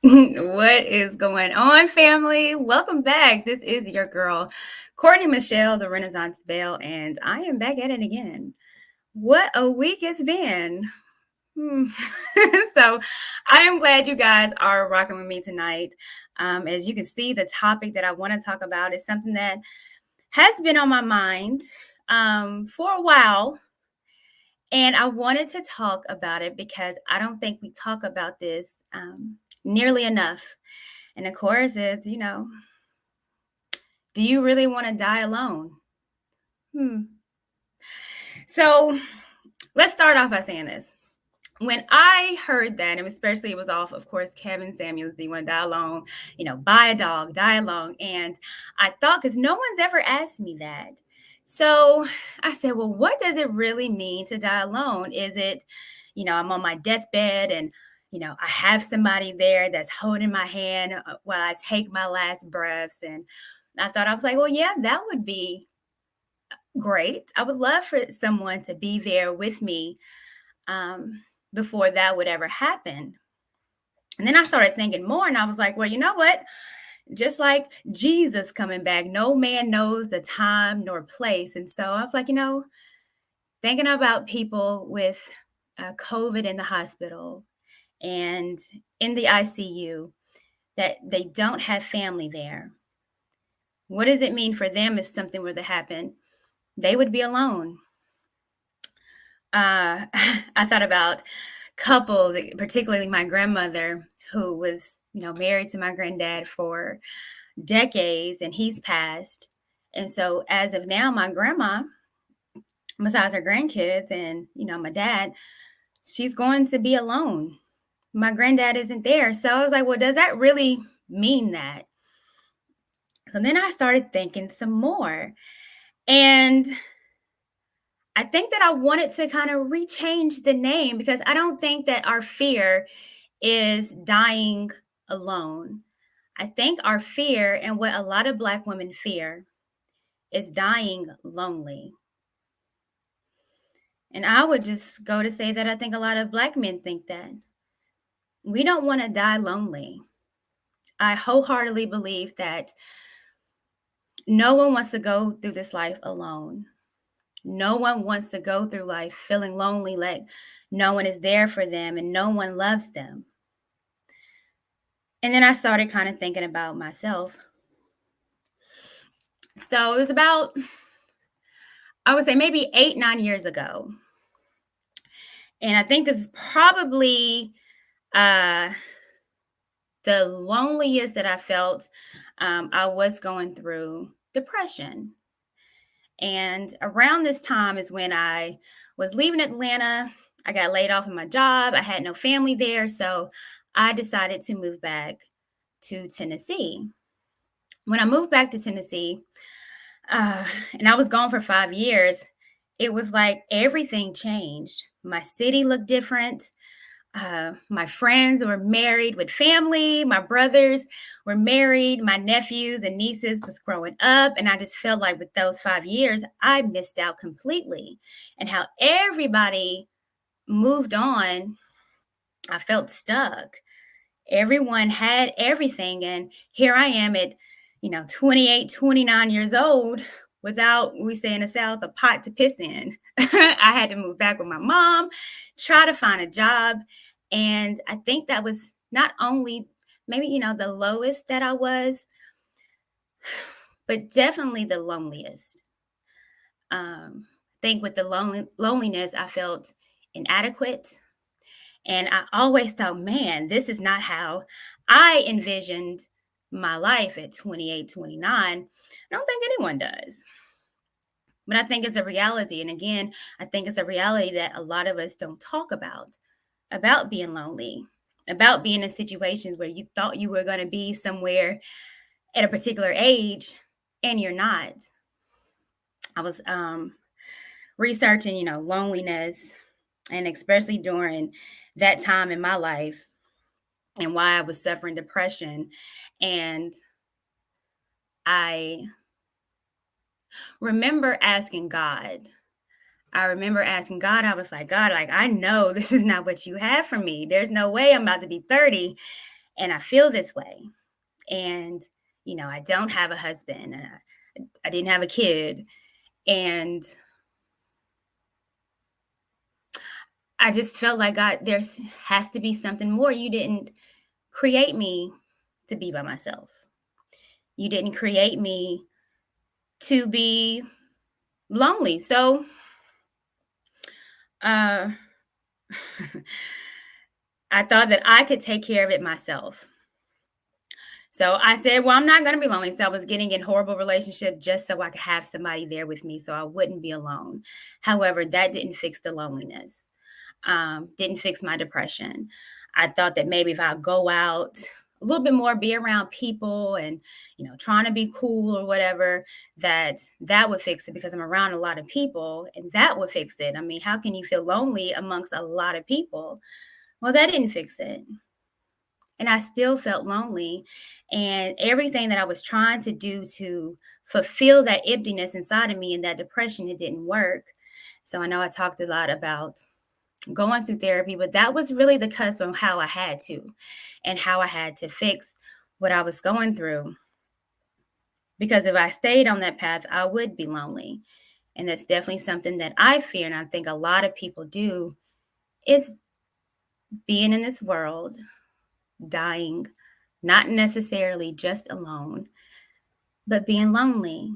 What is going on, family? Welcome back. This is your girl, Courtney Michelle, the Renaissance Belle, and I am back at it again. What a week it's been. So I am glad you guys are rocking with me tonight. As you can see, the topic that I want to talk about is something that has been on my mind for a while. And I wanted to talk about it because I don't think we talk about this nearly enough. And of course, it's, do you really want to die alone? So let's start off by saying this. When I heard that, and especially it was off, of course, Kevin Samuels, do you want to die alone? Buy a dog, die alone. And I thought, because no one's ever asked me that. So I said, well, what does it really mean to die alone? Is it, I'm on my deathbed and, I have somebody there that's holding my hand while I take my last breaths. And I was like, well, yeah, that would be great. I would love for someone to be there with me before that would ever happen. And then I started thinking more and I was like, well, you know what? Just like Jesus coming back, no man knows the time nor place. And so I was like, thinking about people with COVID in the hospital and in the ICU, that they don't have family there. What does it mean for them if something were to happen? They would be alone. I thought about couple, particularly my grandmother, who was, married to my granddad for decades, and he's passed. And so as of now, my grandma, besides her grandkids and, my dad, she's going to be alone. My granddad isn't there. So I was like, well, does that really mean that? So then I started thinking some more. And I think that I wanted to kind of rechange the name because I don't think that our fear is dying alone. I think our fear and what a lot of Black women fear is dying lonely. And I would just go to say that I think a lot of Black men think that. We don't want to die lonely. I wholeheartedly believe that no one wants to go through this life alone. No one wants to go through life feeling lonely, like no one is there for them and no one loves them. And then I started kind of thinking about myself. So it was about, I would say maybe 8, 9 years ago. And I think this is probably uh, the loneliest that I felt. I was going through depression. And around this time is when I was leaving Atlanta. I got laid off in my job. I had no family there. So I decided to move back to Tennessee. When I moved back to Tennessee, and I was gone for 5 years, it was like everything changed. My city looked different. My friends were married with family. My brothers were married. My nephews and nieces was growing up. And I just felt like with those 5 years, I missed out completely. And how everybody moved on, I felt stuck. Everyone had everything. And here I am at, 28, 29 years old without, we say in the South, a pot to piss in. I had to move back with my mom, try to find a job. And I think that was not only maybe, the lowest that I was, but definitely the loneliest. I think with the loneliness, I felt inadequate. And I always thought, man, this is not how I envisioned my life at 28, 29. I don't think anyone does. But I think it's a reality. And again, I think it's a reality that a lot of us don't talk about being lonely, about being in situations where you thought you were going to be somewhere at a particular age and you're not. I was researching, loneliness, and especially during that time in my life and why I was suffering depression. And I remember asking God. I was like, God, like, I know this is not what you have for me. There's no way I'm about to be 30 and I feel this way. And, I don't have a husband. And I didn't have a kid. And I just felt like, God, has to be something more. You didn't create me to be by myself. You didn't create me to be lonely. So uh, I thought that I could take care of it myself. So I said, well, I'm not going to be lonely. So I was getting in horrible relationship just so I could have somebody there with me so I wouldn't be alone. However, that didn't fix the loneliness, didn't fix my depression. I thought that maybe if I go out a little bit more, be around people and, trying to be cool or whatever, that would fix it because I'm around a lot of people and that would fix it. I mean, how can you feel lonely amongst a lot of people? Well, that didn't fix it. And I still felt lonely. And everything that I was trying to do to fulfill that emptiness inside of me and that depression, it didn't work. So I know I talked a lot about going through therapy, but that was really the cusp of how I had to and how I had to fix what I was going through. Because if I stayed on that path, I would be lonely. And that's definitely something that I fear. And I think a lot of people do is being in this world, dying, not necessarily just alone, but being lonely.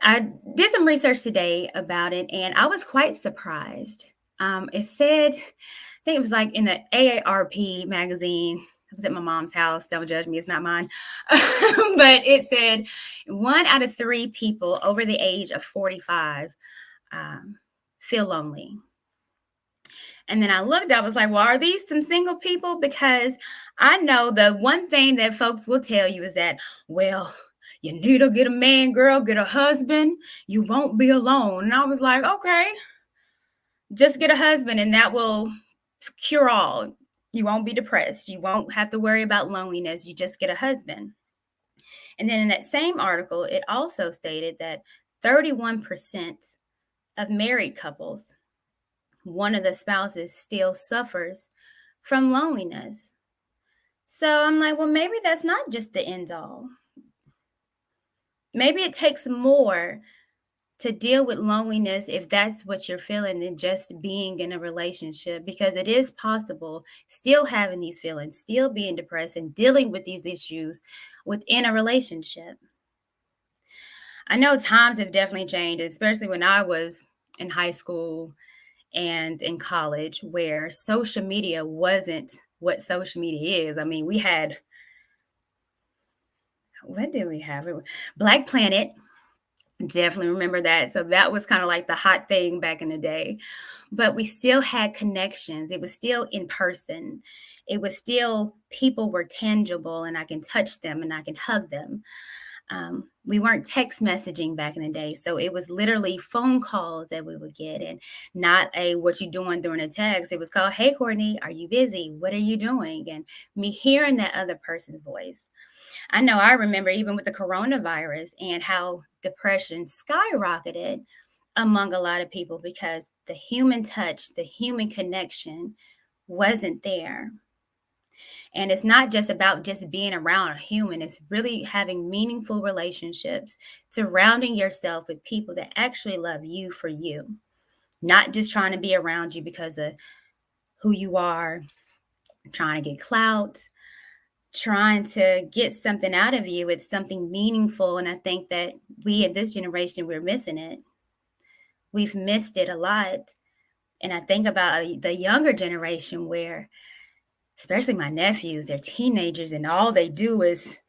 I did some research today about it and I was quite surprised. It said, I think it was like in the AARP magazine. I was at my mom's house. Don't judge me, it's not mine. But it said 1 out of 3 people over the age of 45 feel lonely. And then I looked, I was like, well, are these some single people? Because I know the one thing that folks will tell you is that, well, You need to get a man, girl, get a husband. You won't be alone. And I was like, okay, just get a husband and that will cure all. You won't be depressed. You won't have to worry about loneliness. You just get a husband. And then in that same article, it also stated that 31% of married couples, one of the spouses still suffers from loneliness. So I'm like, well, maybe that's not just the end all. Maybe it takes more to deal with loneliness if that's what you're feeling than just being in a relationship, because it is possible still having these feelings, still being depressed and dealing with these issues within a relationship. I know times have definitely changed, especially when I was in high school and in college, where social media wasn't what social media is. I mean, we had, what did we have? Black Planet. Definitely remember that. So that was kind of like the hot thing back in the day. But we still had connections. It was still in person. It was still, people were tangible and I can touch them and I can hug them. We weren't text messaging back in the day. So it was literally phone calls that we would get, and not a what you doing during a text. It was called, hey, Courtney, are you busy? What are you doing? And me hearing that other person's voice. I know I remember even with the coronavirus and how depression skyrocketed among a lot of people because the human touch, the human connection wasn't there. And it's not just about just being around a human, it's really having meaningful relationships, surrounding yourself with people that actually love you for you, not just trying to be around you because of who you are, trying to get clout, trying to get something out of you. It's something meaningful. And I think that we in this generation, we're missing it. We've missed it a lot. And I think about the younger generation where, especially my nephews, they're teenagers and all they do is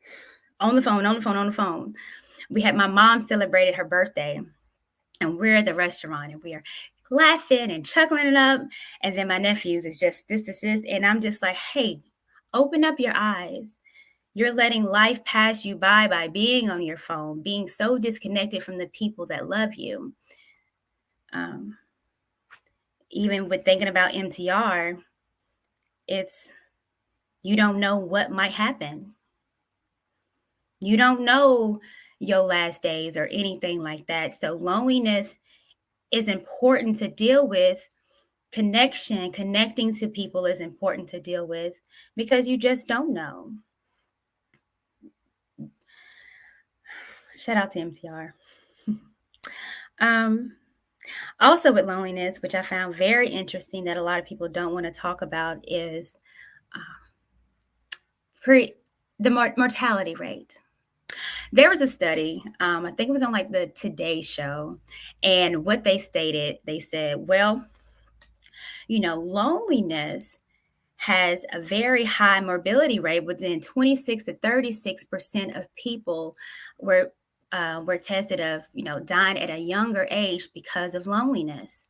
on the phone, on the phone, on the phone. We had, my mom celebrated her birthday and we're at the restaurant and we are laughing and chuckling it up. And then my nephews is just this. And I'm just like, hey, open up your eyes. You're letting life pass you by being on your phone, being so disconnected from the people that love you. Even with thinking about MTR, it's, you don't know what might happen. You don't know your last days or anything like that. So loneliness is important to deal with. Connection, connecting to people is important to deal with because you just don't know. Shout out to MTR. Also with loneliness, which I found very interesting that a lot of people don't want to talk about, is the mortality rate. There was a study, I think it was on like the Today Show, and what they stated, they said, well, loneliness has a very high morbidity rate. Within 26 to 36% of people were tested of, dying at a younger age because of loneliness.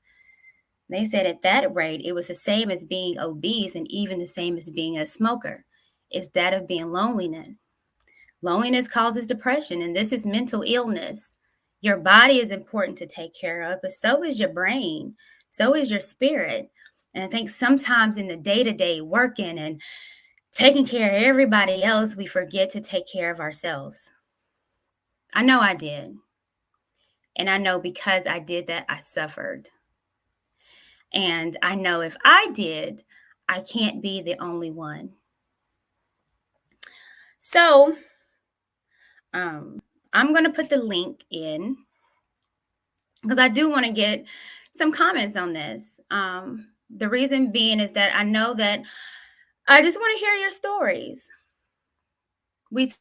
They said at that rate, it was the same as being obese and even the same as being a smoker. Is that of being loneliness. Loneliness causes depression, and this is mental illness. Your body is important to take care of, but so is your brain. So is your spirit. And I think sometimes in the day-to-day working and taking care of everybody else, we forget to take care of ourselves. I know I did. And I know because I did that, I suffered. And I know if I did, I can't be the only one. So I'm going to put the link in because I do want to get some comments on this. The reason being is that I know that I just want to hear your stories. We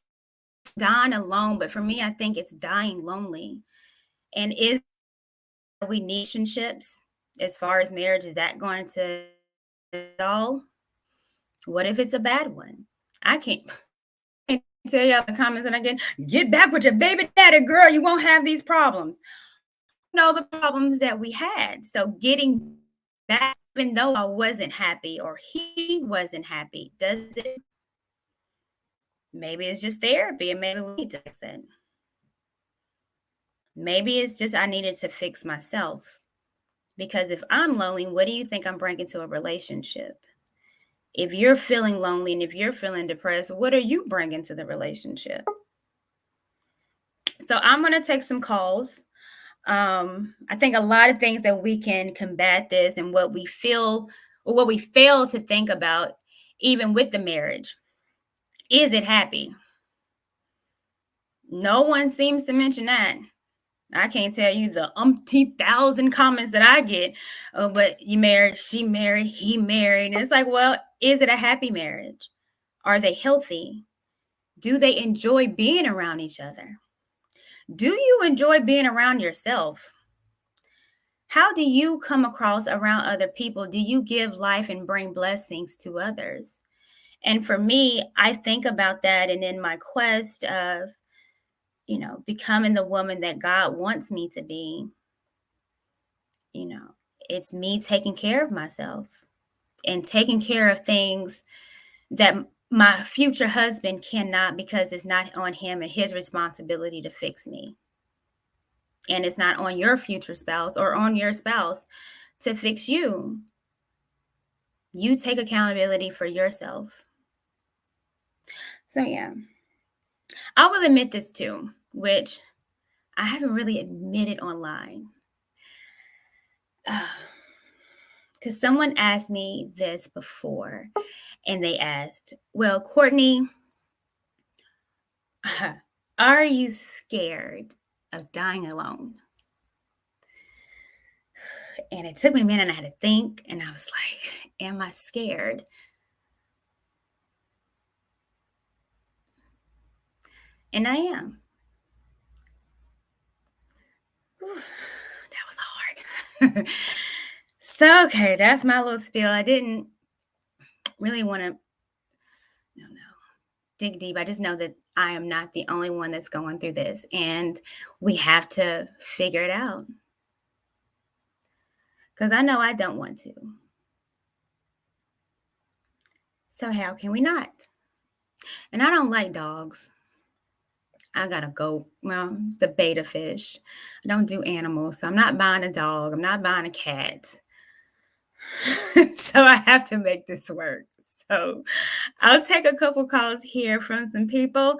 dying alone, but for me, I think it's dying lonely. And is we need relationships as far as marriage? Is that going to all? What if it's a bad one? I can't tell you the comments and again, get back with your baby daddy, girl. You won't have these problems. The problems that we had. So getting back, even though I wasn't happy or he wasn't happy, does it? Maybe it's just therapy and maybe we need to listen. Maybe it's just I needed to fix myself. Because if I'm lonely, what do you think I'm bringing to a relationship? If you're feeling lonely and if you're feeling depressed, what are you bringing to the relationship? So I'm going to take some calls. I think a lot of things that we can combat this and what we feel or what we fail to think about, even with the marriage, is it happy? No one seems to mention that. I can't tell you the umpty thousand comments that I get. Oh, but you married, she married, he married. And it's like, well, is it a happy marriage? Are they healthy? Do they enjoy being around each other? Do you enjoy being around yourself? How do you come across around other people? Do you give life and bring blessings to others? And for me, I think about that. And in my quest of, becoming the woman that God wants me to be, it's me taking care of myself and taking care of things that my future husband cannot, because it's not on him and his responsibility to fix me. And it's not on your future spouse or on your spouse to fix you. You take accountability for yourself. So, yeah, I will admit this too, which I haven't really admitted online. Because someone asked me this before, and they asked, well, Courtney, are you scared of dying alone? And it took me a minute, and I had to think, and I was like, am I scared? And I am. Whew, that was hard. So, okay, that's my little spiel. I didn't really want to, dig deep. I just know that I am not the only one that's going through this, and we have to figure it out. Because I know I don't want to. So how can we not? And I don't like dogs. I got a goat. Well, it's a beta fish. I don't do animals. So I'm not buying a dog. I'm not buying a cat. So I have to make this work. So I'll take a couple calls here from some people.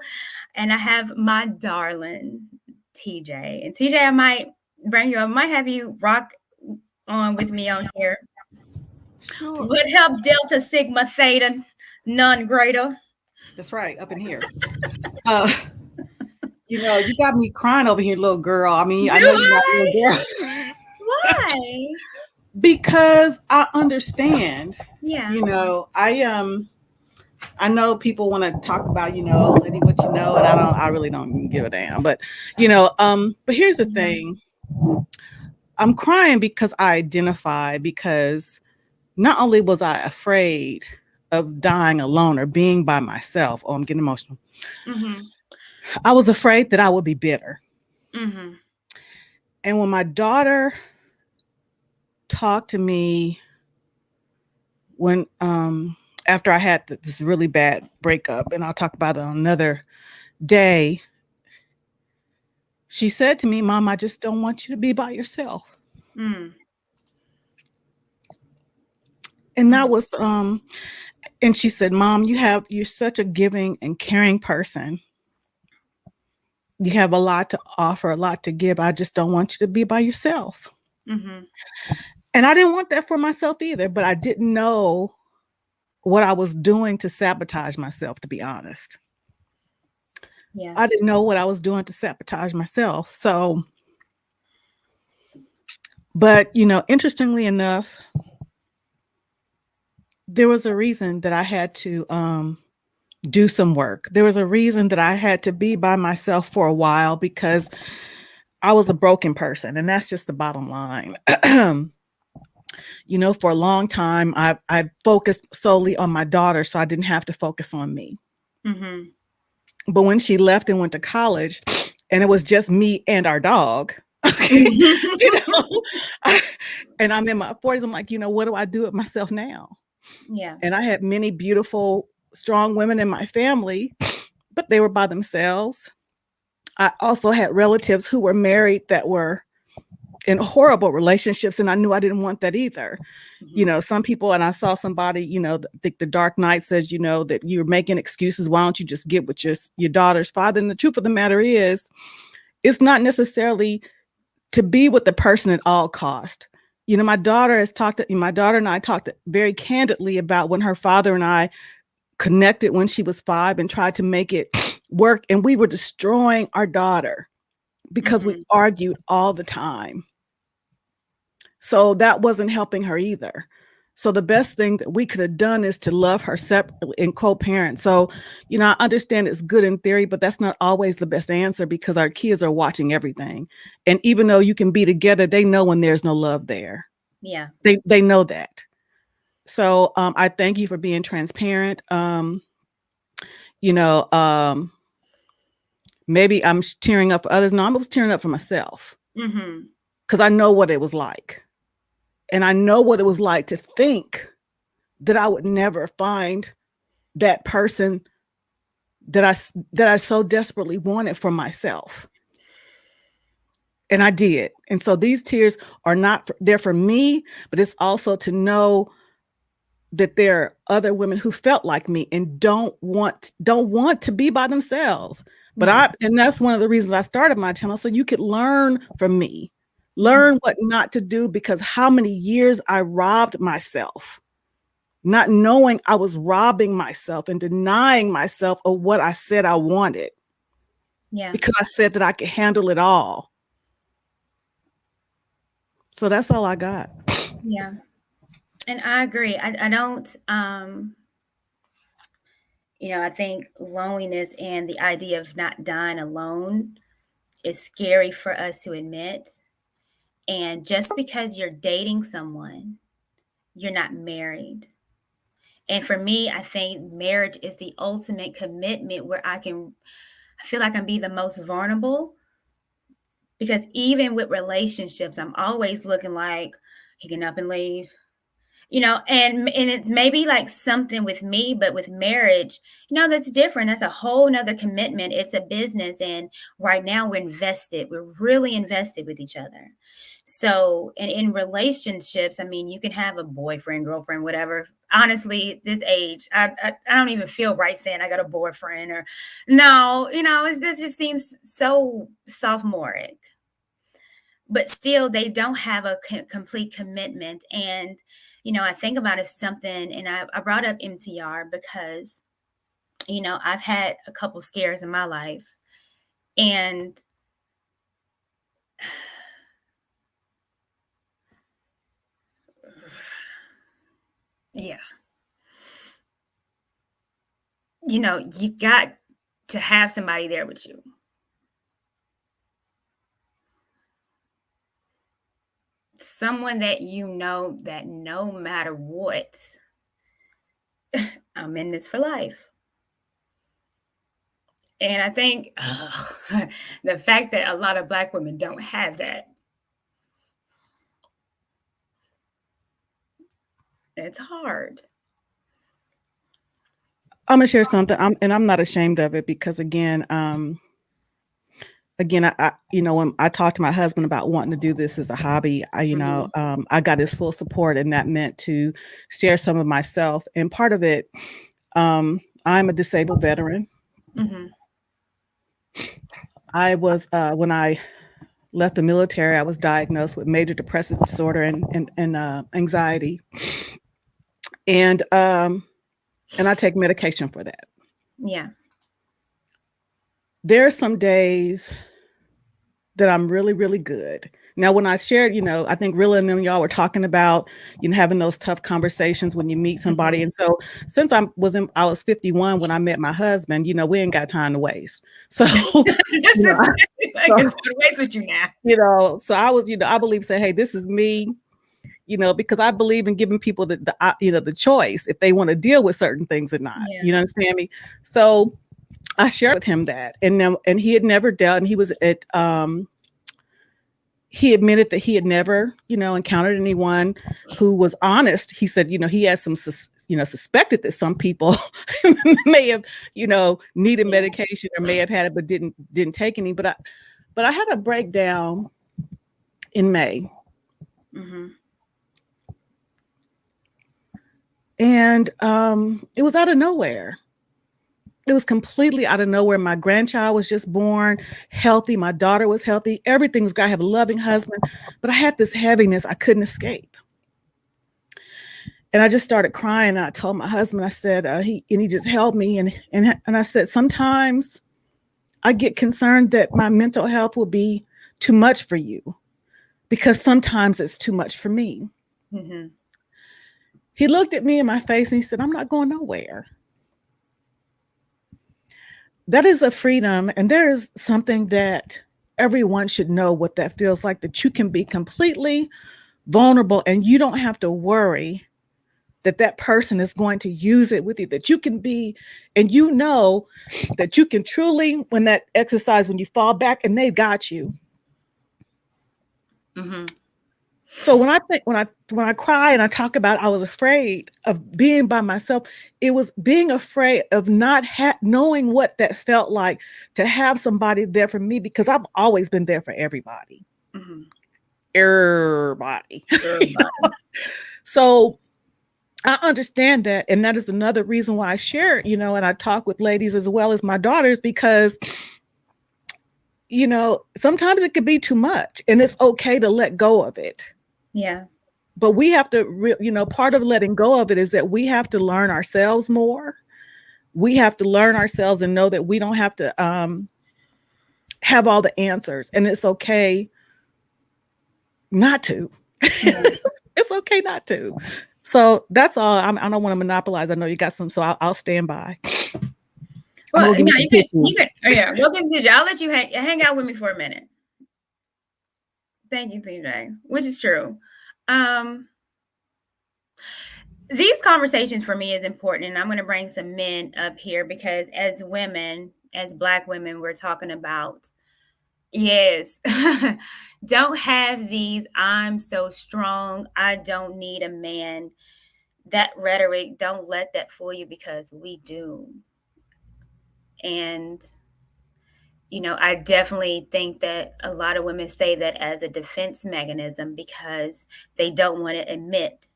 And I have my darling TJ. And TJ, I might bring you up. I might have you rock on with me on here. Sure. Would help Delta Sigma Theta none greater. That's right, up in here. You got me crying over here, little girl. I mean, I Do know you're not a I? little girl. Why? Because I understand. Yeah. I know people want to talk about, lady, what you know, and I really don't give a damn. But but here's the thing. I'm crying because I identify, because not only was I afraid of dying alone or being by myself. Oh, I'm getting emotional. Mm-hmm. I was afraid that I would be bitter. Mm-hmm. And when my daughter talked to me when after I had this really bad breakup, and I'll talk about it on another day, she said to me, Mom, I just don't want you to be by yourself. Mm. And that was and she said, Mom, you're such a giving and caring person. You have a lot to offer, a lot to give. I just don't want you to be by yourself. Mm-hmm. And I didn't want that for myself either, but I didn't know what I was doing to sabotage myself, to be honest. Yeah. I didn't know what I was doing to sabotage myself. So, but, interestingly enough, there was a reason that I had to do some work. There was a reason that I had to be by myself for a while, because I was a broken person, and that's just the bottom line. For a long time, I focused solely on my daughter, so I didn't have to focus on me. Mm-hmm. But when she left and went to college, and it was just me and our dog, okay, and I'm in my 40s, I'm like, what do I do with myself now? Yeah. And I had many beautiful, strong women in my family, but they were by themselves. I also had relatives who were married that were in horrible relationships, and I knew I didn't want that either. Mm-hmm. Some people, and I saw somebody, the Dark Knight says, that you're making excuses. Why don't you just get with your daughter's father? And the truth of the matter is, it's not necessarily to be with the person at all cost. My daughter and I talked very candidly about when her father and I connected when she was 5 and tried to make it work. And we were destroying our daughter because we Mm-hmm. argued all the time. So that wasn't helping her either. So the best thing that we could have done is to love her separately and co-parent. So, I understand it's good in theory, but that's not always the best answer because our kids are watching everything. And even though you can be together, they know when there's no love there. Yeah. They know that. So I thank you for being transparent. Maybe I'm tearing up for others. No, I was tearing up for myself Mm-hmm. because I know what it was like. And I know what it was like to think that I would never find that person that I so desperately wanted for myself. And I did. And so these tears are not there for me, but it's also to know that there are other women who felt like me and don't want to be by themselves. But and that's one of the reasons I started my channel, so you could learn from me, learn what not to do, because how many years I robbed myself, not knowing I was robbing myself and denying myself of what I said I wanted. Yeah. Because I said that I could handle it all. So that's all I got. Yeah. And I agree. I don't, I think loneliness and the idea of not dying alone is scary for us to admit. And just because you're dating someone, you're not married. And for me, I think marriage is the ultimate commitment where I feel like I can be the most vulnerable. Because even with relationships, I'm always looking like he can up and leave. And it's maybe like something with me, but with marriage, that's different. That's a whole nother commitment. It's a business. And right now we're really invested with each other. So, and in relationships, I mean, you can have a boyfriend, girlfriend, whatever. Honestly, this age, I don't even feel right saying I got a boyfriend or no, this just seems so sophomoric. But still, they don't have a complete commitment. And I think about if something, and I brought up MTR because, I've had a couple scares in my life. And yeah, you got to have somebody there with you. Someone that that no matter what, I'm in this for life. And I think the fact that a lot of Black women don't have that, it's hard. I'm gonna share something, I'm not ashamed of it because again, I when I talked to my husband about wanting to do this as a hobby, I got his full support, and that meant to share some of myself. And part of it, I'm a disabled veteran. Mm-hmm. I was when I left the military, I was diagnosed with major depressive disorder and anxiety, and I take medication for that. Yeah. There are some days that I'm really, really good. Now, when I shared, I think Rilla and them, y'all were talking about, having those tough conversations when you meet somebody. Mm-hmm. And so since I was 51 when I met my husband, we ain't got time to waste. So, I can waste with you now. So I was, I believe, say, hey, this is me, because I believe in giving people the choice if they want to deal with certain things or not. Yeah. You understand me? So I shared with him that, and he had never dealt, and he was at, he admitted that he had never, encountered anyone who was honest. He said, he had some, suspected that some people may have, needed medication or may have had it, but didn't take any. But I had a breakdown in May. Mm-hmm. And it was out of nowhere. It was completely out of nowhere. My grandchild was just born, healthy. My daughter was healthy. Everything was great. I have a loving husband, but I had this heaviness I couldn't escape. And I just started crying. And I told my husband, I said, he just held me. And I said, sometimes I get concerned that my mental health will be too much for you, because sometimes it's too much for me. Mm-hmm. He looked at me in my face and he said, I'm not going nowhere. That is a freedom. And there is something that everyone should know what that feels like, that you can be completely vulnerable and you don't have to worry that person is going to use it with you, that you can be, and that you can truly, when that exercise, when you fall back and they got you. Mm-hmm. So when I cry and I talk about I was afraid of being by myself, it was being afraid of not knowing what that felt like to have somebody there for me, because I've always been there for everybody. Mm-hmm. Everybody. So I understand that. And that is another reason why I share it, and I talk with ladies as well as my daughters, because sometimes it could be too much and it's okay to let go of it. Yeah. But we have to, part of letting go of it is that we have to learn ourselves more. We have to learn ourselves and know that we don't have to have all the answers, and it's okay not to. It's okay not to. So that's all. I don't want to monopolize. I know you got some, so I'll stand by. Well, no, you can. Yeah, go get tissue. I'll let you hang out with me for a minute. Thank you, TJ, which is true. These conversations for me is important, and I'm going to bring some men up here, because as women, as Black women, we're talking about, yes, don't have these I'm so strong, I don't need a man. That rhetoric, don't let that fool you, because we do. And I definitely think that a lot of women say that as a defense mechanism, because they don't want to admit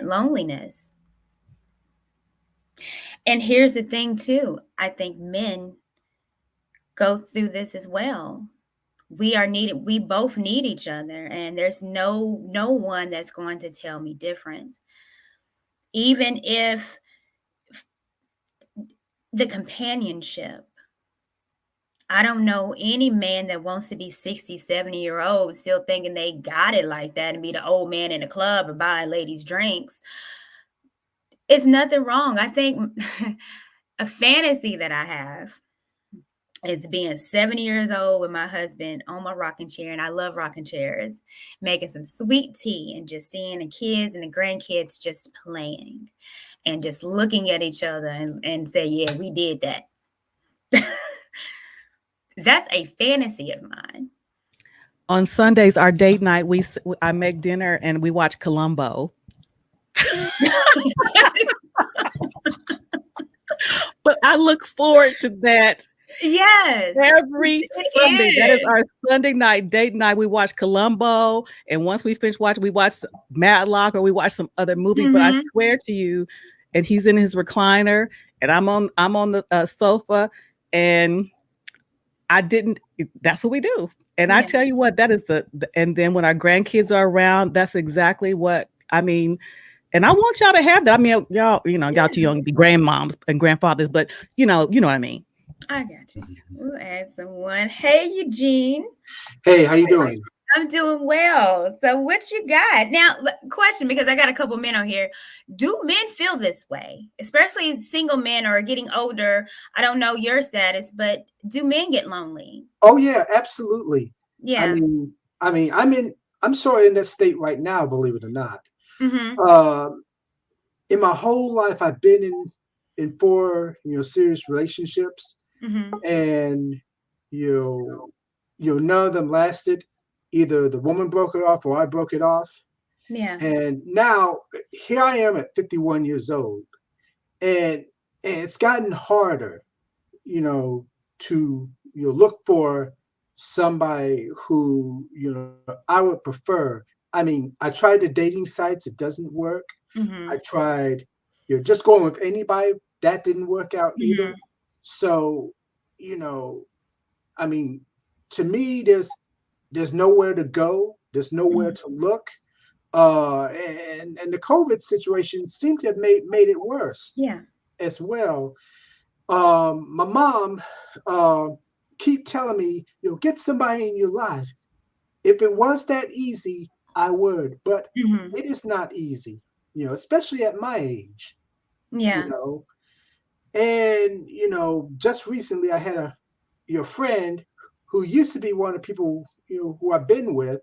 loneliness. And here's the thing too. I think men go through this as well. We are needed. We both need each other, and there's no one that's going to tell me different. Even if the companionship, I don't know any man that wants to be 60, 70-year-old still thinking they got it like that and be the old man in the club or buying ladies drinks. It's nothing wrong. I think a fantasy that I have is being 70 years old with my husband on my rocking chair, and I love rocking chairs, making some sweet tea and just seeing the kids and the grandkids just playing and just looking at each other and say, yeah, we did that. That's a fantasy of mine. On Sundays, our date night, I make dinner and we watch Columbo. But I look forward to that. Yes. Every Sunday. That is our Sunday night date night. We watch Columbo. And once we finish watching, we watch Matlock or we watch some other movie. Mm-hmm. But I swear to you, and he's in his recliner and I'm on the sofa, and that's what we do. And I tell you what, that is and then when our grandkids are around, that's exactly what I mean. And I want y'all to have that. I mean, y'all too young to be grandmoms and grandfathers, but you know what I mean. I got you. We'll add someone. Hey, Eugene. Hey, how you doing? I'm doing well. So what you got? Now, question, because I got a couple men on here. Do men feel this way? Especially single men or getting older. I don't know your status, but do men get lonely? Oh yeah, absolutely. Yeah. I mean, I'm sort of in that state right now, believe it or not. Mm-hmm. In my whole life, I've been in 4, serious relationships, mm-hmm. and none of them lasted. either the woman broke it off or I broke it off. Yeah. And now here I am at 51 years old, and it's gotten harder, to look for somebody who I would prefer. I mean, I tried the dating sites; it doesn't work. Mm-hmm. I tried, just going with anybody, that didn't work out either. Mm-hmm. So, I mean, to me, there's nowhere to go. There's nowhere to look. And the COVID situation seemed to have made it worse Yeah. as well. My mom keep telling me, get somebody in your life. If it was that easy, I would, but Mm-hmm. it is not easy, especially at my age, you Yeah. know. And just recently, I had your friend who used to be one of the people who I've been with,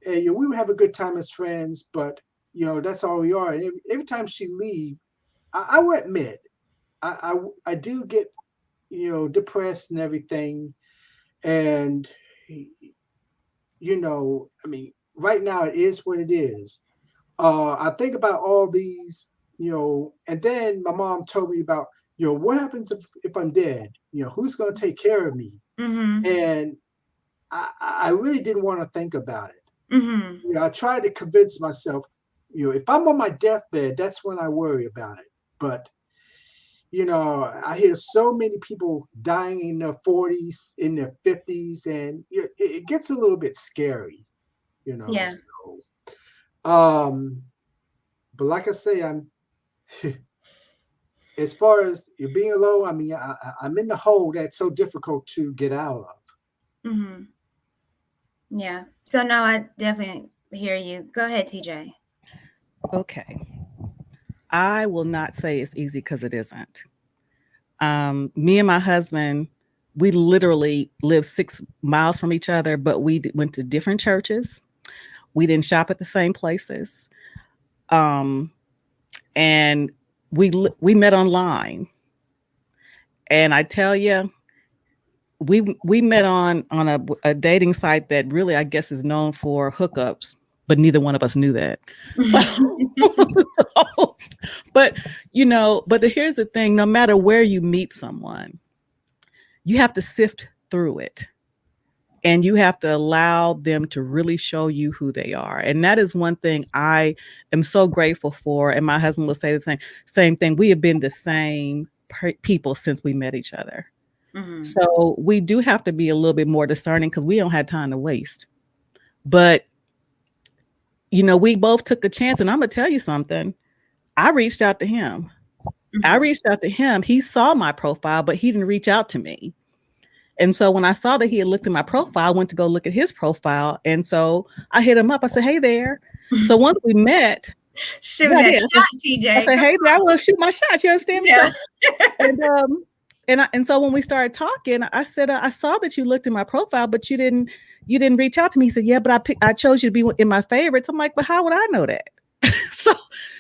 and we would have a good time as friends, but that's all we are. And every time she leave, I will admit, I do get depressed and everything, and I mean, right now it is what it is. I think about all these, and then my mom told me about, what happens if I'm dead? Who's going to take care of me? Mm-hmm. And I really didn't want to think about it. Mm-hmm. I tried to convince myself, if I'm on my deathbed, that's when I worry about it. But I hear so many people dying in their 40s, in their 50s, and it gets a little bit scary, Yeah. So, but like I say, I'm as far as you being alone. I mean, I'm in the hole that's so difficult to get out of. Mm-hmm. Yeah. So no, I definitely hear you. Go ahead, TJ. Okay. I will not say it's easy because it isn't. Me and my husband, we literally live 6 miles from each other, but we went to different churches. We didn't shop at the same places. And we met online. And I tell you, we met on a dating site that really, I guess, is known for hookups, but neither one of us knew that. So, so but here's the thing: no matter where you meet someone, you have to sift through it, and you have to allow them to really show you who they are. And that is one thing I am so grateful for. And my husband will say the same thing. We have been the same people since we met each other. Mm-hmm. So we do have to be a little bit more discerning because we don't have time to waste. But, we both took a chance. And I'm going to tell you something. I reached out to him. Mm-hmm. He saw my profile, but he didn't reach out to me. And so when I saw that he had looked at my profile, I went to go look at his profile. And so I hit him up. I said, hey there. So once we met, shoot that shot, TJ. I said, hey there, I want to shoot my shot. You understand me? Yeah. So, and so when we started talking, I said, I saw that you looked at my profile, but you didn't reach out to me. He said, yeah, but I chose you to be in my favorites. I'm like, but how would I know that?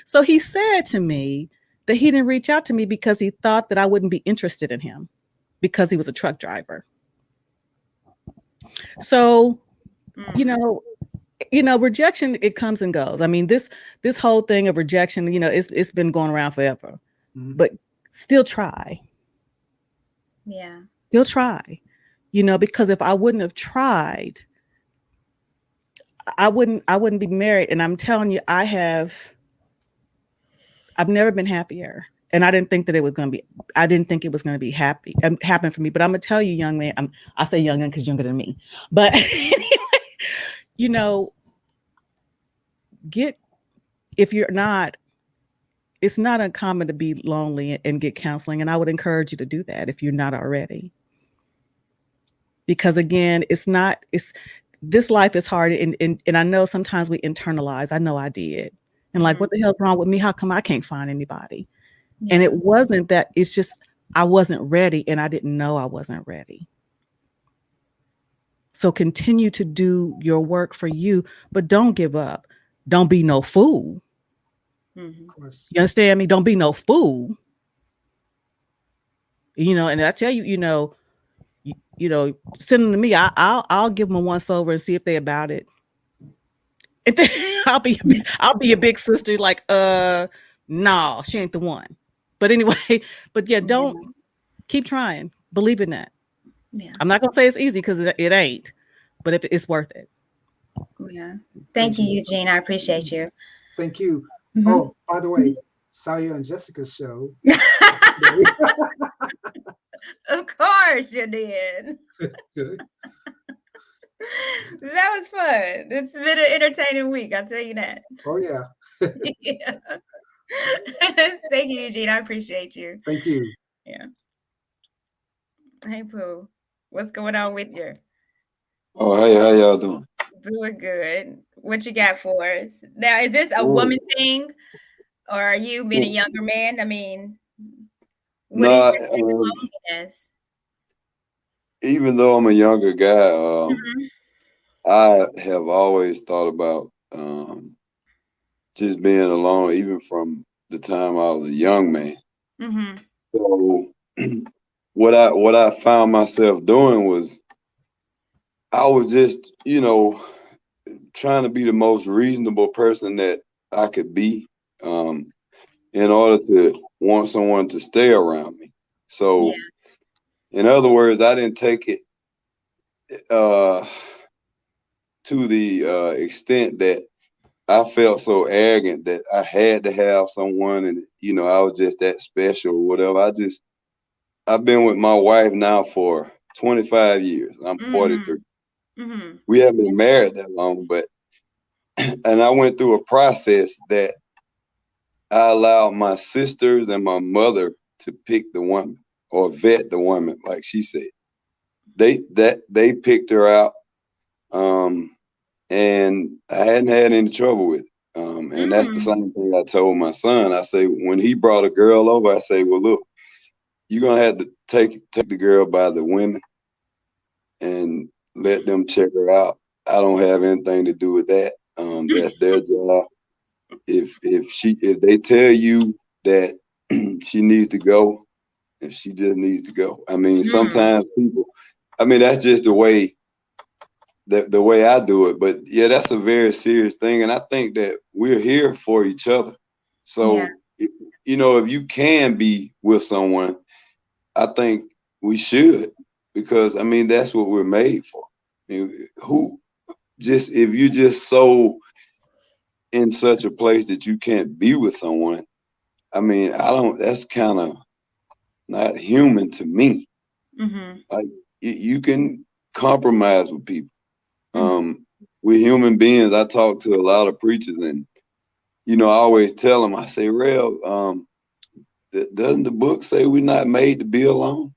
So he said to me that he didn't reach out to me because he thought that I wouldn't be interested in him because he was a truck driver. So, rejection, it comes and goes. I mean, this whole thing of rejection, it's been going around forever, but still try. Yeah. Still try, because if I wouldn't have tried, I wouldn't be married. And I'm telling you, I've never been happier. And I didn't think that it was going to be happen for me. But I'm going to tell you, young man, I say young man because younger than me. But anyway, if you're not, it's not uncommon to be lonely and get counseling. And I would encourage you to do that if you're not already. Because again, this life is hard. And I know sometimes we internalize. I know I did. And like, what the hell's wrong with me? How come I can't find anybody? Yeah. And it wasn't that, it's just, I wasn't ready and I didn't know I wasn't ready. So continue to do your work for you, but don't give up. Don't be no fool. Mm-hmm. You understand me? Don't be no fool. And I tell you, you know, send them to me. I'll give them a once over and see if they about it. And then I'll be a big sister. Like, nah, she ain't the one. But anyway, but yeah, don't keep trying. Believe in that. Yeah. I'm not gonna say it's easy because it ain't, but if it's worth it. Yeah. Thank you, Eugene. I appreciate you. Thank you. Mhm. Oh, by the way, saw you on Jessica's show. Of course you did. Good. That was fun. It's been an entertaining week, I'll tell you that. Oh yeah. Yeah. Thank you, Eugene. I appreciate you. Thank you. Yeah. Hey, Pooh. What's going on with you? Oh, hey, how y'all doing? Doing good. What you got for us? Now, is this a woman thing? Or are you being a younger man? I mean, what is your loneliness? Even though I'm a younger guy, Mhm. I have always thought about just being alone, even from the time I was a young man. Mhm. So what I found myself doing was I was just, you know, trying to be the most reasonable person that I could be, in order to want someone to stay around me. So, in other words, I didn't take it to the extent that I felt so arrogant that I had to have someone, and you know, I was just that special or whatever. I've been with my wife now for 25 years. I'm 43. Mhm. We haven't been married that long, but and I went through a process that I allowed my sisters and my mother to pick the woman or vet the woman, like she said. They picked her out, and I hadn't had any trouble with it. And that's the same thing I told my son. I say, when he brought a girl over, I say, well, look, you're gonna have to take the girl by the women and let them check her out. I don't have anything to do with that. That's their job. If they tell you that she needs to go, if she just needs to go. I mean, sometimes people, I mean, that's just the way I do it. But yeah, that's a very serious thing. And I think that we're here for each other. So, you know, if you can be with someone, I think we should, because I mean, that's what we're made for. I mean, if you're just so in such a place that you can't be with someone, I mean, that's kind of not human to me. Like, you can compromise with people. We're human beings. I talk to a lot of preachers, and you know, I always tell them, I say, Rev, doesn't the book say we're not made to be alone?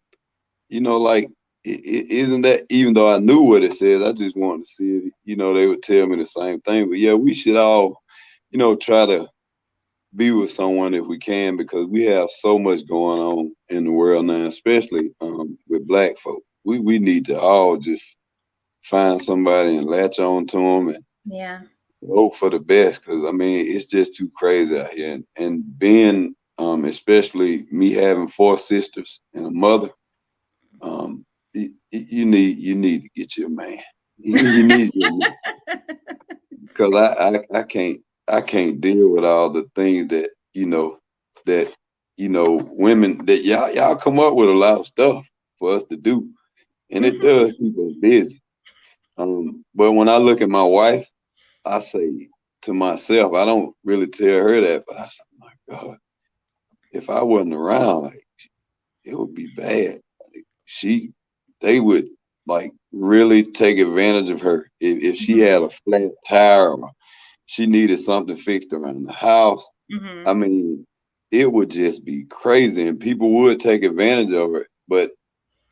You know, like, isn't that, even though I knew what it says, I just wanted to see if, you know, they would tell me the same thing. But yeah, we should all, you know, try to be with someone if we can, because we have so much going on in the world now, especially with Black folk. We need to all just find somebody and latch on to them and hope for the best, because I mean, it's just too crazy out here. And being, especially me having 4 sisters and a mother, you need to get your man. You need your man, because I can't deal with all the things that women, that y'all come up with a lot of stuff for us to do, and it does keep us busy. But when I look at my wife, I say to myself, I don't really tell her that, but I say, my God, if I wasn't around, like, it would be bad. Like, they would like really take advantage of her if she had a flat tire or she needed something fixed around the house. I mean, it would just be crazy, and people would take advantage of her. But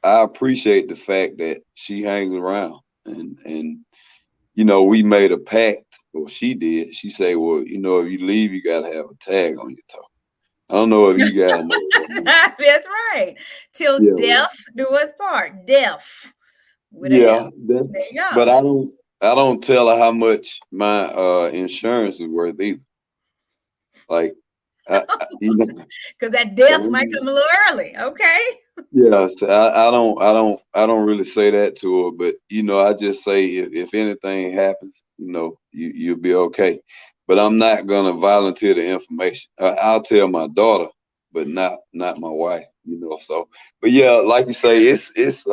I appreciate the fact that she hangs around, and you know, we made a pact, or she did. She said, well, you know, if you leave, you got to have a tag on your toe. I don't know if you guys know that. That's right. Till death do us part. Death. Yeah, There you go. but I don't tell her how much my insurance is worth either. Like, you know, because that death might come a little early. Okay. Yeah, so I don't really say that to her, but I just say if anything happens, you'll be okay. But I'm not gonna volunteer the information. I'll tell my daughter, but not my wife. So, but yeah, like you say, it's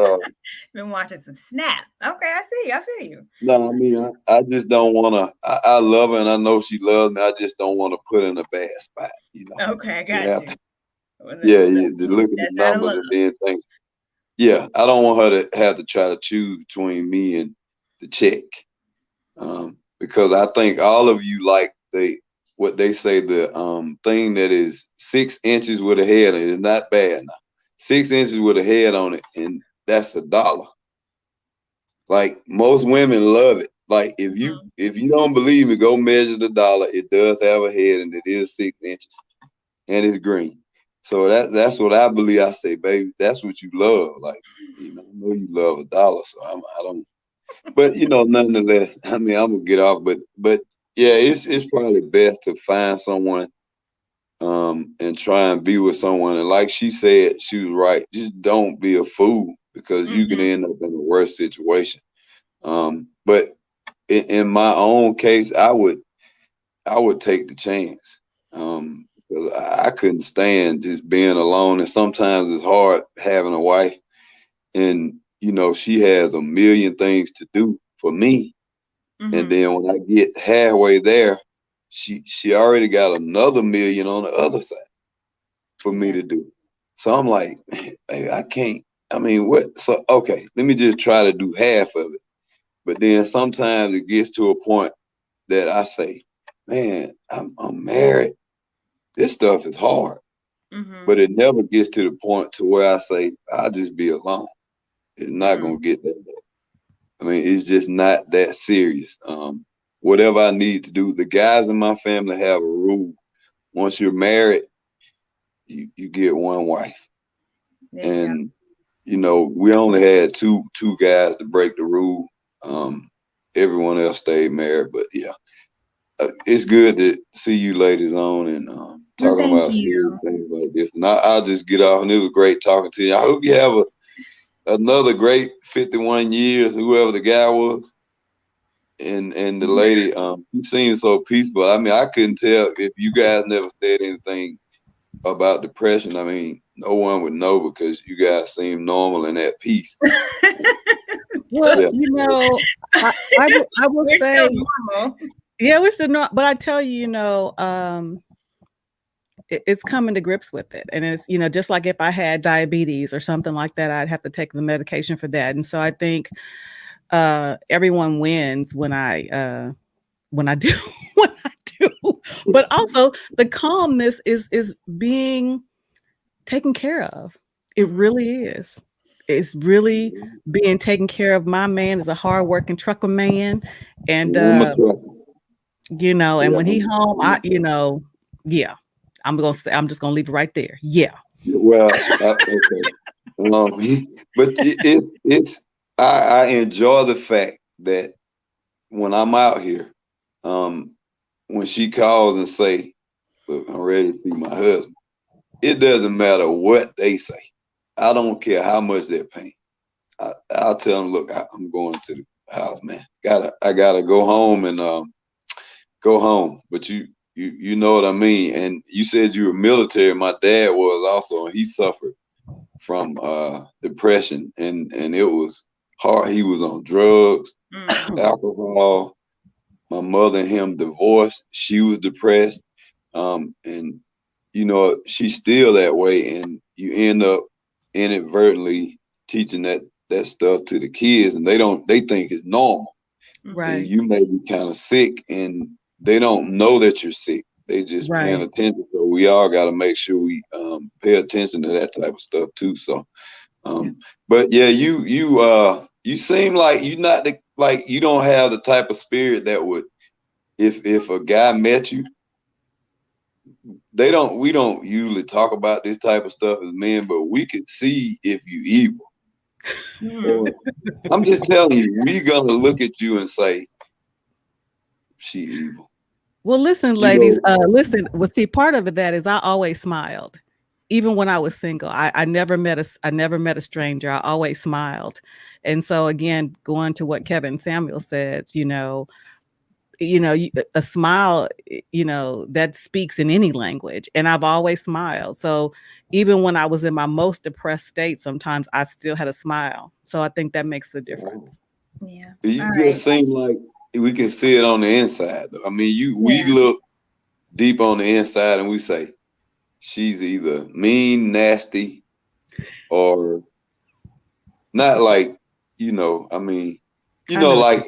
Been watching some Snap. Okay, I see. I feel you. no, I mean I just don't wanna. I love her and I know she loves me. I just don't want to put her in a bad spot. Okay, I To got have you. to, Well, yeah, to look at the that's out of numbers love. and then think. Yeah, I don't want her to have to try to choose between me and the check, because I think all of you like what they say, the thing that is 6 inches with a head on it is not bad now. 6 inches with a head on it, and that's $1. Like most women love it. Like if you don't believe me, go measure the dollar. It does have a head, and it is 6 inches, and it's green. So that's what I believe. I say, baby, that's what you love. Like, I know you love $1, so I don't. But nonetheless, I mean, I'm gonna get off. But yeah, it's probably best to find someone, and try and be with someone. And like she said, she was right. Just don't be a fool, because you can end up in a worse situation. But in my own case, I would take the chance. Because I couldn't stand just being alone, and sometimes it's hard having a wife, and she has a million things to do for me, and then when I get halfway there, she already got another million on the other side for me to do. So I'm like, hey, I can't. I mean, what? So okay, let me just try to do half of it. But then sometimes it gets to a point that I say, man, I'm married. This stuff is hard. But it never gets to the point to where I say, I'll just be alone. It's not gonna get that bad. I mean, it's just not that serious. Whatever I need to do, the guys in my family have a rule. Once you're married, you get one wife. And we only had two guys to break the rule. Everyone else stayed married, but yeah. It's good to see you ladies on and talking Thank about serious you. things like this. And I'll just get off. And it was great talking to you. I hope you have another great 51 years, whoever the guy was. And the lady, she seemed so peaceful. I mean, I couldn't tell if you guys never said anything about depression. I mean, no one would know, because you guys seem normal and at peace. Well, Yeah. I will We're say, still normal. yeah, we're still not. But I tell you, it's coming to grips with it, and it's just like if I had diabetes or something like that, I'd have to take the medication for that. And so I think everyone wins when I do when I do. But also the calmness is being taken care of. It really is. It's really being taken care of. My man is a hardworking trucker man, and I'm a trucker. and when he home, yeah, I'm just gonna leave it right there. Yeah. Well, okay. But I enjoy the fact that when I'm out here, when she calls and say, look, I'm ready to see my husband, it doesn't matter what they say. I don't care how much they're paying. I'll tell them, look, I'm going to the house, man. I gotta go home and go home. But you know what I mean. And you said you were military. My dad was also, and he suffered from depression, and it was hard. He was on drugs, alcohol. My mother and him divorced. She was depressed, and she's still that way. And you end up inadvertently teaching that stuff to the kids, and they think it's normal. Right. And you may be kind of sick, and they don't know that you're sick. They just paying attention. So we all got to make sure we pay attention to that type of stuff too. So, but yeah, you seem like you're not like you don't have the type of spirit that would, if a guy met you, we don't usually talk about this type of stuff as men, but we could see if you evil. Or, I'm just telling you, we gonna look at you and say, she evil. Well, listen, ladies, listen. Well, see, part of it that is I always smiled. even when I was single, I never met a stranger. I always smiled. And so again, going to what Kevin Samuel says, a smile, that speaks in any language. And I've always smiled. So even when I was in my most depressed state, sometimes I still had a smile. So I think that makes the difference. Yeah. You All just right. seem like we can see it on the inside. I mean, we look deep on the inside and we say, she's either mean, nasty, or not like, I mean, I know what like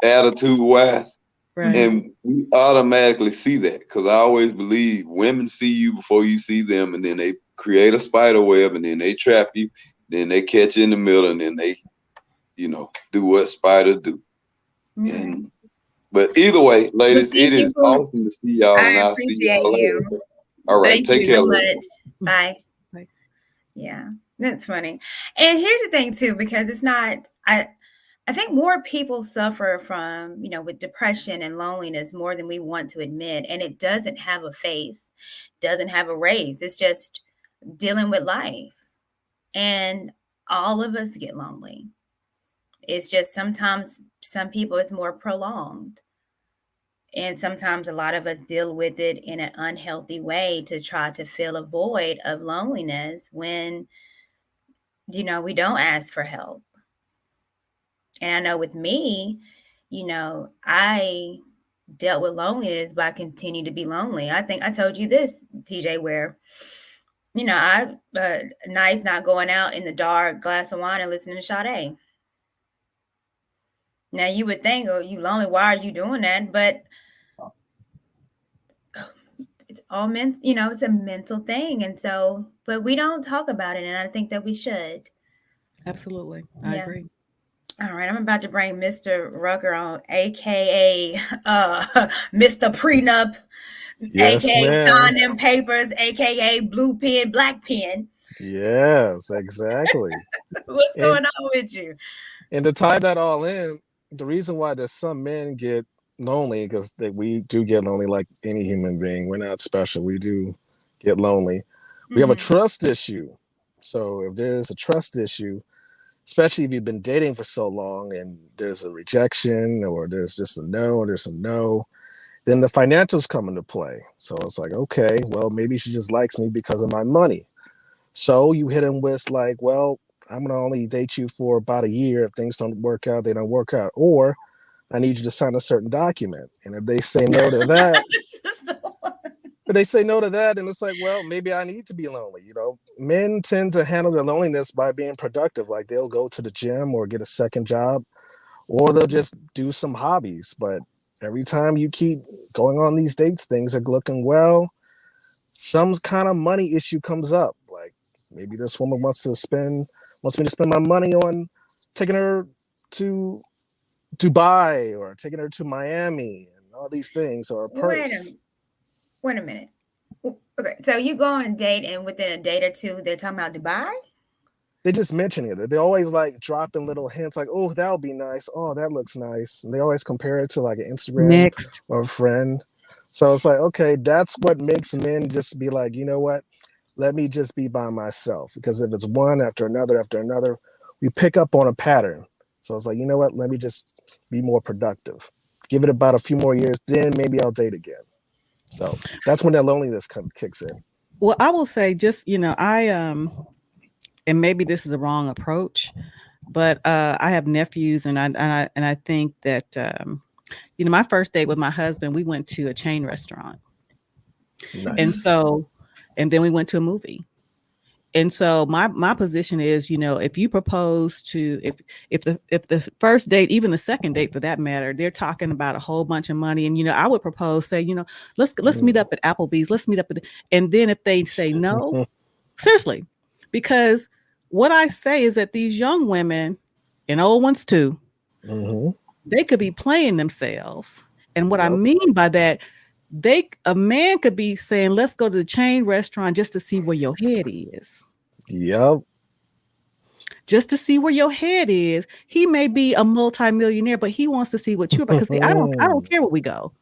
attitude wise. Right. And we automatically see that because I always believe women see you before you see them, and then they create a spider web, and then they trap you, then they catch you in the middle, and then they, do what spiders do. And but either way, ladies, it is awesome to see y'all, and I'll see y'all later. All right, take care. Thank you so much. Bye. Yeah, that's funny. And here's the thing too, because it's not, I think more people suffer from, with depression and loneliness more than we want to admit. And it doesn't have a face, doesn't have a race. It's just dealing with life. And all of us get lonely. It's just sometimes some people it's more prolonged. And sometimes a lot of us deal with it in an unhealthy way to try to fill a void of loneliness when, we don't ask for help. And I know with me, I dealt with loneliness by continuing to be lonely. I think I told you this, TJ, where, I nights not going out in the dark, glass of wine and listening to Sade. Now you would think, oh, you lonely, why are you doing that? But it's all mental, it's a mental thing. And so, but we don't talk about it. And I think that we should. Absolutely. I agree. All right, I'm about to bring Mr. Rucker on, aka Mr. Prenup, aka sign them papers, aka blue pen, black pen. Yes, exactly. What's going on with you? And to tie that all in, the reason why there's some men get lonely, because we do get lonely like any human being. We're not special. We do get lonely. We have a trust issue. So if there's a trust issue, especially if you've been dating for so long and there's a rejection or there's just a no or there's a no, then the financials come into play. So it's like, okay, well, maybe she just likes me because of my money. So you hit him with like, well, I'm going to only date you for about a year. If things don't work out, they don't work out. Or I need you to sign a certain document. And if they say no to that, and it's like, well, maybe I need to be lonely. Men tend to handle their loneliness by being productive. Like they'll go to the gym or get a second job, or they'll just do some hobbies. But every time you keep going on these dates, things are looking well. Some kind of money issue comes up. Like maybe this woman wants me to spend my money on taking her to Dubai or taking her to Miami and all these things, or a purse. Wait a minute. Okay, so you go on a date and within a date or two, they're talking about Dubai? They just mention it. They always like dropping little hints like, oh, that would be nice. Oh, that looks nice. And they always compare it to like an Instagram or a friend. So it's like, okay, that's what makes men just be like, you know what? Let me just be by myself. Because if it's one after another, we pick up on a pattern. So it's like, you know what? Let me just be more productive. Give it about a few more years, then maybe I'll date again. So that's when that loneliness kicks in. Well, I will say just, and maybe this is a wrong approach, but I have nephews and I think that, my first date with my husband, we went to a chain restaurant. Nice. And then we went to a movie. And so my position is, if you propose to, if the first date, even the second date for that matter, they're talking about a whole bunch of money, and I would propose, say, let's meet up at Applebee's, let's meet up and then if they say no, seriously, because what I say is that these young women and old ones too, they could be playing themselves, and what I mean by that, a man could be saying, let's go to the chain restaurant just to see where your head is. Yep. Just to see where your head is. He may be a multimillionaire, but he wants to see what you're about. Because I don't care where we go.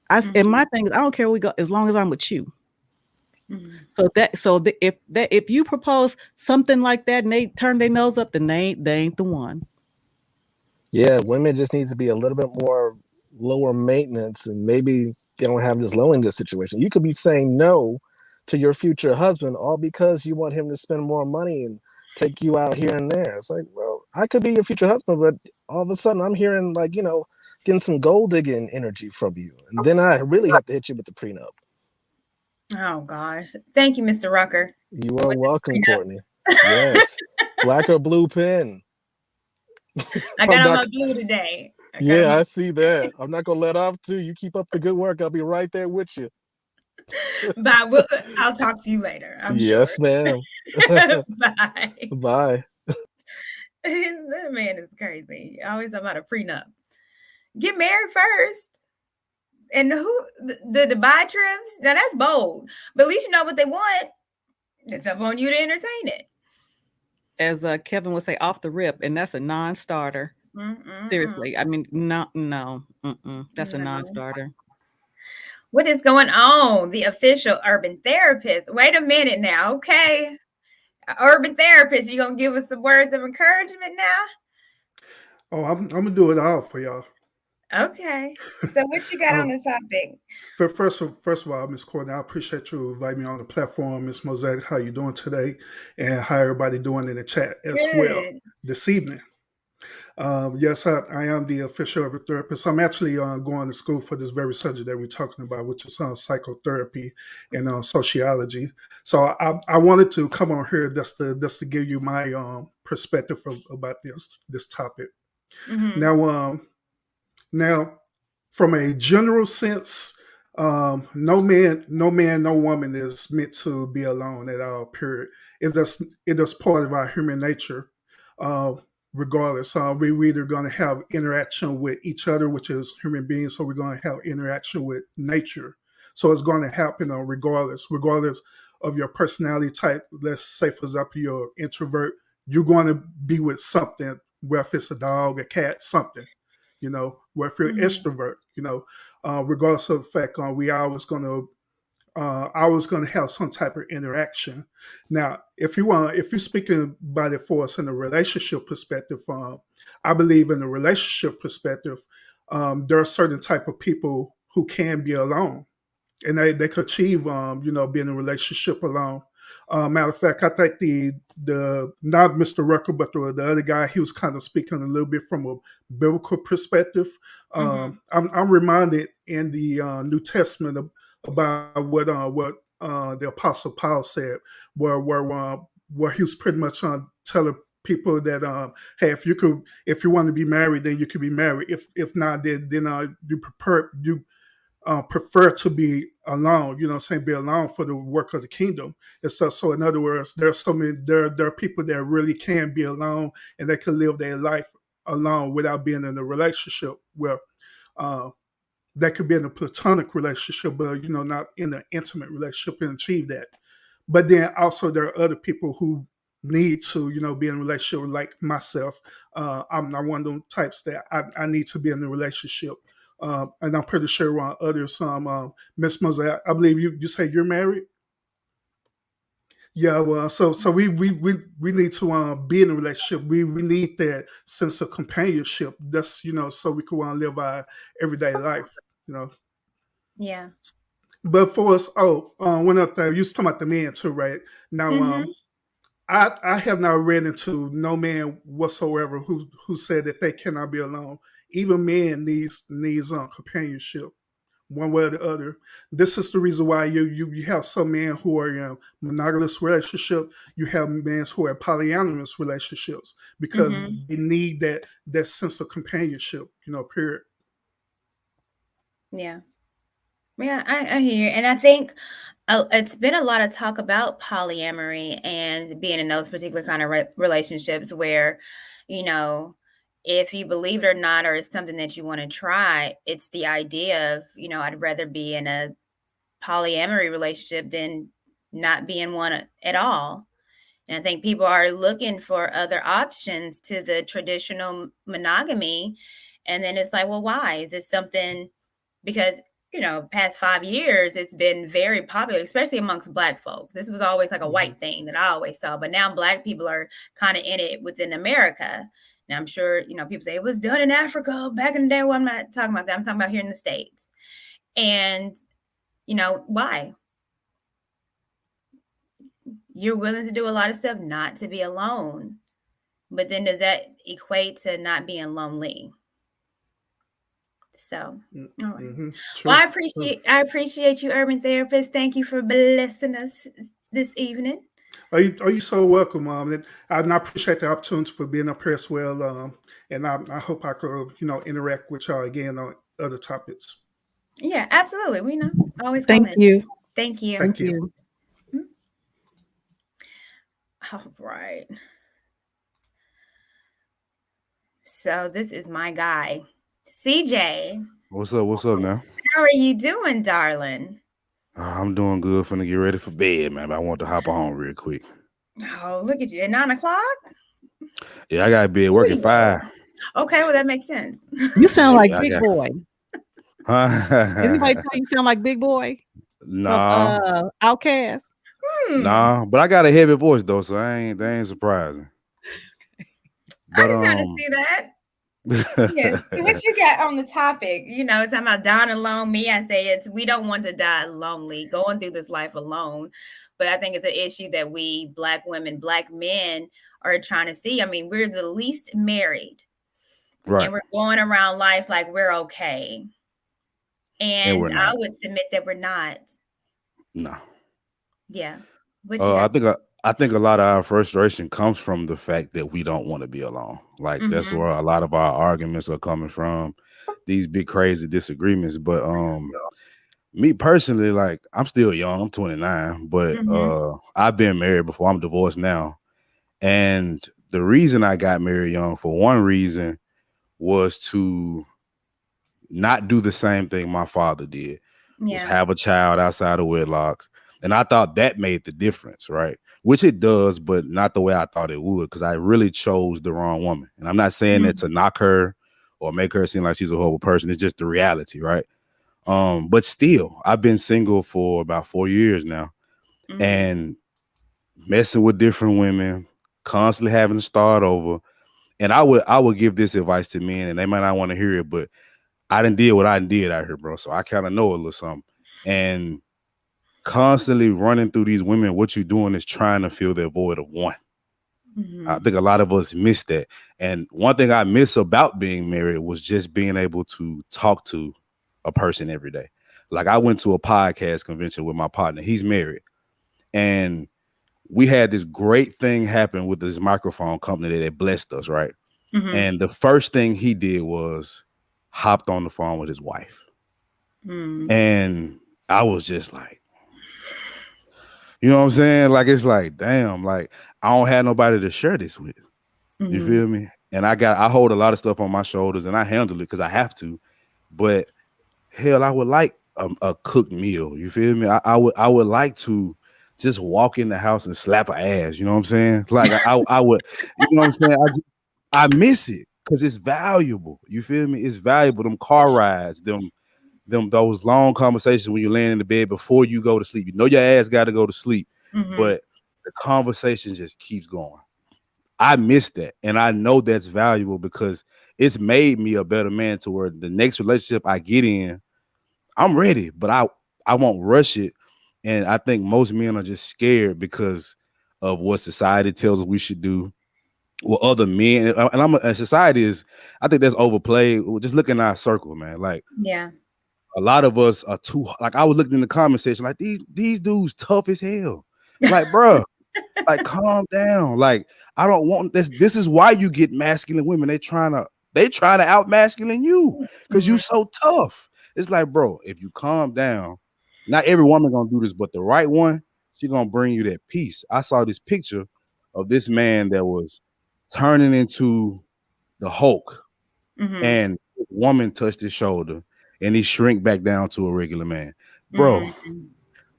And my thing is, I don't care where we go as long as I'm with you. Mhm. If you propose something like that and they turn their nose up, then they ain't the one. Yeah, women just need to be a little bit more lower maintenance, and maybe they don't have this loneliness situation. You could be saying no to your future husband all because you want him to spend more money and take you out here and there. It's like, well, I could be your future husband, but all of a sudden I'm hearing like, getting some gold digging energy from you. And then I really have to hit you with the prenup. Oh gosh. Thank you, Mr. Rucker. You are welcome, Courtney. Yes. Black or blue pen. I got on my blue today. I see that. I'm not gonna let off too. You keep up the good work. I'll be right there with you. But I'll talk to you later. I'm yes, sure. ma'am. Bye. Bye. That man is crazy. Always about a prenup. Get married first. And who the Dubai trips? Now that's bold. But at least you know what they want. It's up on you to entertain it. As Kevin would say, off the rip, and that's a non-starter. Seriously, I mean, no, that's a non-starter. What is going on? The official urban therapist. Wait a minute now, okay? Urban therapist, you gonna give us some words of encouragement now? Oh, I'm gonna do it all for y'all. Okay. So what you got on the topic? First of all, Miss Courtney, I appreciate you inviting me on the platform. Miss Mosaic, how you doing today? And how everybody doing in the chat as well this evening. Yes, I am the official urban therapist. I'm actually going to school for this very subject that we're talking about, which is psychotherapy and sociology. So I wanted to come on here just to give you my perspective about this topic. Mm-hmm. Now, from a general sense, no man, no woman is meant to be alone at all. Period. It is part of our human nature. Regardless, we either going to have interaction with each other, which is human beings, or we're going to have interaction with nature. So it's going to happen regardless of your personality type. Let's say, for example, you're an introvert. You're going to be with something, whether it's a dog, a cat, something. Where if you're extrovert, regardless of the fact, we always going to have some type of interaction. Now, if you're speaking about it for us in a relationship perspective, I believe in a relationship perspective, there are certain type of people who can be alone, and they could achieve, being in a relationship alone. Matter of fact, I think the not Mr. Rucker, but the other guy, he was kind of speaking a little bit from a biblical perspective. I'm reminded in the New Testament about what the Apostle Paul said, where he was pretty much telling people that hey, if you want to be married, then you can be married. If not, then you prefer to be alone, be alone for the work of the kingdom. And so in other words, there are people that really can be alone and they can live their life alone without being in a relationship where that could be in a platonic relationship, but not in an intimate relationship and achieve that. But then also there are other people who need to, be in a relationship like myself. I'm not one of them types that I need to be in a relationship. And I'm pretty sure others, Miss Mosaic, I believe you say you're married. Yeah, well, so we need to be in a relationship. We need that sense of companionship. That's so we can live our everyday life. Yeah. But for us, one other thing, you was talking about the men too, right? Now, I have not read into no man whatsoever who said that they cannot be alone. Even men needs companionship, one way or the other. This is the reason why you have some men who are in monogamous relationship. You have men who are in polyamorous relationships because they need that sense of companionship. Period. Yeah. Yeah, I hear you. And I think it's been a lot of talk about polyamory and being in those particular kind of relationships where, if you believe it or not, or it's something that you want to try, it's the idea of, I'd rather be in a polyamory relationship than not be in one at all. And I think people are looking for other options to the traditional monogamy. And then it's like, well, why? Is this something because past 5 years, it's been very popular, especially amongst Black folks. This was always like a white thing that I always saw, but now Black people are kind of in it within America. Now, I'm sure, people say it was done in Africa back in the day. Well, I'm not talking about that. I'm talking about here in the States. And, why? You're willing to do a lot of stuff not to be alone. But then does that equate to not being lonely? So, all right. Well, I appreciate you, Urban Therapist. Thank you for blessing us this evening. Are you so welcome, and I appreciate the opportunity for being up here as well. And I hope I could, interact with y'all again on other topics. Yeah, absolutely. We know. Always Thank comment. you. Thank you. Thank you. All right. So this is my guy, CJ. What's up now? How are you doing, darling? I'm doing good. Finna get ready for bed, man. But I want to hop on real quick. Oh, look at you. At 9 o'clock? Yeah, I got to be at work at 5. Okay, well, that makes sense. You sound like Big Boy. Huh? Anybody tell you sound like Big Boy? Nah. Outcast? Nah, but I got a heavy voice, though, so that ain't surprising. But, I kind of see that. Yes. What you got on the topic? Talking about dying alone. Me, I say we don't want to die lonely, going through this life alone. But I think it's an issue that we Black women, Black men are trying to see. I mean, we're the least married. Right. And we're going around life like we're okay. And I would submit that we're not. No. Yeah. I think a lot of our frustration comes from the fact that we don't want to be alone. Like that's where a lot of our arguments are coming from, these big crazy disagreements. But me personally, like I'm still young, I'm 29, but I've been married before. I'm divorced now. And the reason I got married young, for one reason, was to not do the same thing my father did, was have a child outside of wedlock. And I thought that made the difference, right? Which it does, but not the way I thought it would, because I really chose the wrong woman. And I'm not saying that to knock her or make her seem like she's a horrible person. It's just the reality, right? But still, I've been single for about 4 years now and messing with different women, constantly having to start over. And I would give this advice to men, and they might not want to hear it, but I done did what I did out here, bro. So I kind of know a little something. And constantly running through these women, what you're doing is trying to fill their void of one. I think a lot of us miss that. And one thing I miss about being married was just being able to talk to a person every day. Like I went to a podcast convention with my partner. He's married. And we had this great thing happen with this microphone company that blessed us, right? And the first thing he did was hopped on the phone with his wife. And I was just like, you know what I'm saying? Like, it's like, damn, like I don't have nobody to share this with. You feel me? And I hold a lot of stuff on my shoulders and I handle it because I have to. But hell, I would like a cooked meal. You feel me? I would like to just walk in the house and slap her ass. You know what I'm saying? Like I would, you know what I'm saying? I miss it because it's valuable. You feel me? It's valuable. Them car rides, those long conversations when you're laying in the bed before you go to sleep. You know your ass got to go to sleep, but the conversation just keeps going. I miss that, and I know that's valuable because it's made me a better man to where the next relationship I get in, I'm ready, but I won't rush it. And I think most men are just scared because of what society tells us we should do. What other men and society is, I think that's overplayed. Just look in our circle, man. Like, a lot of us are too, like I was looking in the comment section, like these dudes tough as hell. Like, bro, like calm down. Like, I don't want this. This is why you get masculine women. They trying to out masculine you because you so tough. It's like, bro, if you calm down, not every woman gonna do this, but the right one, she gonna bring you that peace. I saw this picture of this man that was turning into the Hulk, and a woman touched his shoulder. And he shrink back down to a regular man. Bro,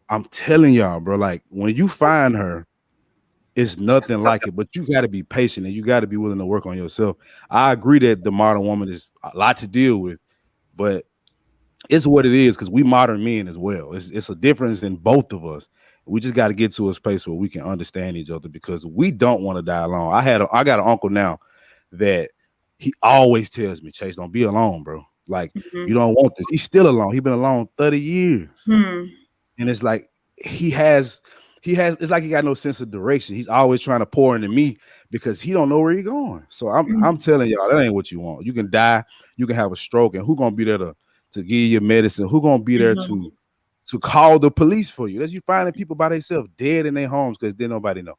I'm telling y'all, bro, like when you find her, it's nothing like it, but you got to be patient and you got to be willing to work on yourself. I agree that the modern woman is a lot to deal with, but it's what it is, because we modern men as well. It's a difference in both of us. We just got to get to a space where we can understand each other, because we don't want to die alone. I got an uncle now that he always tells me, Chase, don't be alone, bro. Like, you don't want this. He's still alone. He's been alone 30 years. And it's like he has it's like he got no sense of direction. He's always trying to pour into me because he don't know where he's going. So I'm telling y'all, that ain't what you want. You can die, you can have a stroke, and who gonna be there to give you medicine? Who gonna be there to call the police for you? That's you finding people by themselves dead in their homes because then nobody know.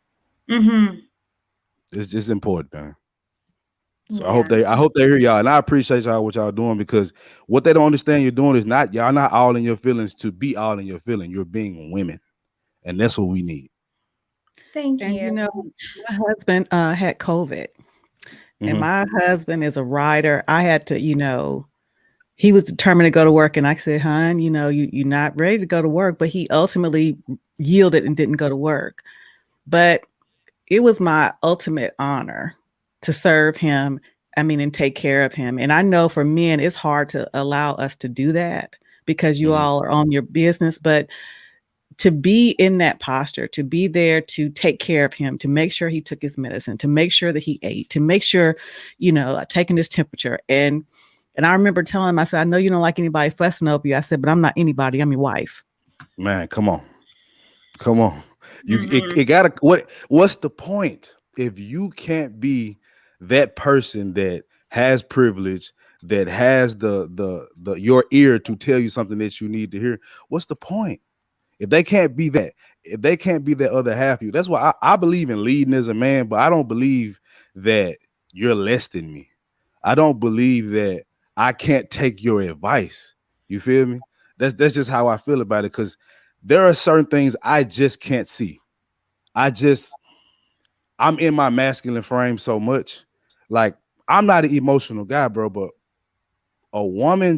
It's just important, man. So I hope they hear y'all, and I appreciate y'all what y'all doing, because what they don't understand you're doing is y'all not all in your feelings to be all in your feeling. You're being women, and that's what we need. Thank you. And you know, my husband had COVID, and my husband is a writer. I had to, you know, he was determined to go to work, and I said, "Hon, you know, you're not ready to go to work." But he ultimately yielded and didn't go to work. But it was my ultimate honor to serve him, and take care of him. And I know for men, it's hard to allow us to do that because you all are on your business, but to be in that posture, to be there, to take care of him, to make sure he took his medicine, to make sure that he ate, to make sure, you know, taking his temperature. And I remember telling him, I said, I know you don't like anybody fussing over you. I said, but I'm not anybody. I'm your wife. Man, come on. It gotta, what's the point if you can't be that person that has privilege, that has the your ear to tell you something that you need to hear? What's the point if they can't be that? If they can't be that other half of you? That's why I believe in leading as a man, but I don't believe that you're less than me. I don't believe that I can't take your advice. You feel me? That's just how I feel about it, because there are certain things I just can't see. I'm in my masculine frame so much. Like, I'm not an emotional guy, bro, but a woman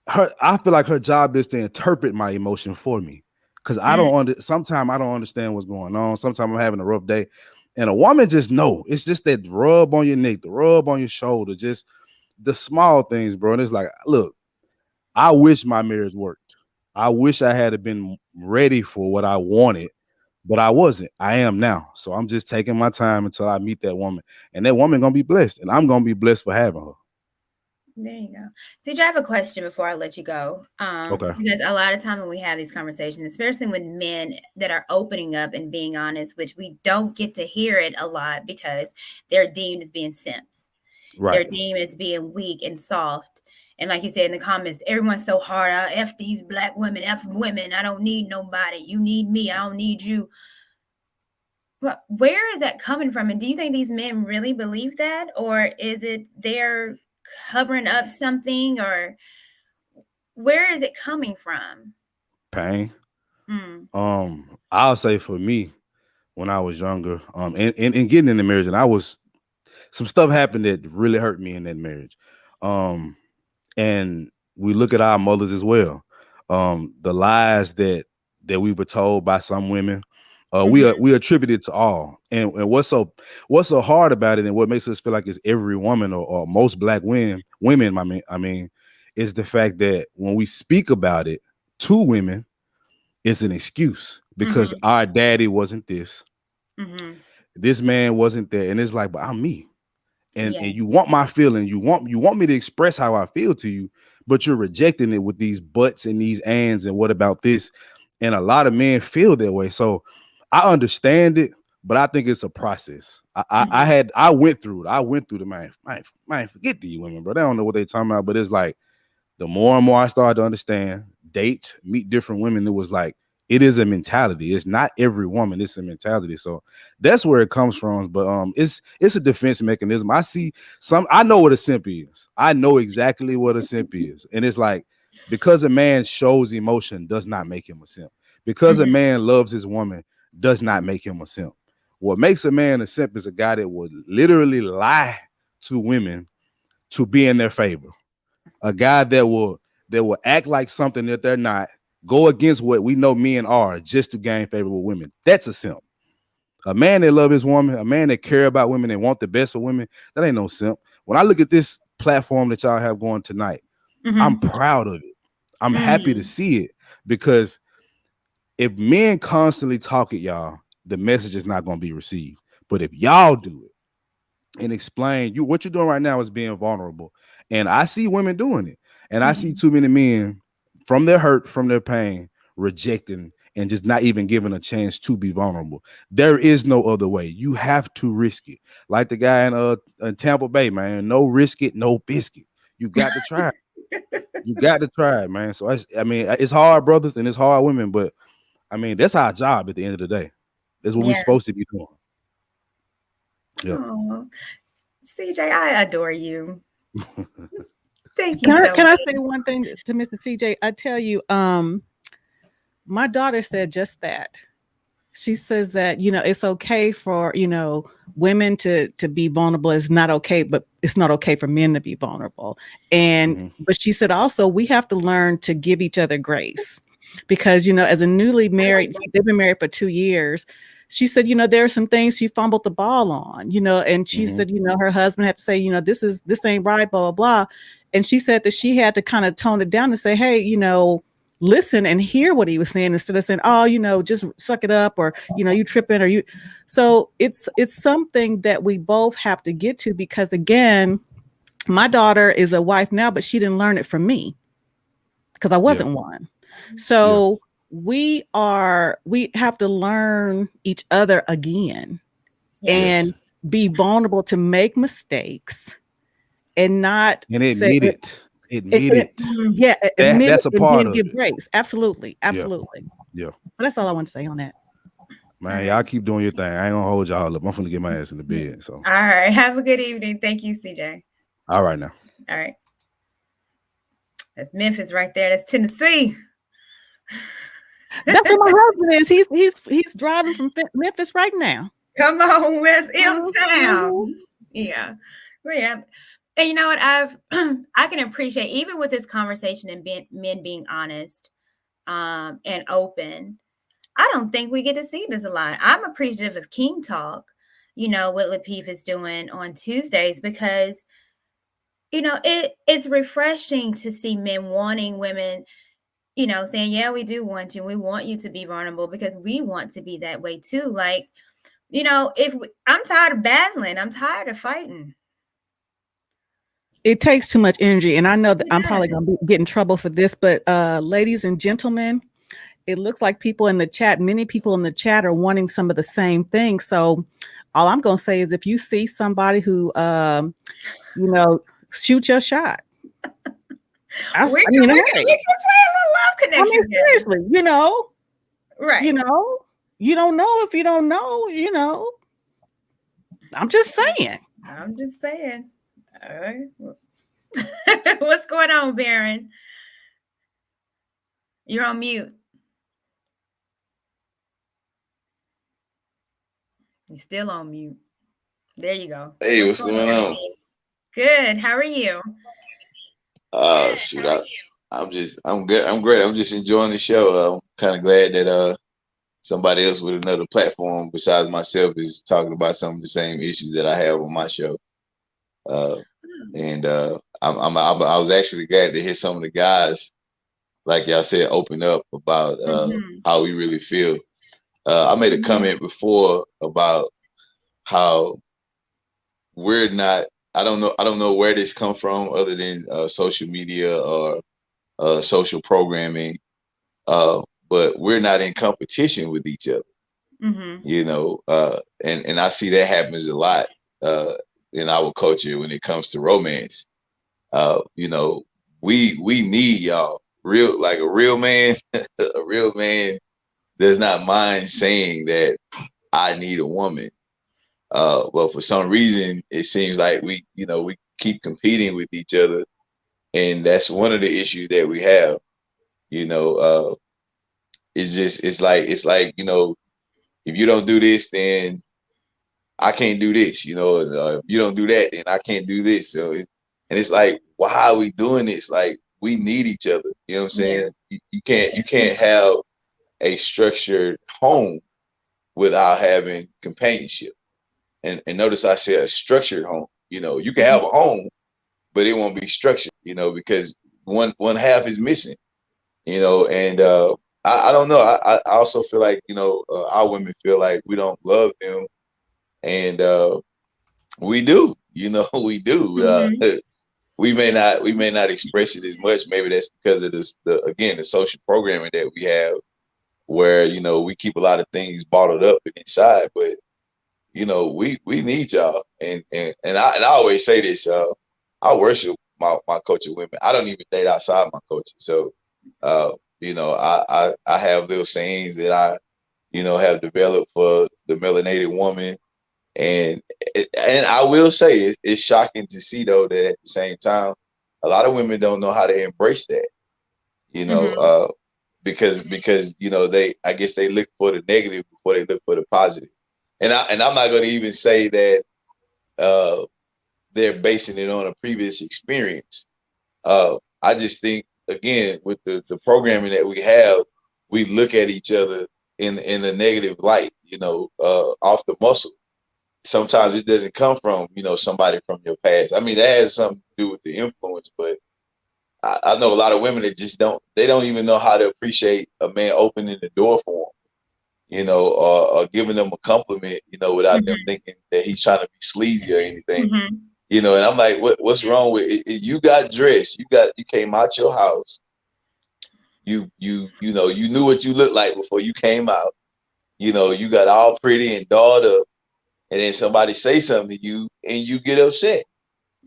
I feel like her job is to interpret my emotion for me. Cause sometimes I don't understand what's going on. Sometimes I'm having a rough day. And a woman just know. It's just that rub on your neck, the rub on your shoulder, just the small things, bro. And it's like, look, I wish my marriage worked. I wish I had been ready for what I wanted, but I wasn't. I am now. So I'm just taking my time until I meet that woman. And that woman gonna be blessed. And I'm gonna be blessed for having her. There you go. Did you have a question before I let you go? Okay. Because a lot of times when we have these conversations, especially with men that are opening up and being honest, which we don't get to hear it a lot because they're deemed as being simps. Right. They're deemed as being weak and soft. And like you said in the comments, everyone's so hard. I F these black women, F women. I don't need nobody. You need me. I don't need you. But where is that coming from? And do you think these men really believe that? Or is it they're covering up something? Or where is it coming from? Pain. I'll say for me, when I was younger, and getting in the marriage, and some stuff happened that really hurt me in that marriage. And we look at our mothers as well. The lies that we were told by some women, we attribute it to all. And what's so hard about it, and what makes us feel like it's every woman or most black women, I mean, is the fact that when we speak about it to women, it's an excuse because our daddy wasn't this. This man wasn't there. And it's like, but I'm me. And you want my feeling. You want me to express how I feel to you, but you're rejecting it with these buts and these ands and what about this? And a lot of men feel that way. So I understand it, but I think it's a process. I went through it. I went through the man, forget these women, bro. They don't know what they're talking about. But it's like the more and more I started to understand, meet different women, it was like, it is a mentality. It's not every woman. It's a mentality. So that's where it comes from. But it's a defense mechanism. I know what a simp is. I know exactly what a simp is. And it's like, because a man shows emotion does not make him a simp. Because a man loves his woman does not make him a simp. What makes a man a simp is a guy that would literally lie to women to be in their favor. A guy that will act like something that they're not, go against what we know men are just to gain favor with women. That's a simp. A man that love his woman, a man that care about women and want the best for women, that ain't no simp. When I look at this platform that y'all have going tonight, I'm proud of it. I'm happy to see it, because if men constantly talk at y'all, the message is not going to be received. But if y'all do it and explain, what you're doing right now is being vulnerable. And I see women doing it. And I see too many men from their hurt, from their pain, rejecting and just not even giving a chance to be vulnerable. There is no other way. You have to risk it. Like the guy in Tampa Bay, man. No risk it, no biscuit. You got to try it. You got to try it, man. So it's hard, brothers, and it's hard, women, but I mean, that's our job at the end of the day. That's what we're supposed to be doing. Yeah. Oh, CJ, I adore you. Thank you. Can I say one thing to Mr. CJ? I tell you, my daughter said just that. She says that, it's okay for, women to be vulnerable. It's not okay, but it's not okay for men to be vulnerable. And, but she said also, we have to learn to give each other grace, because, as a newly married, they've been married for 2 years. She said, there are some things she fumbled the ball on, and she said, her husband had to say, this ain't right, blah, blah, blah. And she said that she had to kind of tone it down and say, hey, listen and hear what he was saying, instead of saying, oh, just suck it up, or, you tripping, or you. So it's something that we both have to get to, because again, my daughter is a wife now, but she didn't learn it from me, because I wasn't one. So we have to learn each other again, and be vulnerable to make mistakes and not admit it. Yeah, that's a part of give it. Grace. Absolutely. Yeah. But that's all I want to say on that. Man, y'all keep doing your thing. I ain't gonna hold y'all up. I'm finna get my ass in the bed. So all right. Have a good evening. Thank you, CJ. All right now. All right. That's Memphis right there. That's Tennessee. That's where my husband is. He's driving from Memphis right now. Come on, West M Town. Yeah. And you know what? I can appreciate, even with this conversation and men being honest and open, I don't think we get to see this a lot. I'm appreciative of King Talk, what Lapeef is doing on Tuesdays, because, it's refreshing to see men wanting women, saying, yeah, we do want you. We want you to be vulnerable, because we want to be that way too. Like, I'm tired of battling. I'm tired of fighting. It takes too much energy. And I know that I'm probably going to get in trouble for this, but ladies and gentlemen, it looks like many people in the chat are wanting some of the same things. So all I'm going to say is, if you see somebody who, shoot your shot. We can play a little love connection. I mean, seriously, right. You don't know if you don't know, I'm just saying. All right. What's going on, Baron? You're on mute. You're still on mute. There you go. Hey, what's going on? Good. How are you? Shoot, I'm good. I'm great. I'm just enjoying the show. I'm kind of glad that somebody else with another platform besides myself is talking about some of the same issues that I have on my show. And I was actually glad to hear some of the guys, like y'all said, open up about how we really feel. I made a comment before about how we're not. I don't know where this come from, other than social media or social programming. But we're not in competition with each other. And I see that happens a lot in our culture when it comes to romance. We need y'all. Like a real man, a real man does not mind saying that I need a woman. Well, for some reason, it seems like we keep competing with each other, and that's one of the issues that we have. It's like if you don't do this, then I can't do this. If you don't do that, then I can't do this. So it's like, why are we doing this? Like, we need each other. You know what I'm saying? Yeah. You can't have a structured home without having companionship. And notice I said a structured home. You can have a home, but it won't be structured, because one half is missing, you know, and I don't know. I also feel like, you know, our women feel like we don't love them, and we do, you know, we do. We may not express it as much. Maybe that's because of the social programming that we have, where, you know, we keep a lot of things bottled up and inside. But, you know, we need y'all, and I always say this, I worship my culture women. I don't even date outside my culture. So, you know, I have little sayings that I, you know, have developed for the melanated woman. And I will say it's shocking to see, though, that at the same time, a lot of women don't know how to embrace that, you know, because you know, I guess they look for the negative before they look for the positive. And I'm not going to even say that they're basing it on a previous experience. I just think, again, with the programming that we have, we look at each other in a negative light, you know, off the muscle. Sometimes it doesn't come from, you know, somebody from your past. I mean, that has something to do with the influence, but I know a lot of women that just don't even know how to appreciate a man opening the door for them, you know, or giving them a compliment, you know, without them thinking that he's trying to be sleazy or anything, you know. And I'm like, what's wrong with it? You got dressed, you came out your house, you know, you knew what you looked like before you came out, you know, you got all pretty and dolled up. And then somebody say something to you and you get upset.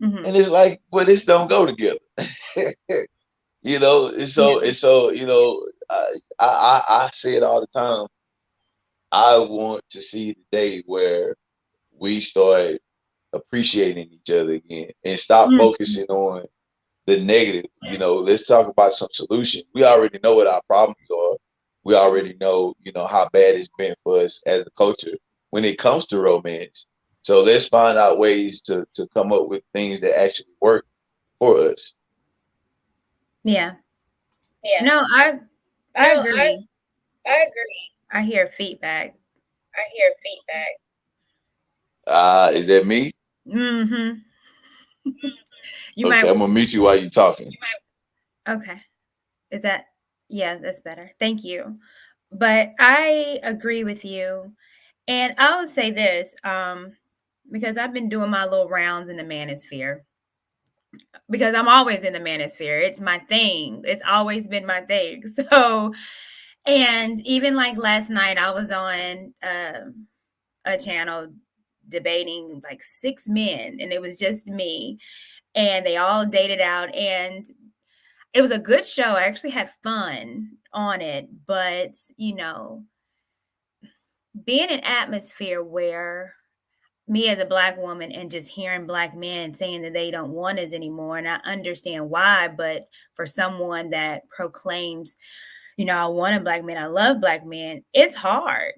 And it's like, well, this don't go together. You know, and so, you know, I say it all the time. I want to see the day where we start appreciating each other again and stop focusing on the negative. You know, let's talk about some solutions. We already know what our problems are. We already know, you know, how bad it's been for us as a culture when it comes to romance. So let's find out ways to come up with things that actually work for us. Yeah. No, I agree. I agree. I hear feedback. Is that me? You Okay, might. I'm gonna mute you while you're talking. Okay. Is that? Yeah, that's better. Thank you. But I agree with you. And I would say this, because I've been doing my little rounds in the manosphere. Because I'm always in the manosphere. It's my thing. It's always been my thing. So, and even like last night, I was on a channel debating like 6 men, and it was just me, and they all dated out, and it was a good show. I actually had fun on it, but you know, being an atmosphere where me as a Black woman and just hearing Black men saying that they don't want us anymore, and I understand why, but for someone that proclaims, you know, I want a Black man, I love Black men, it's hard.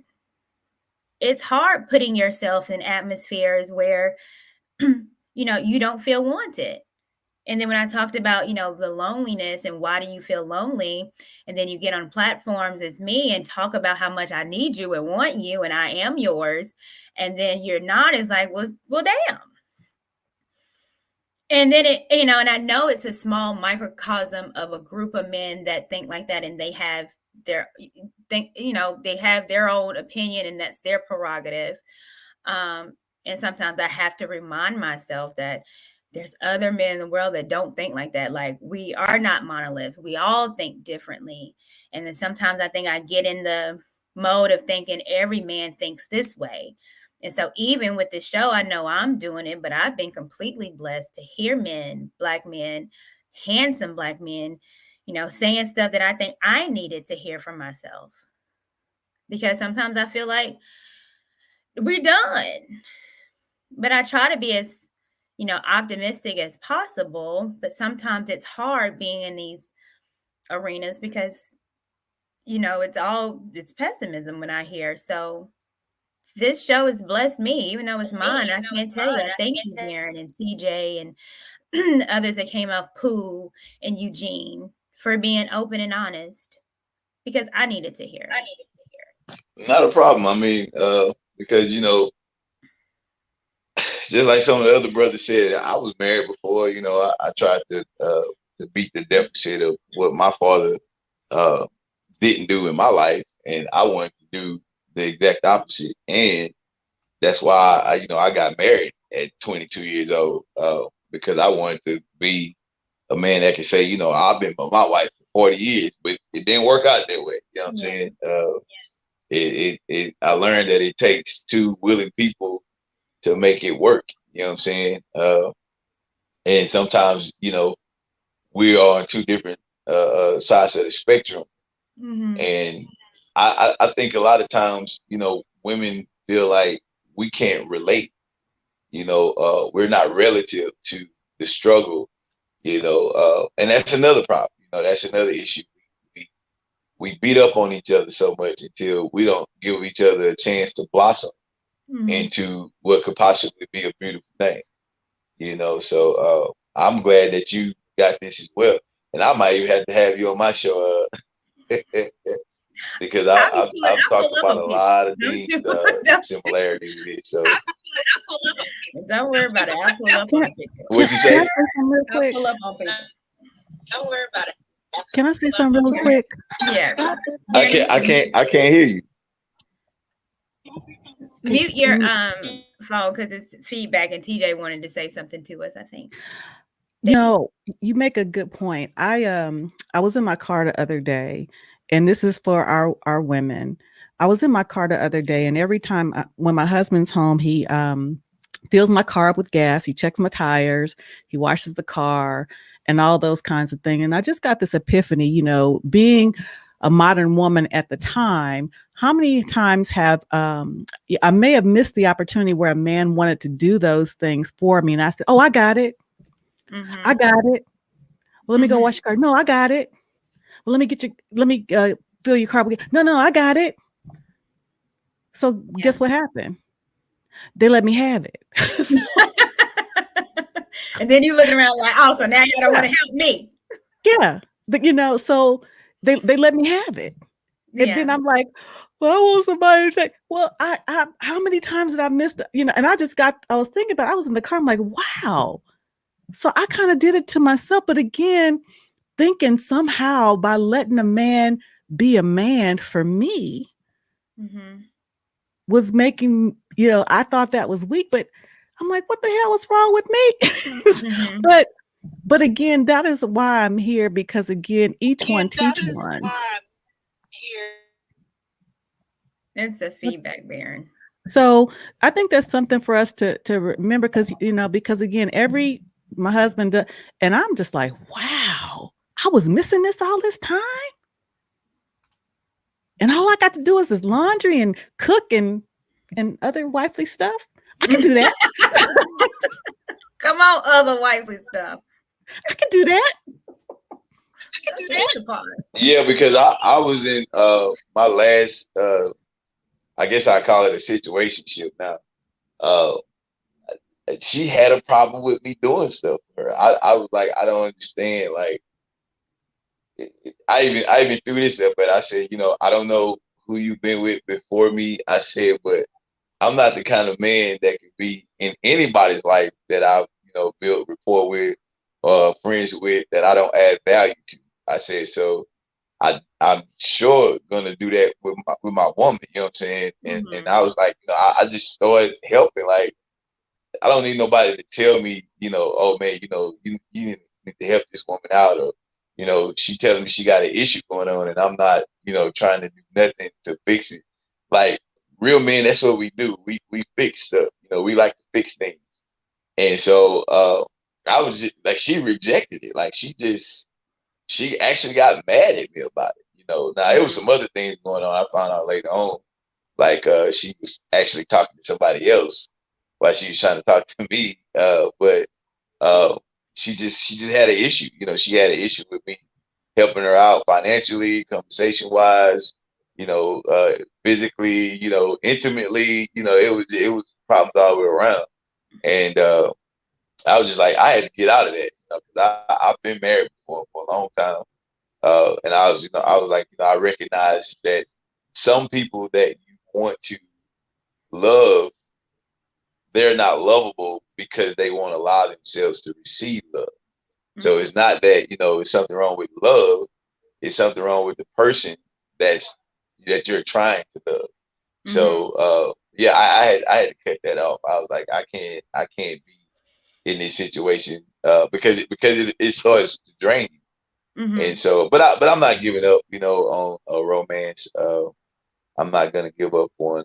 It's hard putting yourself in atmospheres where, you know, you don't feel wanted. And then when I talked about, you know, the loneliness and why do you feel lonely? And then you get on platforms as me and talk about how much I need you and want you and I am yours. And then you're not, it's like, well, damn. And then it, you know, and I know it's a small microcosm of a group of men that think like that, and they have they have their own opinion, and that's their prerogative. And sometimes I have to remind myself that there's other men in the world that don't think like that. Like, we are not monoliths. We all think differently. And then sometimes I think I get in the mode of thinking every man thinks this way. And so even with this show, I know I'm doing it, but I've been completely blessed to hear men, Black men, handsome Black men, you know, saying stuff that I think I needed to hear from myself. Because sometimes I feel like we're done. But I try to be as, you know, optimistic as possible. But sometimes it's hard being in these arenas because, you know, it's pessimism when I hear. So this show has blessed me, even though it's mine. I can't tell you. I thank you, Darren and CJ and others that came off Pooh and Eugene for being open and honest, because I needed to hear it. Not a problem. I mean, because, you know, just like some of the other brothers said, I was married before. You know, I tried to to meet the deficit of what my father didn't do in my life, and I wanted to do the exact opposite. And that's why I got married at 22 years old, because I wanted to be a man that can say, I've been with my wife for 40 years, but it didn't work out that way. You know what I'm saying? I learned that it takes two willing people to make it work. You know what I'm saying? And sometimes, we are on two different sides of the spectrum. And I think a lot of times, women feel like we can't relate. We're not relative to the struggle, and that's another problem. That's another issue. We beat up on each other so much until we don't give each other a chance to blossom into what could possibly be a beautiful thing. So I'm glad that you got this as well. And I might even have to have you on my show because I've talked about a lot of these similarities with it. So don't worry about it. I'll pull up on people. What'd you say? I'll pull up on people. Don't worry about it. Can I say something real quick? Yeah. I can't hear you. Mute your phone because it's feedback, and TJ wanted to say something to us, I think. No, you make a good point. I was in my car the other day, and this is for our women. I was in my car the other day, and every time when my husband's home, he fills my car up with gas. He checks my tires. He washes the car and all those kinds of things. And I just got this epiphany, being a modern woman at the time, how many times have I may have missed the opportunity where a man wanted to do those things for me. And I said, oh, I got it. I got it. Well, let me go wash your car. No, I got it. Well, let me fill your car. No, I got it. So guess what happened? They let me have it. And then you looking around like, oh, so now you don't want to help me. Yeah. But, so they let me have it. And then I'm like, well, I want somebody to take. Well, I how many times did I miss and I was thinking about it. I was in the car. I'm like, wow. So I kind of did it to myself. But again, thinking somehow by letting a man be a man for me was making, I thought that was weak, but I'm like, what the hell is wrong with me? But again, that is why I'm here, because again, each one teach one. It's a feedback, Baron. So I think that's something for us to remember, because again, my husband and I'm just like, wow, I was missing this all this time. And all I got to do is this laundry and cook and other wifely stuff. I can do that. Come on, other wifely stuff. I can do that. Yeah, because I was in my last I guess I call it a situationship now. She had a problem with me doing stuff for her. I was like, I don't understand. Like, I even threw this up, but I said, I don't know who you've been with before me. I said, but I'm not the kind of man that could be in anybody's life that I've, built rapport with or friends with that I don't add value to. I said, so I'm sure gonna do that with my woman, you know what I'm saying? And I was like, I just started helping. Like, I don't need nobody to tell me, oh man, you need to help this woman out, or she telling me she got an issue going on, and I'm not, trying to do nothing to fix it. Like, real men, that's what we do. We fix stuff. We like to fix things. And so I was just like, she rejected it. Like, she actually got mad at me about it. Now it was some other things going on. I found out later on, like she was actually talking to somebody else while she was trying to talk to me. But she just had an issue. She had an issue with me helping her out financially, conversation wise, physically, intimately. It was problems all the way around. And I was just like, I had to get out of that, because I've been married for a long time. And I was like, I recognize that some people that you want to love, they're not lovable because they won't allow themselves to receive love. So it's not that, it's something wrong with love. It's something wrong with the person that you're trying to love. So yeah, I had to cut that off. I was like, I can't be in this situation because it starts to drain you. And so, but I'm not giving up, on a romance. I'm not gonna give up on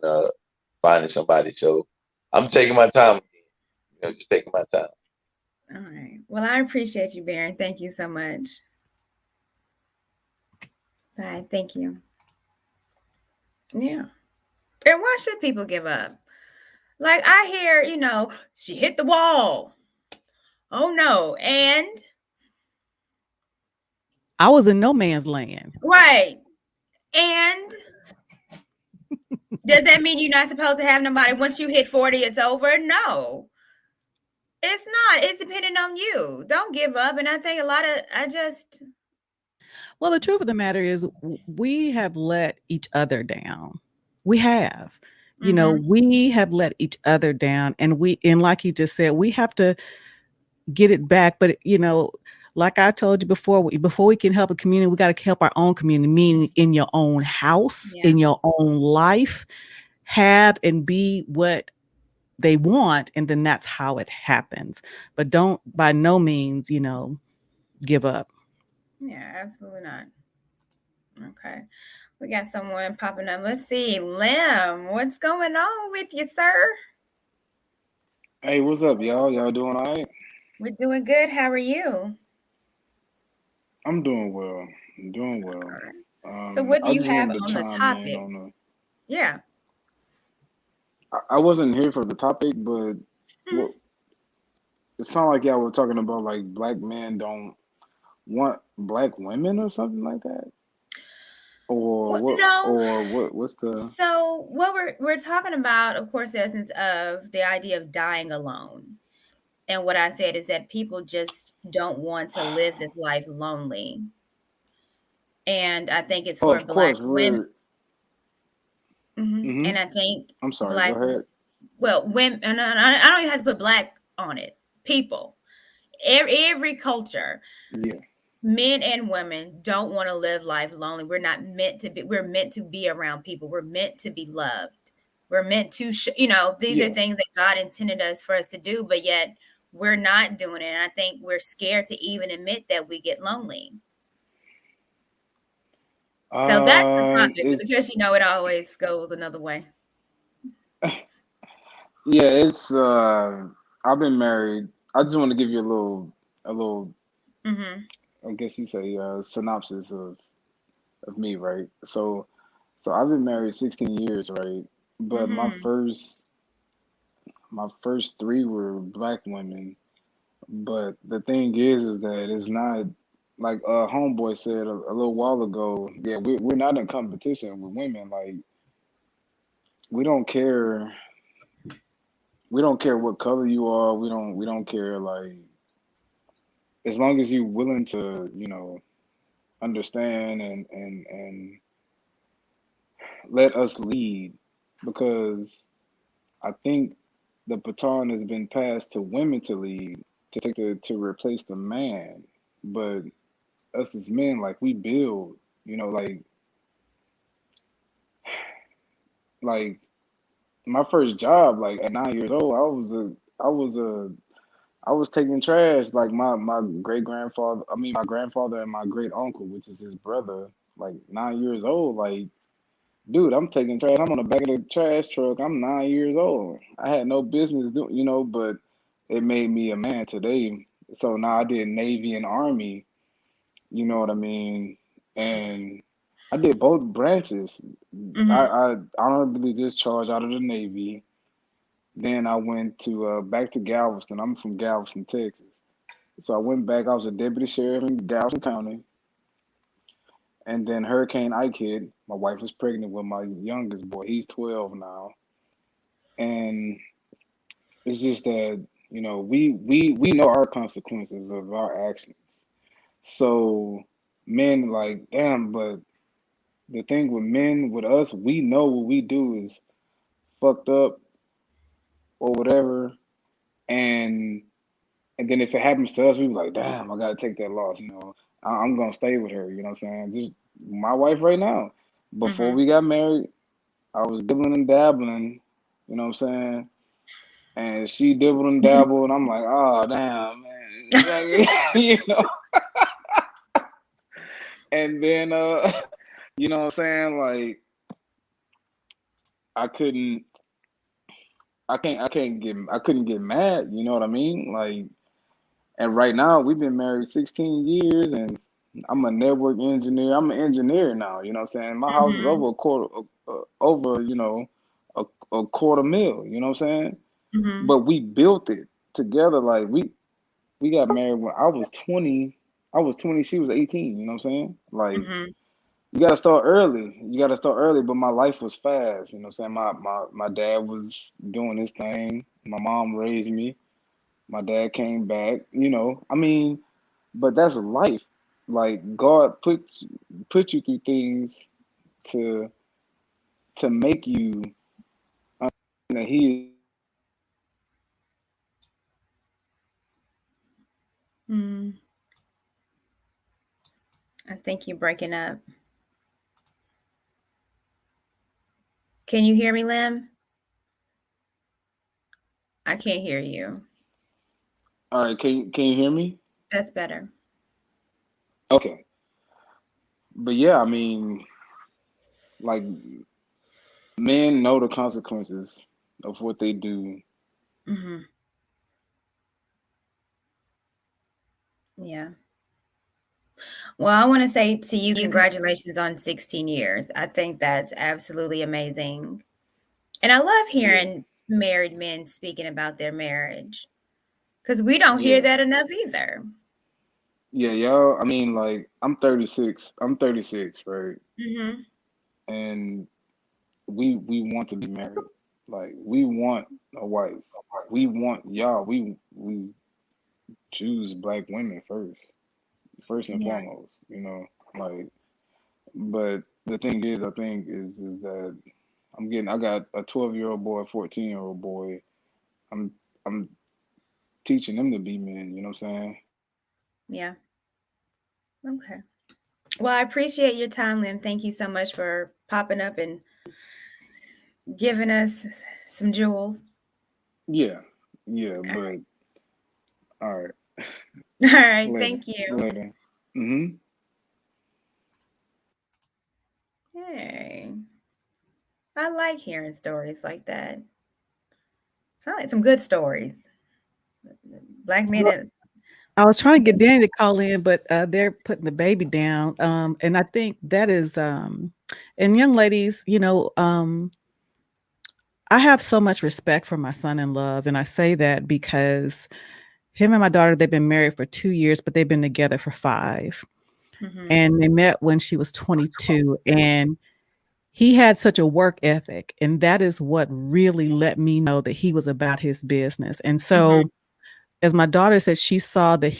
finding somebody. So I'm taking my time again. Just taking my time. All right. Well, I appreciate you, Baron. Thank you so much. Bye. Thank you. Yeah. And why should people give up? Like I hear, she hit the wall. Oh no. And I was in no man's land. right. And does that mean you're not supposed to have nobody once you hit 40, it's over? No. It's not. It's dependent on you. Don't give up. And I think Well, the truth of the matter is we have let each other down. We have. We have let each other down, and like you just said, we have to get it back. But like I told you before we can help a community, we got to help our own community, meaning in your own house, in your own life, have and be what they want, and then that's how it happens. But don't by no means, give up. Yeah, absolutely not. Okay. We got someone popping up. Let's see. Lim, what's going on with you, sir? Hey, what's up, y'all? Y'all doing all right? We're doing good. How are you? I'm doing well. I'm doing well. Right. So what do I you just have wanted to on the chime topic? in on the. Yeah. I wasn't here for the topic, but what it sounded like y'all were talking about like black men don't want black women or something like that. Or what? No. Or what? What's the? So what we're talking about, of course, the essence of the idea of dying alone. And what I said is that people just don't want to live this life lonely. And I think it's for of black course, women. Mm-hmm. And I think I'm sorry. Go ahead. Well, women, and I don't even have to put black on it. People, every culture. Yeah. Men and women don't want to live life lonely. We're not meant to be. We're meant to be around people. We're meant to be loved. We're meant to, these are things that God intended us for us to do, but yet we're not doing it. And I think we're scared to even admit that we get lonely. So that's the topic, because it always goes another way. Yeah, it's I've been married. I just want to give you a little I guess you say synopsis of me, right? So I've been married 16 years, right? But my first 3 were black women. But the thing is that it's not like homeboy said a little while ago. Yeah, we're not in competition with women. Like we don't care. We don't care what color you are. We don't care, like, as long as you're willing to, understand and let us lead, because I think the baton has been passed to women to lead, to replace the man. But us as men, like, we build, like my first job, like at 9 years old, I was taking trash. Like my grandfather and my great uncle, which is his brother, like 9 years old. Like, dude, I'm taking trash. I'm on the back of the trash truck. I'm 9 years old. I had no business doing, but it made me a man today. So now I did Navy and Army. You know what I mean? And I did both branches. I honorably discharged out of the Navy. Then I went to back to Galveston. I'm from Galveston, Texas. So I went back. I was a deputy sheriff in Galveston County. And then Hurricane Ike hit. My wife was pregnant with my youngest boy. He's 12 now. And it's just that, we know our consequences of our actions. So men, like, damn, but the thing with men, with us, we know what we do is fucked up or whatever. And And then if it happens to us, we be like, damn, I gotta take that loss. I'm gonna stay with her. You know what I'm saying? Just my wife right now. Before we got married, I was dibbling and dabbling. You know what I'm saying? And she dibbled and dabbled, and I'm like, oh damn, man, like, And then, you know what I'm saying? Like, I couldn't get mad. You know what I mean? Like, and right now we've been married 16 years, and I'm a network engineer. I'm an engineer now. You know what I'm saying? My house is over a quarter, a quarter mil. You know what I'm saying? But we built it together. Like we got married when I was 20. I was 20. She was 18. You know what I'm saying? Like you got to start early. But my life was fast. You know what I'm saying? My dad was doing his thing. My mom raised me. My dad came back. I mean, but that's life. Like God put you through things to make you understand that He. I think you're breaking up. Can you hear me, Lim? I can't hear you. All right, can you hear me? That's better. Okay. But yeah, I mean, like men know the consequences of what they do. Yeah. Well, I want to say to you, congratulations on 16 years. I think that's absolutely amazing. And I love hearing married men speaking about their marriage because we don't hear that enough either. Yeah, y'all. I mean, like I'm 36. I'm 36, right? And we want to be married. Like we want a wife. We want y'all. We choose black women first and foremost. Like. But the thing is, I think is that I got a 12-year-old boy, 14-year-old boy. I'm teaching them to be men. You know what I'm saying? Yeah. Okay. Well, I appreciate your time, Lim. Thank you so much for popping up and giving us some jewels. Yeah. But all right. All right. Later. Thank you. Later. Hey, I like hearing stories like that. I like some good stories. Black men. I was trying to get Danny to call in, but they're putting the baby down. And I think that is, and young ladies, I have so much respect for my son in love. And I say that because him and my daughter, they've been married for 2 years, but they've been together for 5. And they met when she was 22. And he had such a work ethic. And that is what really let me know that he was about his business. And so, as my daughter said, she saw that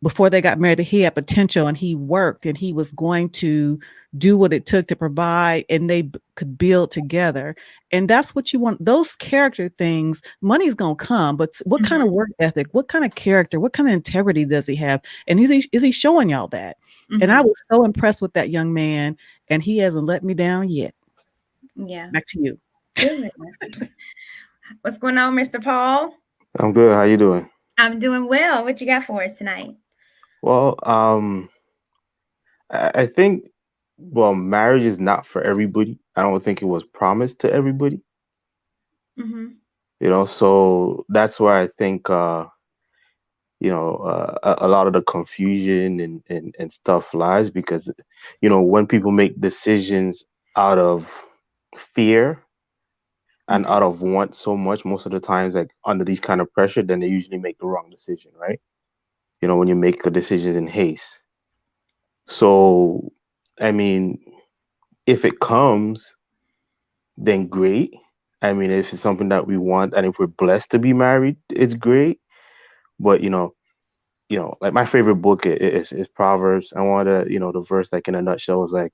before they got married, that he had potential and he worked and he was going to do what it took to provide and they could build together. And that's what you want. Those character things, money's going to come, but what kind of work ethic, what kind of character, what kind of integrity does he have? And is he showing y'all that? And I was so impressed with that young man and he hasn't let me down yet. Yeah. Back to you. Good. What's going on, Mr. Paul? I'm good. How you doing? I'm doing well. What you got for us tonight? Well, I think, marriage is not for everybody. I don't think it was promised to everybody. So that's why I think, a lot of the confusion and stuff lies because, when people make decisions out of fear and out of want so much, most of the times, like under these kind of pressure, then they usually make the wrong decision, right? When you make a decision in haste. So, I mean, if it comes, then great. I mean, if it's something that we want and if we're blessed to be married, it's great. But, like my favorite book is Proverbs. I want to, the verse like in a nutshell was like,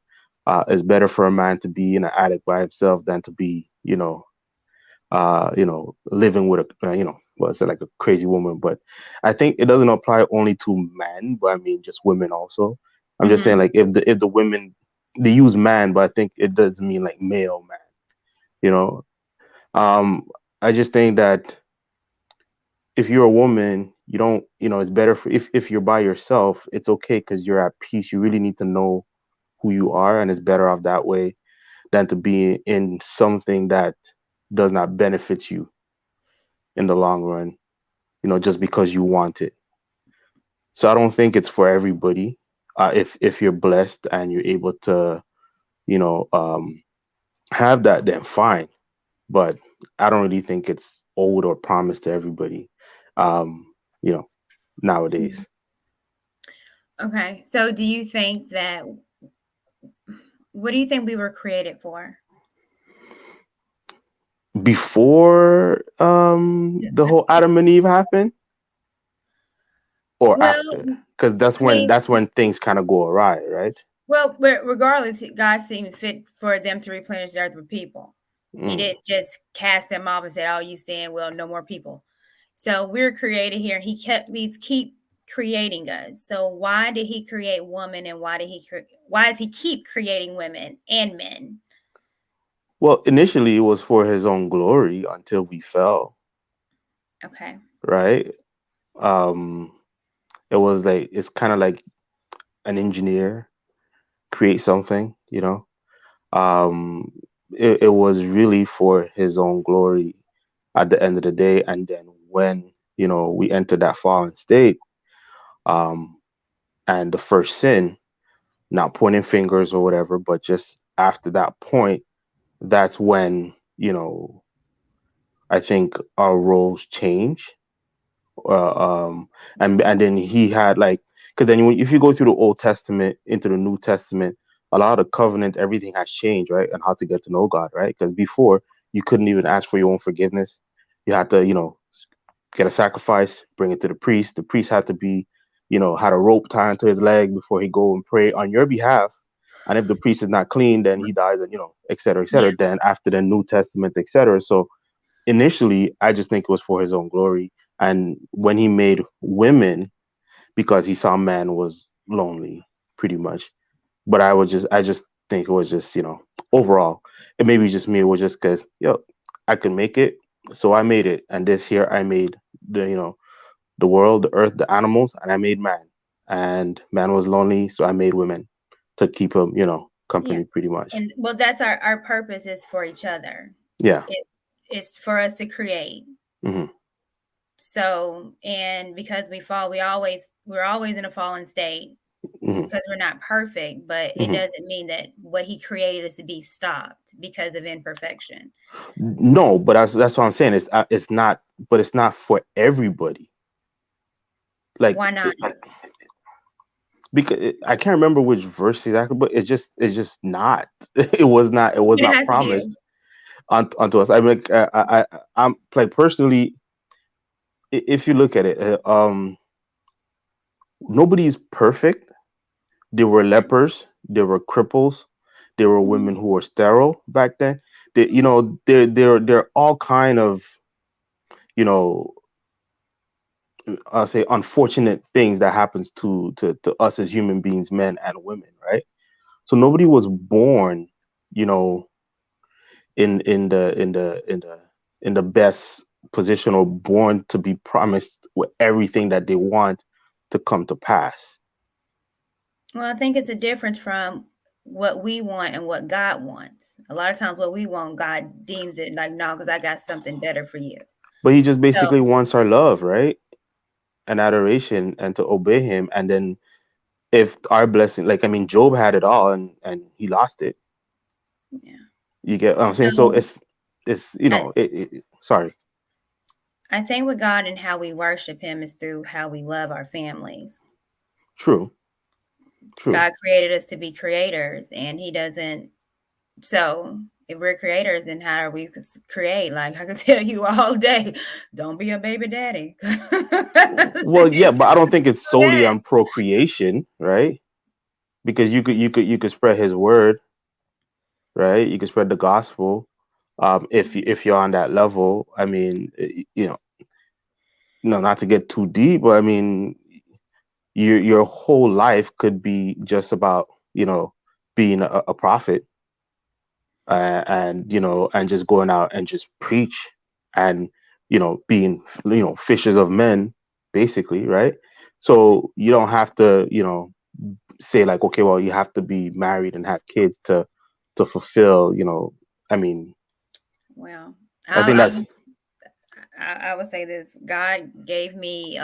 it's better for a man to be in an attic by himself than to be, living with well, it's like a crazy woman, but I think it doesn't apply only to men, but I mean just women also. I'm just saying, like, if the women, they use man, but I think it does mean like male man, you know. Um, I just think that if you're a woman, you don't, it's better for, if you're by yourself, it's okay because you're at peace. You really need to know who you are, and it's better off that way than to be in something that does not benefit you in the long run, just because you want it. So I don't think it's for everybody. If you're blessed and you're able to, you know, um, have that, then fine. But I don't really think it's owed or promised to everybody, um, you know, nowadays. Okay. So do you think that, what do you think we were created for? Before the whole Adam and Eve happened, or Well, after? Because that's I when mean, things kind of go awry, right? well, regardless, God seemed fit for them to replenish the earth with people. He Mm. didn't just cast them off and say, "Oh, you saying, well, no more people." So we're created here. He's keep creating us. So why did he create woman, and why does he keep creating women and men? Well, initially it was for his own glory until we fell, Okay. right? Um, it was like, it's kind of like an engineer create something, Um, it was really for his own glory at the end of the day. And then when, we entered that fallen state, um, and the first sin, not pointing fingers or whatever, but just after that point, that's when, I think our roles change. And then he had like, because then if you go through the Old Testament into the New Testament, a lot of the covenant, everything has changed, right? And how to get to know God, right? Because before you couldn't even ask for your own forgiveness. You had to, get a sacrifice, bring it to the priest. The priest had to be, had a rope tied to his leg before he go and pray on your behalf. And if the priest is not clean, then he dies, and et cetera, et Yeah. cetera. Then after the New Testament, et cetera. So initially, I just think it was for his own glory. And when he made women, because he saw man was lonely, pretty much. But I just think it was just, overall, it maybe just me. It was just because, I could make it, so I made it. And this here, I made the world, the earth, the animals, and I made man. And man was lonely, so I made women to keep him, Yeah. company, pretty much. And well, that's our purpose is for each other. Yeah. It's for us to create. Hmm. So, and because we fall, we're always in a fallen state because we're not perfect, but it doesn't mean that what he created us to be stopped because of imperfection. No, but that's what I'm saying. It's not, but it's not for everybody. Like, why not? Because I can't remember which verse exactly, but it's just not. It was not. It was It not has to be. promised unto us. I mean, I'm like, personally, if you look at it, nobody's perfect. There were lepers, there were cripples, there were women who were sterile back then. There all kind of, I'll say, unfortunate things that happens to us as human beings, men and women, right? So nobody was born, you know, in the best position, or born to be promised with everything that they want to come to pass. Well, I think it's a difference from what we want and what God wants. A lot of times what we want, God deems it like, no, because I got something better for you. But he just basically So, wants our love, right? And adoration, and to obey him. And then if our blessing, like, I mean, Job had it all, and he lost it. yeah. You get what I'm saying? So So it's sorry. I think with God and how we worship him is through how we love our families. True. God created us to be creators, and he doesn't. So if we're creators, then how are we create? Like, I can tell you all day, don't be a baby daddy. Well, yeah, but I don't think it's solely on procreation, right? Because you could spread his word, right? You could spread the gospel. If you're on that level, I mean, not to get too deep, but I mean, your whole life could be just about, being a prophet, and and just going out and just preach, and being fishers of men, basically, right? So you don't have to say like, okay, well, you have to be married and have kids to fulfill, I mean, Well, I think that's I would say this: God gave me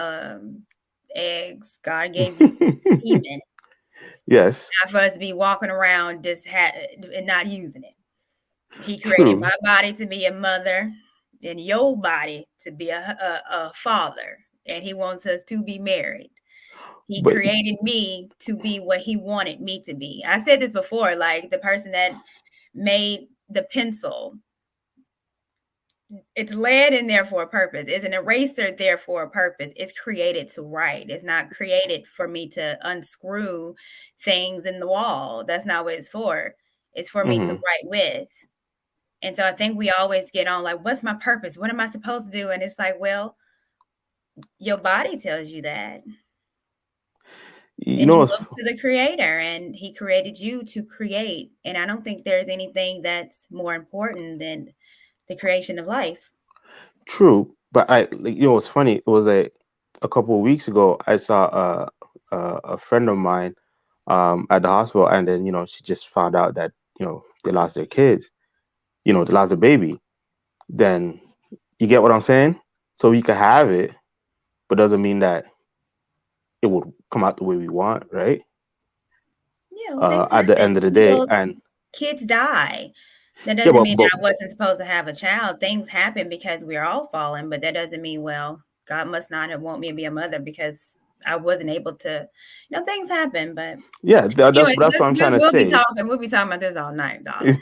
eggs. God gave you semen. yes, Not for us to be walking around just and not using it. He created true. my body to be a mother and your body to be a father. And he wants us to be married. He But created me to be what he wanted me to be. I said this before, like the person that made the pencil, it's lead in there for a purpose. It's an eraser there for a purpose. It's created to write. It's not created for me to unscrew things in the wall. That's not what it's for. It's for me to write with. And so I think we always get on like, what's my purpose? What am I supposed to do? And it's like, well, your body tells you that. And you look to the creator, and he created you to create. And I don't think there's anything that's more important than the creation of life. true. But it's funny. It was a couple of weeks ago. I saw a friend of mine at the hospital, and then she just found out that they lost their kids. They lost a baby. Then you get what I'm saying? So you can have it, but doesn't mean that it would come out the way we want, right? Yeah, At the end of the day, and kids die. That yeah, doesn't mean but that I wasn't supposed to have a child. Things happen because we're all fallen, but that doesn't mean, well, God must not have wanted me to be a mother because I wasn't able to. Things happen, but yeah, that's anyway, what I'm trying to we'll say. We'll be talking about this all night, darling.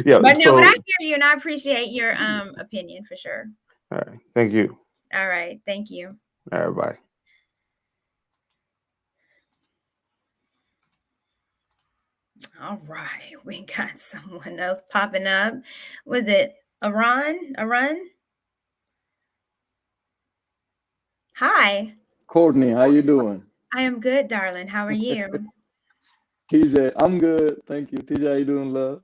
Yeah, but no, but I hear you, and I appreciate your opinion for sure. All right, thank you. All right, thank you. All right, bye. All right, we got someone else popping up. Was it Arun? Hi. Courtney, how you doing? I am good, darling. How are you? TJ, I'm good. Thank you. TJ, how you doing, love?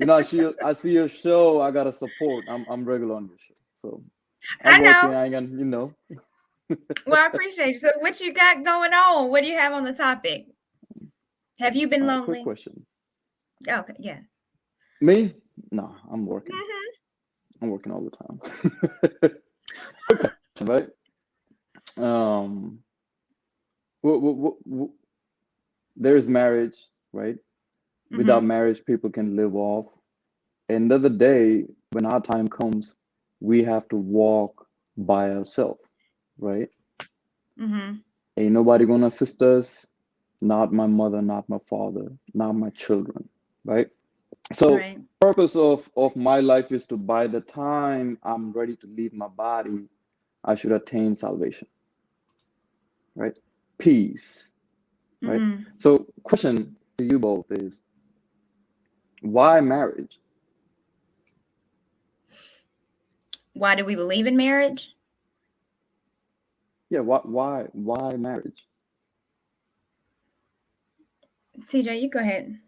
I see your show. I gotta support. I'm regular on your show. So I know. Working, I ain't gonna, Well, I appreciate you. So what you got going on? What do you have on the topic? Have you been lonely? Quick question. Okay, yes. Me? No, I'm working. I'm working all the time. Quick question, right? There's marriage, right? Without marriage, people can live off. End of the day, when our time comes, we have to walk by ourselves, right? Ain't nobody gonna assist us. Not my mother, not my father, not my children, right? So purpose of my life is to, by the time I'm ready to leave my body, I should attain salvation, right? Peace, right? So question to you both is, why marriage? Why do we believe in marriage? Yeah, why marriage? TJ, you go ahead.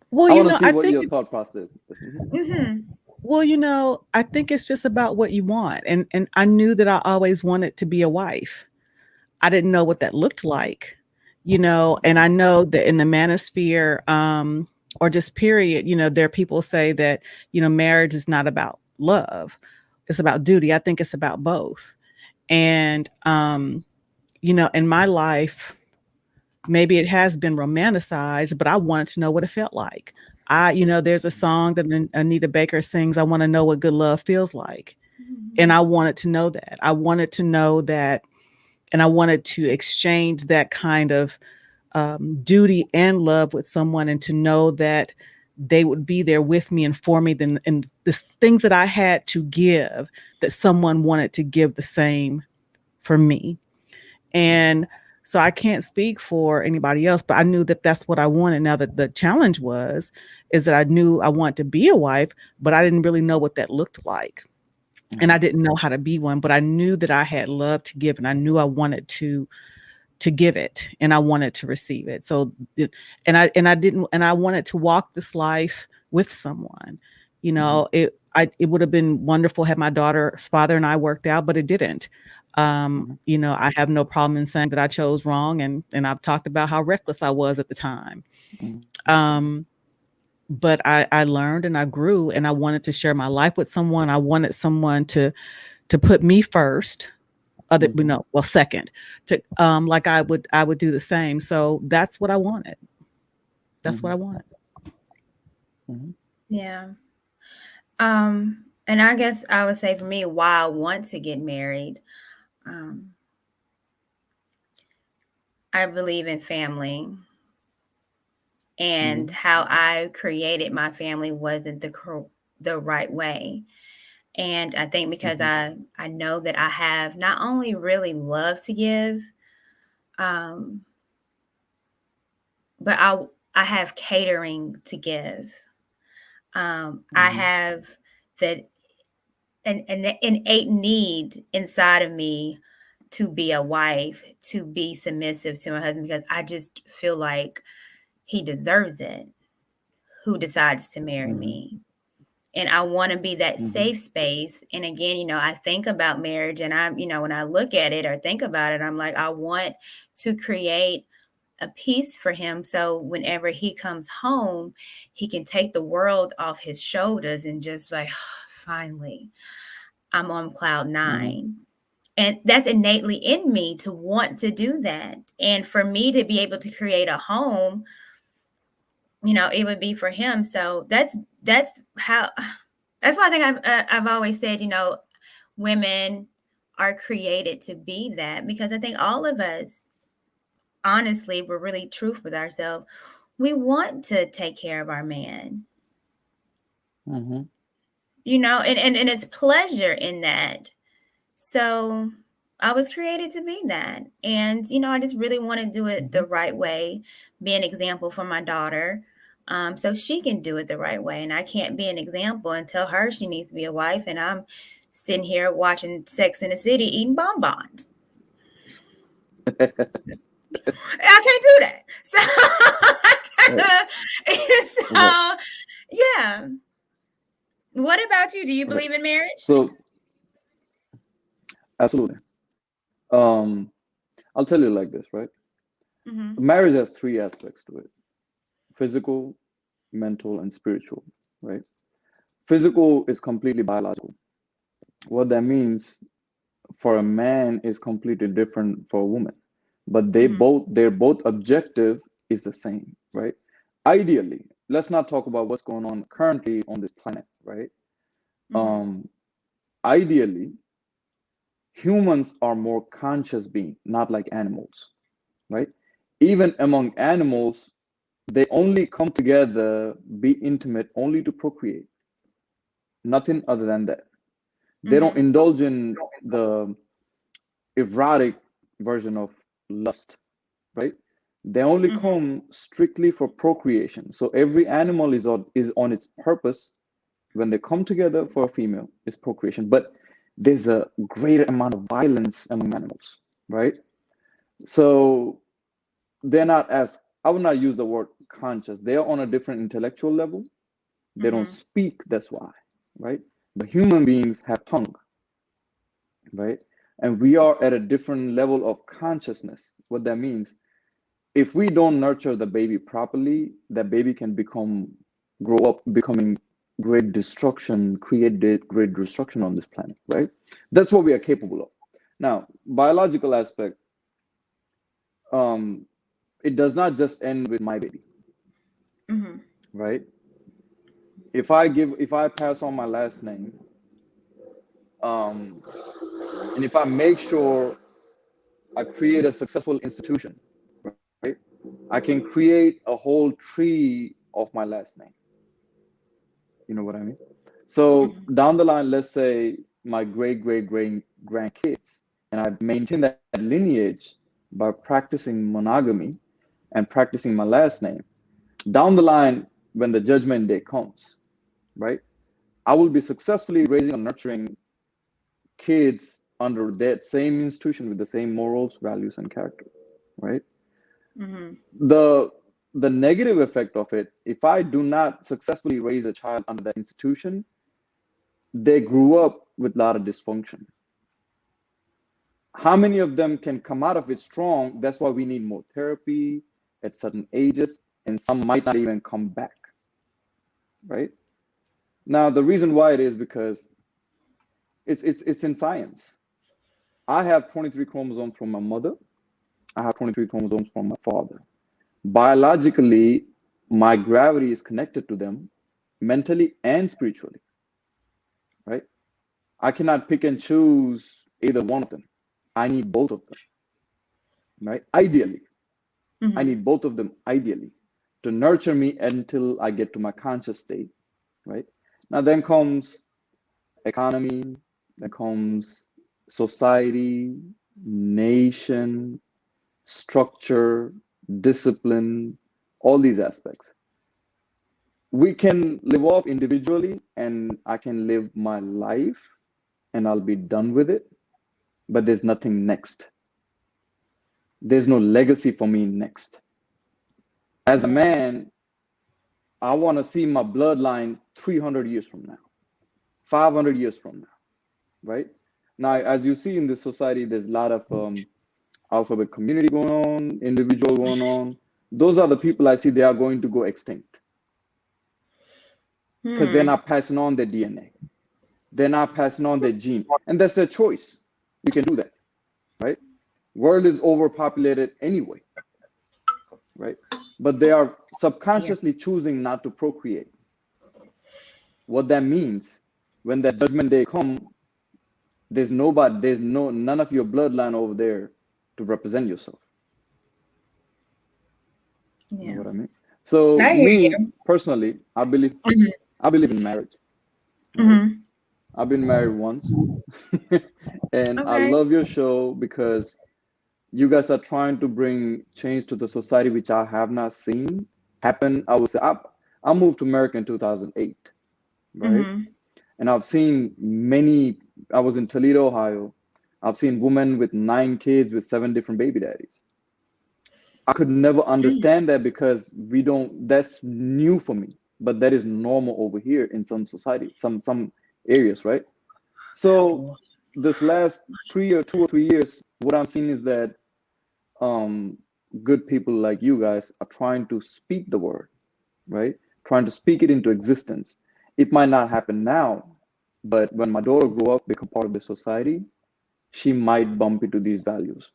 Well, I want to see what your thought process is. Well, I think it's just about what you want. And I knew that I always wanted to be a wife. I didn't know what that looked like, and I know that in the manosphere, or just period, there are people say that, marriage is not about love. It's about duty. I think it's about both. And, in my life, maybe it has been romanticized, but I wanted to know what it felt like. There's a song that Anita Baker sings, I want to know what good love feels like. And I wanted to know that. I wanted to know that, and I wanted to exchange that kind of duty and love with someone, and to know that they would be there with me and for me, and the things that I had to give, that someone wanted to give the same for me. And So I can't speak for anybody else, but I knew that that's what I wanted. Now that the challenge is that I knew I wanted to be a wife, but I didn't really know what that looked like. And I didn't know how to be one, but I knew that I had love to give, and I knew I wanted to give it, and I wanted to receive it. So, and I wanted to walk this life with someone. You know, it would have been wonderful had my daughter's father and I worked out, but it didn't. You know, I have no problem in saying that I chose wrong, and I've talked about how reckless I was at the time. But I learned and I grew, and I wanted to share my life with someone. I wanted someone to put me first, second, to like I would do the same. So that's what I wanted. That's what I wanted. Yeah. And I guess I would say for me, why I want to get married, I believe in family, and how I created my family wasn't the right way. And I think because I know that I have not only really love to give, but I have catering to give. I have that an innate need inside of me to be a wife, to be submissive to my husband, because I just feel like he deserves it, who decides to marry me. And I want to be that safe space. And again, you know, I think about marriage, and I'm, you know, when I look at it or think about it, I'm like, I want to create a peace for him. So whenever he comes home, he can take the world off his shoulders and just like, finally, I'm on cloud 9. And that's innately in me to want to do that. And for me to be able to create a home, you know, it would be for him. So that's why I think I've always said, you know, women are created to be that, because I think all of us, honestly, we're really truthful with ourselves. We want to take care of our man. You know, and it's pleasure in that. So I was created to be that. And, you know, I just really want to do it the right way, be an example for my daughter, so she can do it the right way. And I can't be an example and tell her she needs to be a wife, and I'm sitting here watching Sex in the City eating bonbons. I can't do that. So, yeah. What about you? Do you believe in marriage? So, absolutely. I'll tell you like this, right? Marriage has 3 aspects to it: physical, mental, and spiritual, right? Physical is completely biological. What that means for a man is completely different for a woman, but their both objective is the same, right? Ideally, let's not talk about what's going on currently on this planet, right? Ideally, humans are more conscious beings, not like animals, right? Even among animals, they only come together, be intimate, only to procreate. Nothing other than that. They don't indulge in the erotic version of lust, right? They only come strictly for procreation. So every animal is on its purpose. When they come together for a female, is procreation. But there's a greater amount of violence among animals, right? So they're not as, I would not use the word conscious. They're on a different intellectual level. They don't speak, that's why, right? But human beings have tongue, right? And we are at a different level of consciousness. What that means, if we don't nurture the baby properly, that baby can grow up becoming great destruction, create great destruction on this planet, right? That's what we are capable of. Now, biological aspect, it does not just end with my baby, right? If I pass on my last name, and if I make sure I create a successful institution, right? I can create a whole tree of my last name. You know what I mean? So down the line, let's say my great grandkids, and I maintain that lineage, by practicing monogamy and practicing my last name, down the line, when the judgment day comes, right, I will be successfully raising and nurturing kids under that same institution with the same morals, values, and character, right? The negative effect of it, if I do not successfully raise a child under that institution, they grew up with a lot of dysfunction. How many of them can come out of it strong? That's why we need more therapy at certain ages, and some might not even come back, right? Now, the reason why it is because it's in science. I have 23 chromosomes from my mother. I have 23 chromosomes from my father. Biologically, my gravity is connected to them mentally and spiritually, right? I cannot pick and choose either one of them. I need both of them, right? Ideally, I need both of them ideally to nurture me until I get to my conscious state, right? Now then comes economy, then comes society, nation, structure, discipline, all these aspects. We can live off individually and I can live my life and I'll be done with it, but there's nothing next. There's no legacy for me next. As a man, I want to see my bloodline 300 years from now, 500 years from now, right? Now, as you see in this society, there's a lot of alphabet community going on, individual going on. Those are the people I see they are going to go extinct because they're not passing on their DNA. They're not passing on their gene. And that's their choice. You can do that, right? World is overpopulated anyway, right? But they are subconsciously choosing not to procreate. What that means, when that judgment day comes, there's none of your bloodline over there to represent yourself. Yeah. You know what I mean? So me personally, I believe in marriage. Right? I've been married once. And I love your show because you guys are trying to bring change to the society, which I have not seen happen. I would say I moved to America in 2008, right? And I've seen I was in Toledo, Ohio. I've seen women with 9 kids with 7 different baby daddies. I could never understand that because that's new for me, but that is normal over here in some society, some areas, right? So this last 2 or 3 years, what I'm seeing is that good people like you guys are trying to speak the word, right? Trying to speak it into existence. It might not happen now, but when my daughter grow up, become part of the society, she might bump into these values,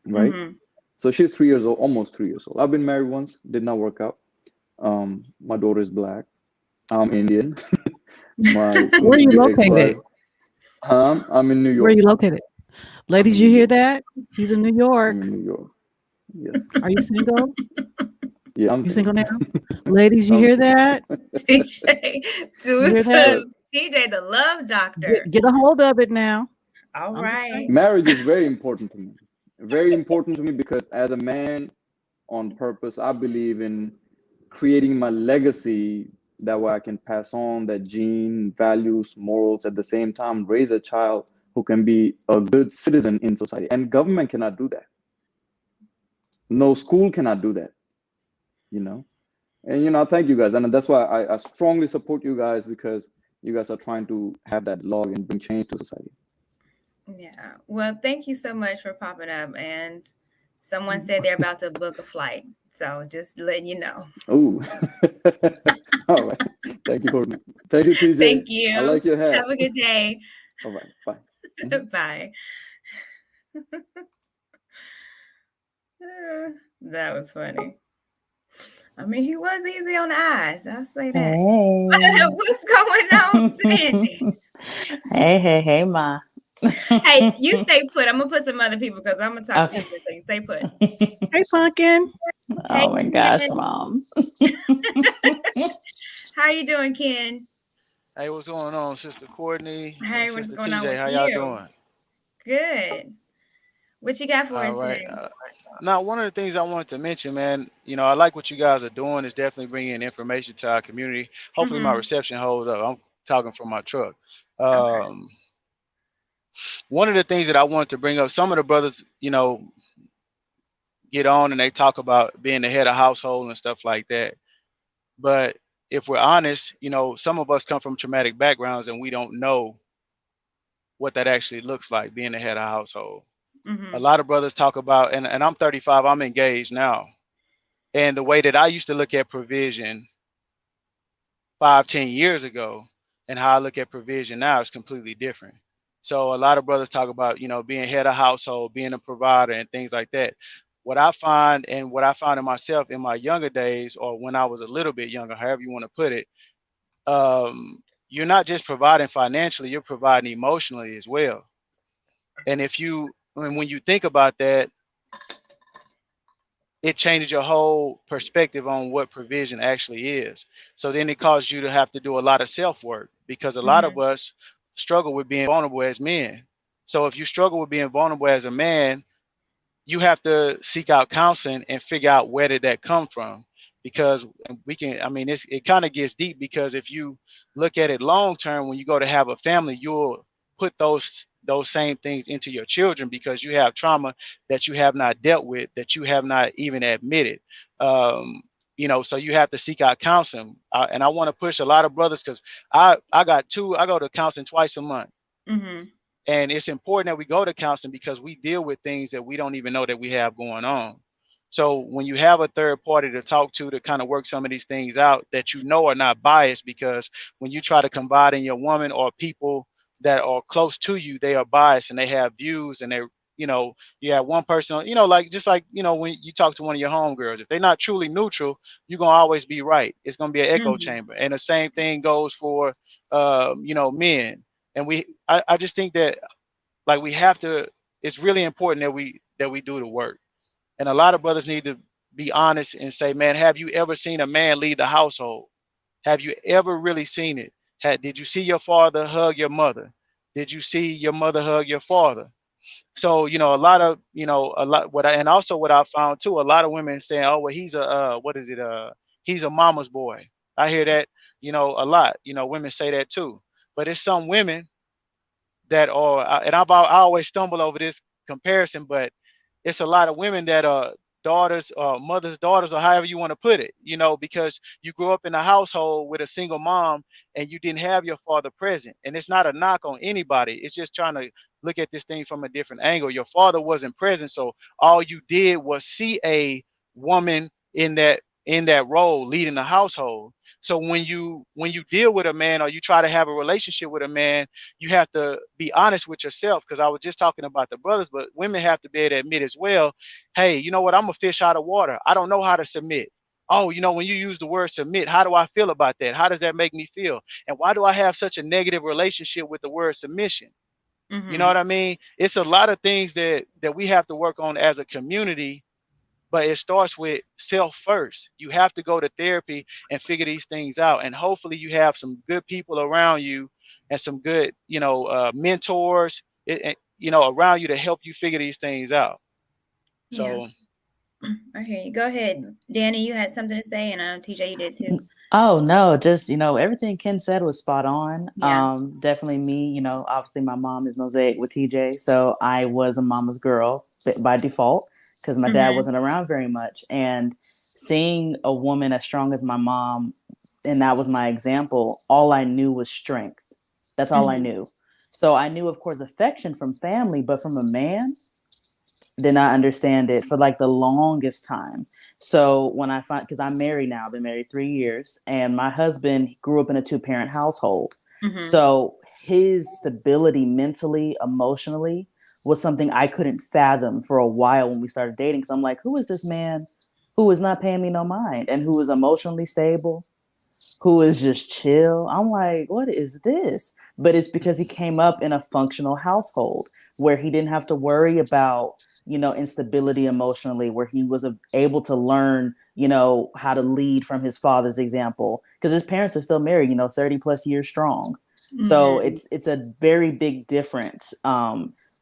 right? So she's 3 years old, almost 3 years old. I've been married once, did not work out. My daughter is black. I'm Indian. Where are you located? I'm in New York. Where are you located? Ladies, you hear that? He's in New York. I'm in New York. Yes. Are you single? Yeah, I'm single now. Ladies, you hear that? TJ, TJ, the love doctor. Get a hold of it now. All right. Marriage is very important to me. Very important to me because as a man, on purpose, I believe in creating my legacy. That way I can pass on that gene, values, morals, at the same time, raise a child who can be a good citizen in society. And government cannot do that. No school cannot do that, you know? And, thank you guys. And that's why I strongly support you guys because you guys are trying to have that log and bring change to society. Yeah. Well, thank you so much for popping up. And someone said they're about to book a flight. So just letting you know. Oh, all right. Thank you, Courtney. Thank you, TJ. Thank you. I like your hat. Have a good day. All right. Bye. Bye. That was funny. I mean, he was easy on the eyes. I'll say that. Hey. What's going on, Sandy? Hey, Ma. Hey, you stay put. I'm gonna put some other people because I'm gonna talk to you. So you stay put. Hey, Pumpkin. Oh my gosh, Mom. How you doing, Ken? Hey, what's going on, Sister Courtney? Hey, what's Sister going TJ, on with how you? y'all doing? Good. What you got for All us right. today? Now, one of the things I wanted to mention, man, I like what you guys are doing. Is definitely bringing information to our community. Hopefully, my Mm-hmm. reception holds up. I'm talking from my truck. Okay. Um, One of the things that I wanted to bring up, some of the brothers, get on and they talk about being the head of household and stuff like that. But if we're honest, some of us come from traumatic backgrounds and we don't know what that actually looks like being the head of household. A Mm-hmm. lot of brothers talk about, and I'm 35, I'm engaged now. And the way that I used to look at provision 5, 10 years ago and how I look at provision now is completely different. So a lot of brothers talk about, being head of household, being a provider and things like that. What I find and what I found in myself in my younger days or when I was a little bit younger, however you want to put it, you're not just providing financially, you're providing emotionally as well. And when you think about that, it changes your whole perspective on what provision actually is. So then it causes you to have to do a lot of self work because a lot of Mm-hmm. us struggle with being vulnerable as men. So if you struggle with being vulnerable as a man, you have to seek out counseling and figure out where did that come from, because it kind of gets deep, because if you look at it long term, when you go to have a family, you'll put those same things into your children because you have trauma that you have not dealt with, that you have not even admitted. So you have to seek out counseling, and I want to push a lot of brothers because I go to counseling twice a month. Mm-hmm. And it's important that we go to counseling because we deal with things that we don't even know that we have going on. So when you have a third party to talk to kind of work some of these things out that are not biased, because when you try to confide in your woman or people that are close to you, they are biased and they have views and you have one person, when you talk to one of your homegirls, if they're not truly neutral, you're going to always be right. It's going to be an echo Mm-hmm. chamber. And the same thing goes for, men. And I just think that like we have to, it's really important that we do the work. And a lot of brothers need to be honest and say, man, have you ever seen a man lead the household? Have you ever really seen it? Did you see your father hug your mother? Did you see your mother hug your father? So, and also what I found too, a lot of women saying, oh, well, he's a, what is it? He's a mama's boy. I hear that, a lot, women say that too. But it's some women that are, and I always stumble over this comparison, but it's a lot of women that are daughters or mothers' daughters, or however you want to put it, because you grew up in a household with a single mom and you didn't have your father present. And it's not a knock on anybody. It's just trying to look at this thing from a different angle. Your father wasn't present, so all you did was see a woman in that role leading the household. So when you deal with a man or you try to have a relationship with a man, you have to be honest with yourself, because I was just talking about the brothers, but women have to be able to admit as well, hey, you know what, I'm a fish out of water. I don't know how to submit. Oh, when you use the word submit, how do I feel about that? How does that make me feel? And why do I have such a negative relationship with the word submission? You know Mm-hmm. what I mean? It's a lot of things that we have to work on as a community, but it starts with self first. You have to go to therapy and figure these things out. And hopefully you have some good people around you and some good, mentors, around you to help you figure these things out. Yeah. So I hear you. Go ahead, Danny. You had something to say, and I know TJ you did too. Oh no, just everything Ken said was spot on. Yeah. Definitely me, obviously my mom is Mosaic with TJ, so I was a mama's girl by default because my dad Mm-hmm. wasn't around very much. And seeing a woman as strong as my mom, and that was my example, all I knew was strength. That's all I Mm-hmm. knew. So I knew, of course, affection from family, but from a man, did not understand it for like the longest time. So when I find, because I'm married now, I've been married 3 years, and my husband grew up in a 2-parent household. Mm-hmm. So his stability mentally, emotionally was something I couldn't fathom for a while when we started dating. Because I'm like, who is this man who is not paying me no mind and who is emotionally stable, who is just chill? I'm like, what is this? But it's because he came up in a functional household where he didn't have to worry about, instability emotionally, where he was able to learn, how to lead from his father's example, because his parents are still married, 30 plus years strong. So Mm-hmm. it's a very big difference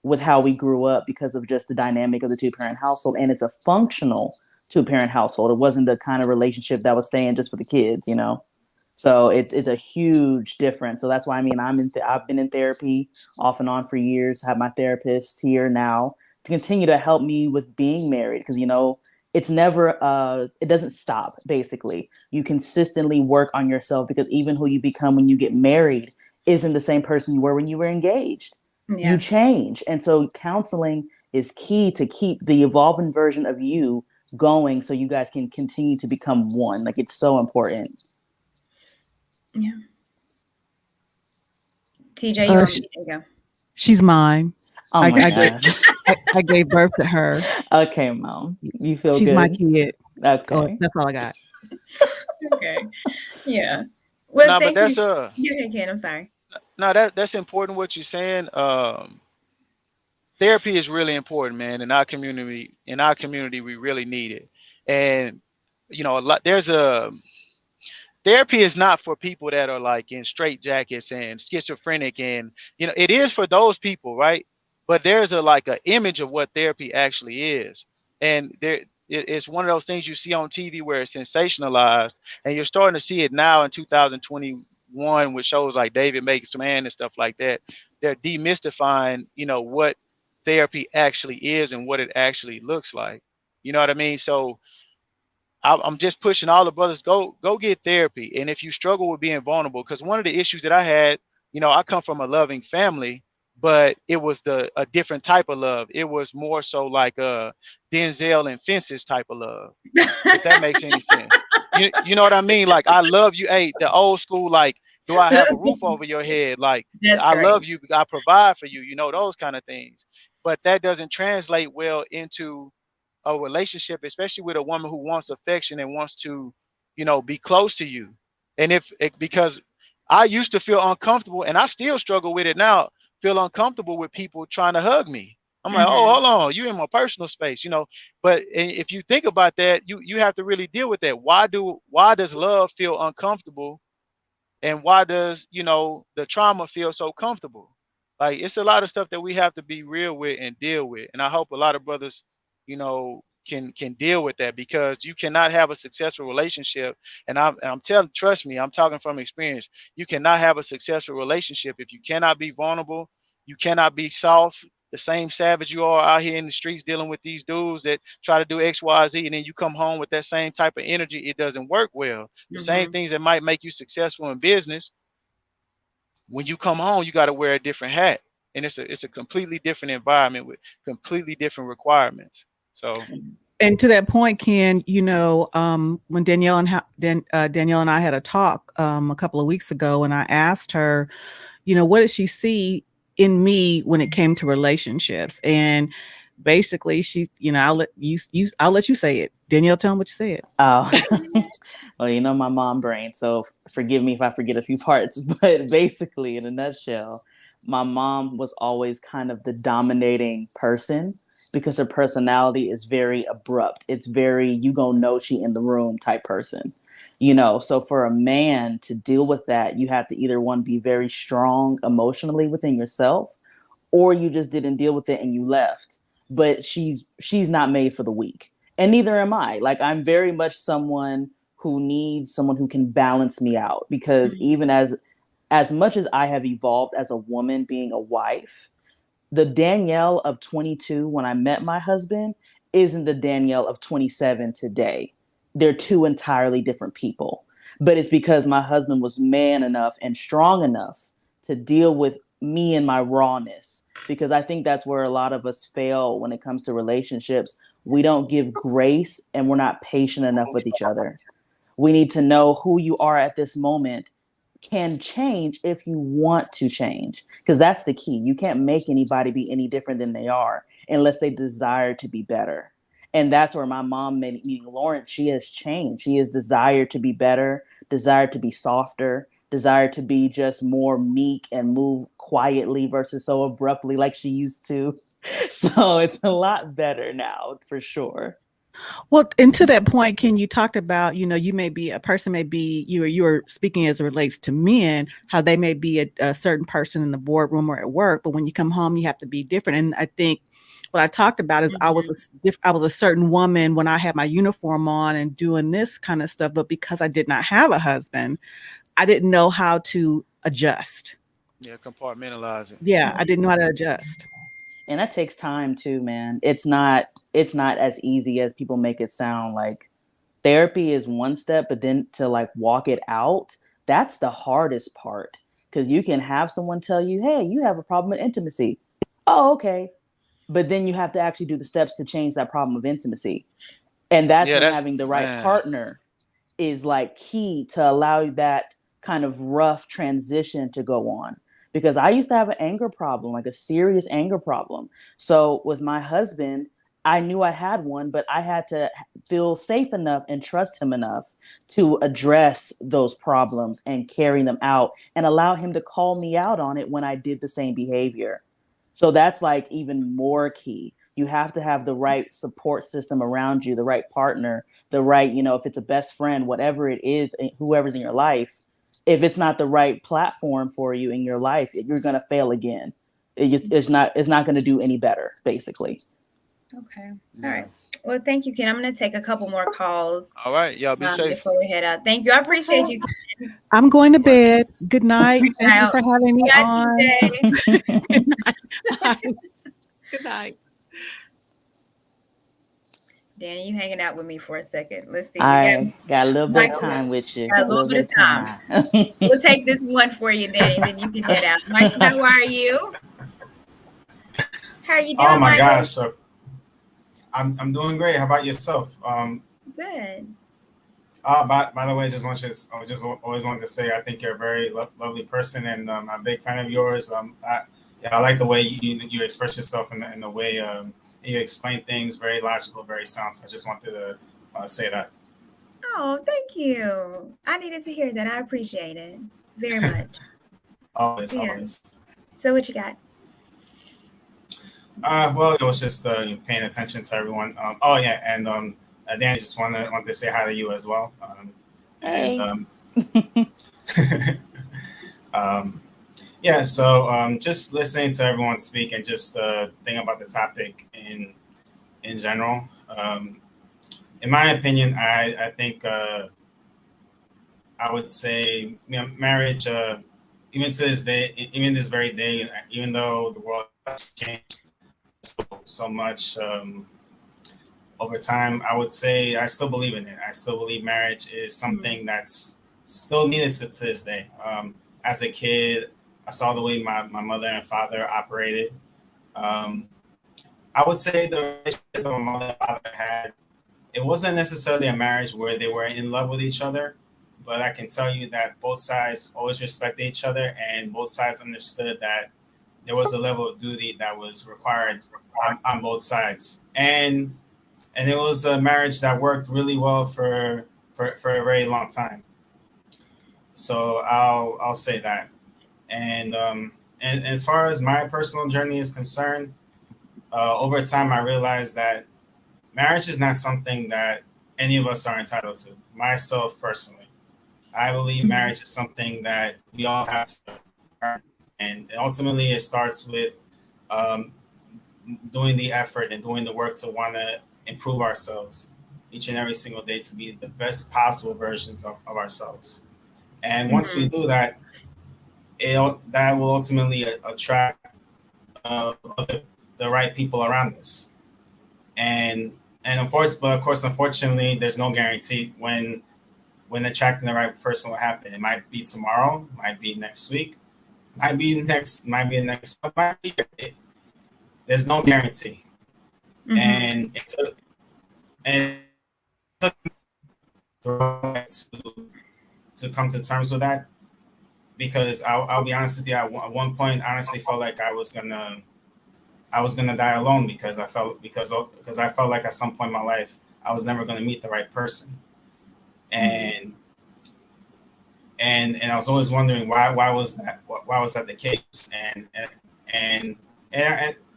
with how we grew up because of just the dynamic of the two-parent household. And it's a functional two-parent household. It wasn't the kind of relationship that was staying just for the kids, you know? So it's a huge difference. So that's why, I mean, I've been in therapy off and on for years, have my therapist here now to continue to help me with being married. Cause you know, it's never, it doesn't stop basically. You consistently work on yourself because even who you become when you get married isn't the same person you were when you were engaged. Yeah. You change. And so counseling is key to keep the evolving version of you going so you guys can continue to become one. Like, it's so important. Yeah. TJ, you want me to go? She's mine. Oh my gosh. I gave birth to her. Okay, Mom. You feel She's good? my kid. Okay. Oh, that's all I got. Okay. Yeah. Well, No, but thank that's you. You can, Ken. I'm sorry. no, that's important what you're saying. Therapy is really important, man. In our community, we really need it. And you know, therapy is not for people that are like in straitjackets and schizophrenic, and you know, it is for those people, right? But there's a image of what therapy actually is, and it's one of those things you see on TV where it's sensationalized, and you're starting to see it now in 2021 with shows like David Makes Man and stuff like that. They're demystifying, you know, what therapy actually is and what it actually looks like. You know what I mean? So I'm just pushing all the brothers, go get therapy. And if you struggle with being vulnerable, because one of the issues that I had, you know, I come from a loving family, but it was a different type of love. It was more so like a Denzel and Fences type of love, if that makes any sense. You know what I mean? Like, I love you. Hey, the old school, like, do I have a roof over your head? Like, That's I great. love you, I provide for you, you know, those kind of things. But that doesn't translate well into a relationship, especially with a woman who wants affection and wants to, you know, be close to you. And because I used to feel uncomfortable, and I still struggle with it now, feel uncomfortable with people trying to hug me. I'm like, oh, hold on, you in my personal space, you know. But if you think about that, you have to really deal with that. Why does love feel uncomfortable, and why does, you know, the trauma feel so comfortable? Like, it's a lot of stuff that we have to be real with and deal with. And I hope a lot of brothers, you know, can deal with that, because you cannot have a successful relationship. And I'm telling, trust me, I'm talking from experience. You cannot have a successful relationship if you cannot be vulnerable, you cannot be soft, the same savage you are out here in the streets dealing with these dudes that try to do X, Y, Z, and then you come home with that same type of energy. It doesn't work well. The same things that might make you successful in business, when you come home, you got to wear a different hat, and it's a completely different environment with completely different requirements. So, And to that point, Ken, you know, when Danielle and I had a talk a couple of weeks ago, and I asked her, you know, what did she see in me when it came to relationships? And basically, she, you know, I'll let you say it. Danielle, tell them what you said. Oh, well, you know, my mom brain, so forgive me if I forget a few parts. But basically, in a nutshell, my mom was always kind of the dominating person because her personality is very abrupt. It's very, you gonna know she in the room type person. You know, so for a man to deal with that, you have to either one, be very strong emotionally within yourself, or you just didn't deal with it and you left. But she's not made for the weak, and neither am I. Like, I'm very much someone who needs someone who can balance me out, because even as much as I have evolved as a woman being a wife, the Danielle of 22 when I met my husband isn't the Danielle of 27 today. They're two entirely different people. But it's because my husband was man enough and strong enough to deal with me and my rawness. Because I think that's where a lot of us fail when it comes to relationships. We don't give grace, and we're not patient enough with each other. We need to know who you are at this moment can change if you want to change, because that's the key. You can't make anybody be any different than they are unless they desire to be better. And that's where my mom, meeting Lawrence, she has changed. She has desired to be better, desired to be softer, desired to be just more meek and move quietly versus so abruptly like she used to. So it's a lot better now, for sure. Well, and to that point, Ken, you talked about, you may be a person, may be you are speaking as it relates to men, how they may be a certain person in the boardroom or at work, but when you come home, you have to be different. And I think what I talked about is I was a certain woman when I had my uniform on and doing this kind of stuff, but because I did not have a husband, I didn't know how to adjust. Yeah, compartmentalize it. Yeah, I didn't know how to adjust. And that takes time too, man. It's not as easy as people make it sound. Like, therapy is one step, but then to like walk it out, that's the hardest part. Because you can have someone tell you, hey, you have a problem with intimacy. Oh, okay. But then you have to actually do the steps to change that problem of intimacy. And that's Yeah, when that's having the right man. partner is like key to allow that kind of rough transition to go on. Because I used to have an anger problem, like a serious anger problem. So with my husband, I knew I had one, but I had to feel safe enough and trust him enough to address those problems and carry them out and allow him to call me out on it when I did the same behavior. So that's like even more key. You have to have the right support system around you, the right partner, the right, if it's a best friend, whatever it is, whoever's in your life, if it's not the right platform for you in your life, you're going to fail again. It's not going to do any better, basically. Okay. All right. Well, thank you, Ken. I'm going to take a couple more calls. All right. Y'all be safe. Before we head out. Thank you. I appreciate you, Ken. I'm going to bed. Good night. Thank you for having me on. Good night. Bye. Good night. Danny, you hanging out with me for a second. Let's see. I got a little bit of time with you. Got a little bit of time. We'll take this one for you, Danny, then you can head out. Michael, how are you? How are you doing, Oh my Michael? gosh. So I'm doing great. How about yourself? Good. By the way, I just always wanted to say I think you're a very lovely person, and I'm a big fan of yours. I like the way you express yourself in the way you explain things, very logical, very sound. So I just wanted to say that. Oh, thank you. I needed to hear that. I appreciate it very much. Always. So what you got? Well, it was just paying attention to everyone. And Danny, just wanted to say hi to you as well. Hey. So just listening to everyone speak and just thinking about the topic in general. In my opinion, I think I would say marriage, even to this day, even this very day, even though the world has changed so much over time, I would say I still believe in it. I still believe marriage is something that's still needed to this day. As a kid, I saw the way my mother and father operated. I would say the relationship that my mother and father had, it wasn't necessarily a marriage where they were in love with each other, but I can tell you that both sides always respected each other, and both sides understood that there was a level of duty that was required on both sides. And it was a marriage that worked really well for a very long time. So I'll say that. And as far as my personal journey is concerned, over time I realized that marriage is not something that any of us are entitled to. Myself personally, I believe marriage is something that we all have to earn. And ultimately it starts with doing the effort and doing the work to want to improve ourselves each and every single day to be the best possible versions of ourselves. And once we do that, that will ultimately attract the right people around us. And of course, unfortunately, there's no guarantee when attracting the right person will happen. It might be tomorrow, might be next week, might be the next month, might be. There's no guarantee. And it took to come to terms with that, because I'll be honest with you, at one point I honestly felt like I was gonna die alone, because I felt like at some point in my life I was never gonna meet the right person, and I was always wondering why was that the case, and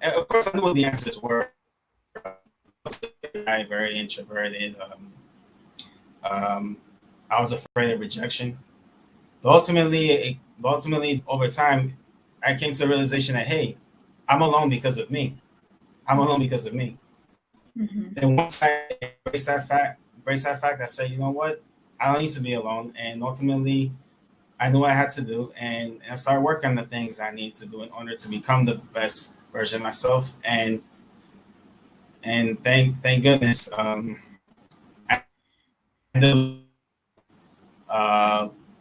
of course I knew what the answers were. guy, very introverted. I was afraid of rejection. But ultimately, over time, I came to the realization that, hey, I'm alone because of me. I'm alone because of me. Mm-hmm. And once I embrace that fact, I said, you know what? I don't need to be alone. And ultimately, I knew what I had to do, and I started working on the things I need to do in order to become the best version of myself. And thank goodness, I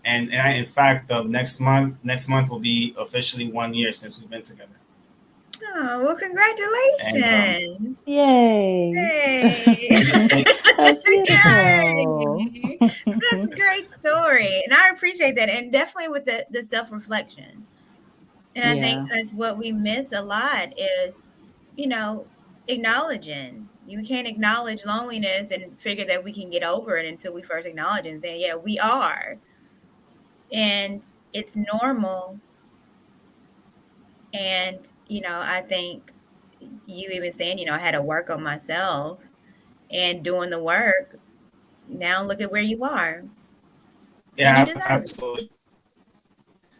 in fact, next month will be officially 1 year since we've been together. Oh, well, And congratulations. Yay. Hey. That's beautiful. Yay. That's a great story. And I appreciate that. And definitely with the self-reflection. And I think that's what we miss a lot is, acknowledging. You can't acknowledge loneliness and figure that we can get over it until we first acknowledge it and say, yeah, we are. And it's normal. And, I think you even saying, I had to work on myself and doing the work. Now look at where you are. Yeah, And you deserve absolutely.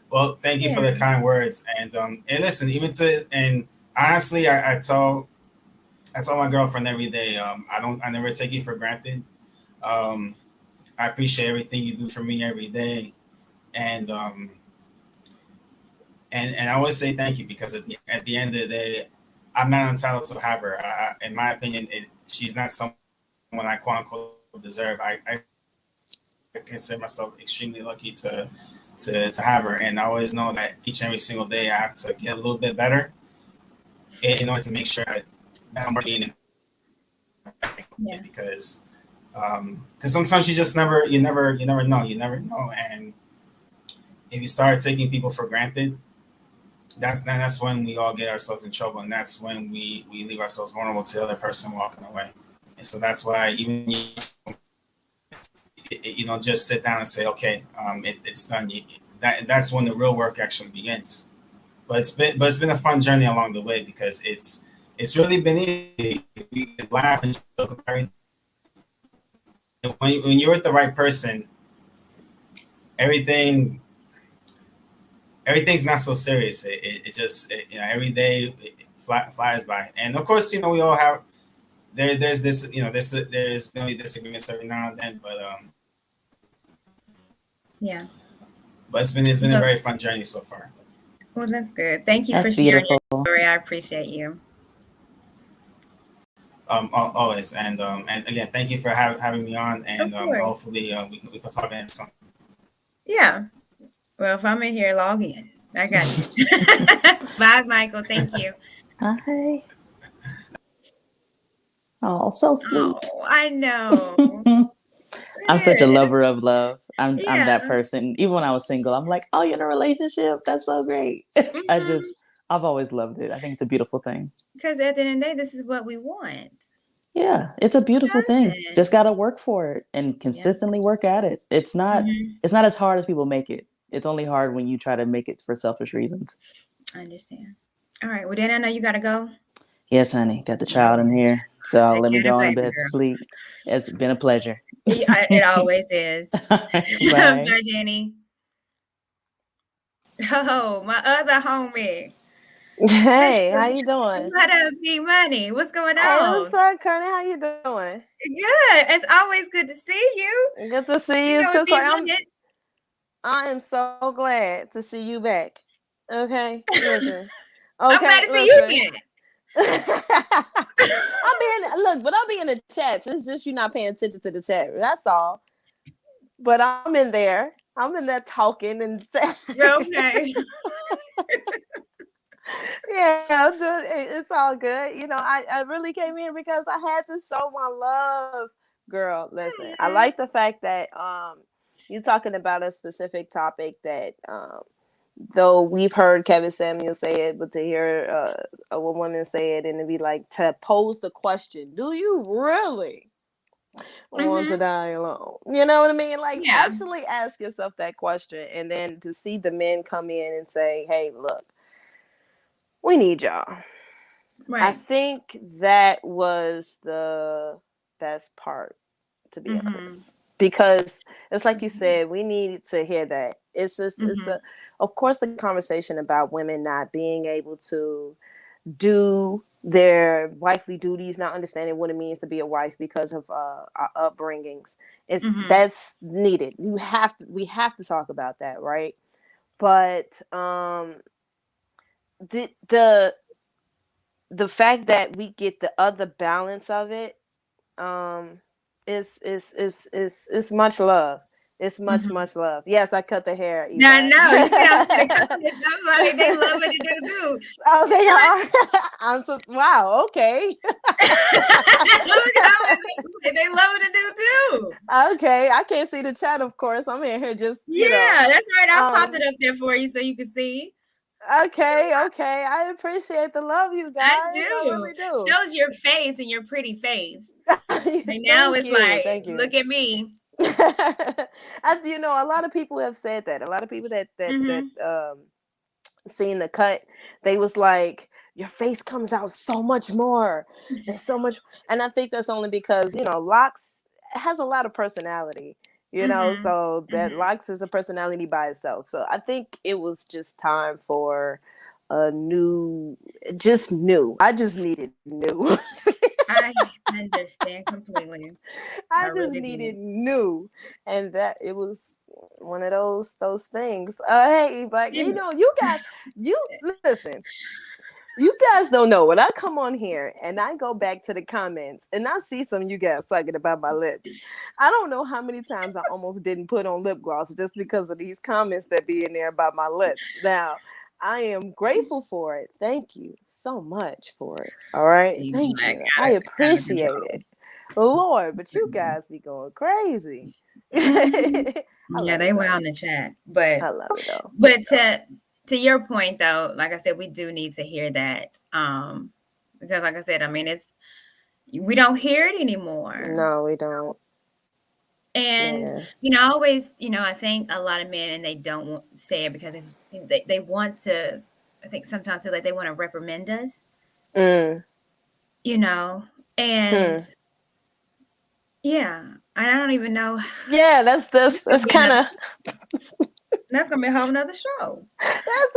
Well, thank you for the kind words. And listen, and honestly, I tell my girlfriend every day, I never take you for granted. I appreciate everything you do for me every day. And and I always say thank you because at the end of the day, I'm not entitled to have her. In my opinion, she's not someone I quote unquote deserve. I consider myself extremely lucky to have her, and I always know that each and every single day I have to get a little bit better in order to make sure that I'm working. Because sometimes you never know, and if you start taking people for granted, that's when we all get ourselves in trouble, and that's when we leave ourselves vulnerable to the other person walking away. And so that's why even you don't just sit down and say, okay, it's done. That's when the real work actually begins. But it's been a fun journey along the way because it's really been easy. We can laugh and joke about everything. When you're with the right person, everything's not so serious. It just every day flies by. And of course, we all have there's this there's going to be disagreements every now and then, but yeah. But it's been a very fun journey so far. Well, that's good. Thank you That's for sharing beautiful. your story. I appreciate you. Always, and again, thank you for having me on, and hopefully we can talk again soon. Yeah. Well, if I'm in here, log in. I got you. Bye, Michael. Thank you. Hi. Oh, so sweet. Oh, I know. I'm such a lover of love. I'm that person. Even when I was single, I'm like, oh, you're in a relationship. That's so great. I've always loved it. I think it's a beautiful thing. Because at the end of the day, this is what we want. Yeah, it's a beautiful thing. Just got to work for it and consistently work at it. It's not as hard as people make it. It's only hard when you try to make it for selfish reasons. I understand. All right. Well, then I know you got to go. Yes, honey. Got the child in here. So let me go on to bed to sleep. It's been a pleasure. It always is. Bye. Bye, Jenny. Oh, my other homie. Hey, how you doing? What up, D-Money? What's going on? Hey, what's up, Courtney? How you doing? Good. It's always good to see you. Good to see you too, Courtney. I am so glad to see you back. Okay, listen. Okay, I'm glad to see you back. I'll be in the chats. It's just you're not paying attention to the chat. That's all. But I'm in there. I'm in there talking and okay. Yeah, it's all good. I really came in because I had to show my love, girl. Listen, I like the fact that you're talking about a specific topic that though we've heard Kevin Samuel say it, but to hear a woman say it and to be like, to pose the question, do you really want to die alone? You know what I mean? Like, actually ask yourself that question, and then to see the men come in and say, hey, look, we need y'all. I think that was the best part, to be honest, because it's like you said, we need to hear that. It's just, of course, the conversation about women not being able to do their wifely duties, not understanding what it means to be a wife because of our upbringings. That's needed. We have to talk about that, right? But the fact that we get the other balance of it is much love. It's much love. Yes, I cut the hair. No, Yvette. no, you see, I'm in the comments. I'm like, they love what it do. Oh, they are. I'm so wow. Okay. They love what it do too. Okay, I can't see the chat, of course. I'm in here just that's right. I popped it up there for you so you can see. Okay. I appreciate the love, you guys. I really do. Shows your face and your pretty face. And now it's like, look at me. You know, a lot of people have said that. A lot of people that seen the cut, they was like, your face comes out so much more and so much. And I think that's only because, you know, Locks has a lot of personality, you know, so that Locks is a personality by itself. So I think it was just time for a new. I just needed new. I understand completely. I just needed new, and that it was one of those things. Hey, like, you know, you guys, you listen. You guys don't know when I come on here and I go back to the comments and I see some of you guys talking about my lips. I don't know how many times I almost didn't put on lip gloss just because of these comments that be in there about my lips. Now, I am grateful for it. Thank you so much for it. All right. Thank you. I appreciate it. Lord, but you guys be going crazy. Yeah, they were on the chat. But I love it though. But to your point though, like I said, we do need to hear that. Because like I said, I mean, we don't hear it anymore. No, we don't. And you know, I always, you know, I think a lot of men, and they don't say it because they want to, I think sometimes feel like they want to reprimand us. You know, and yeah, I don't even know. Yeah, that's kind of that's gonna be a whole nother show. That's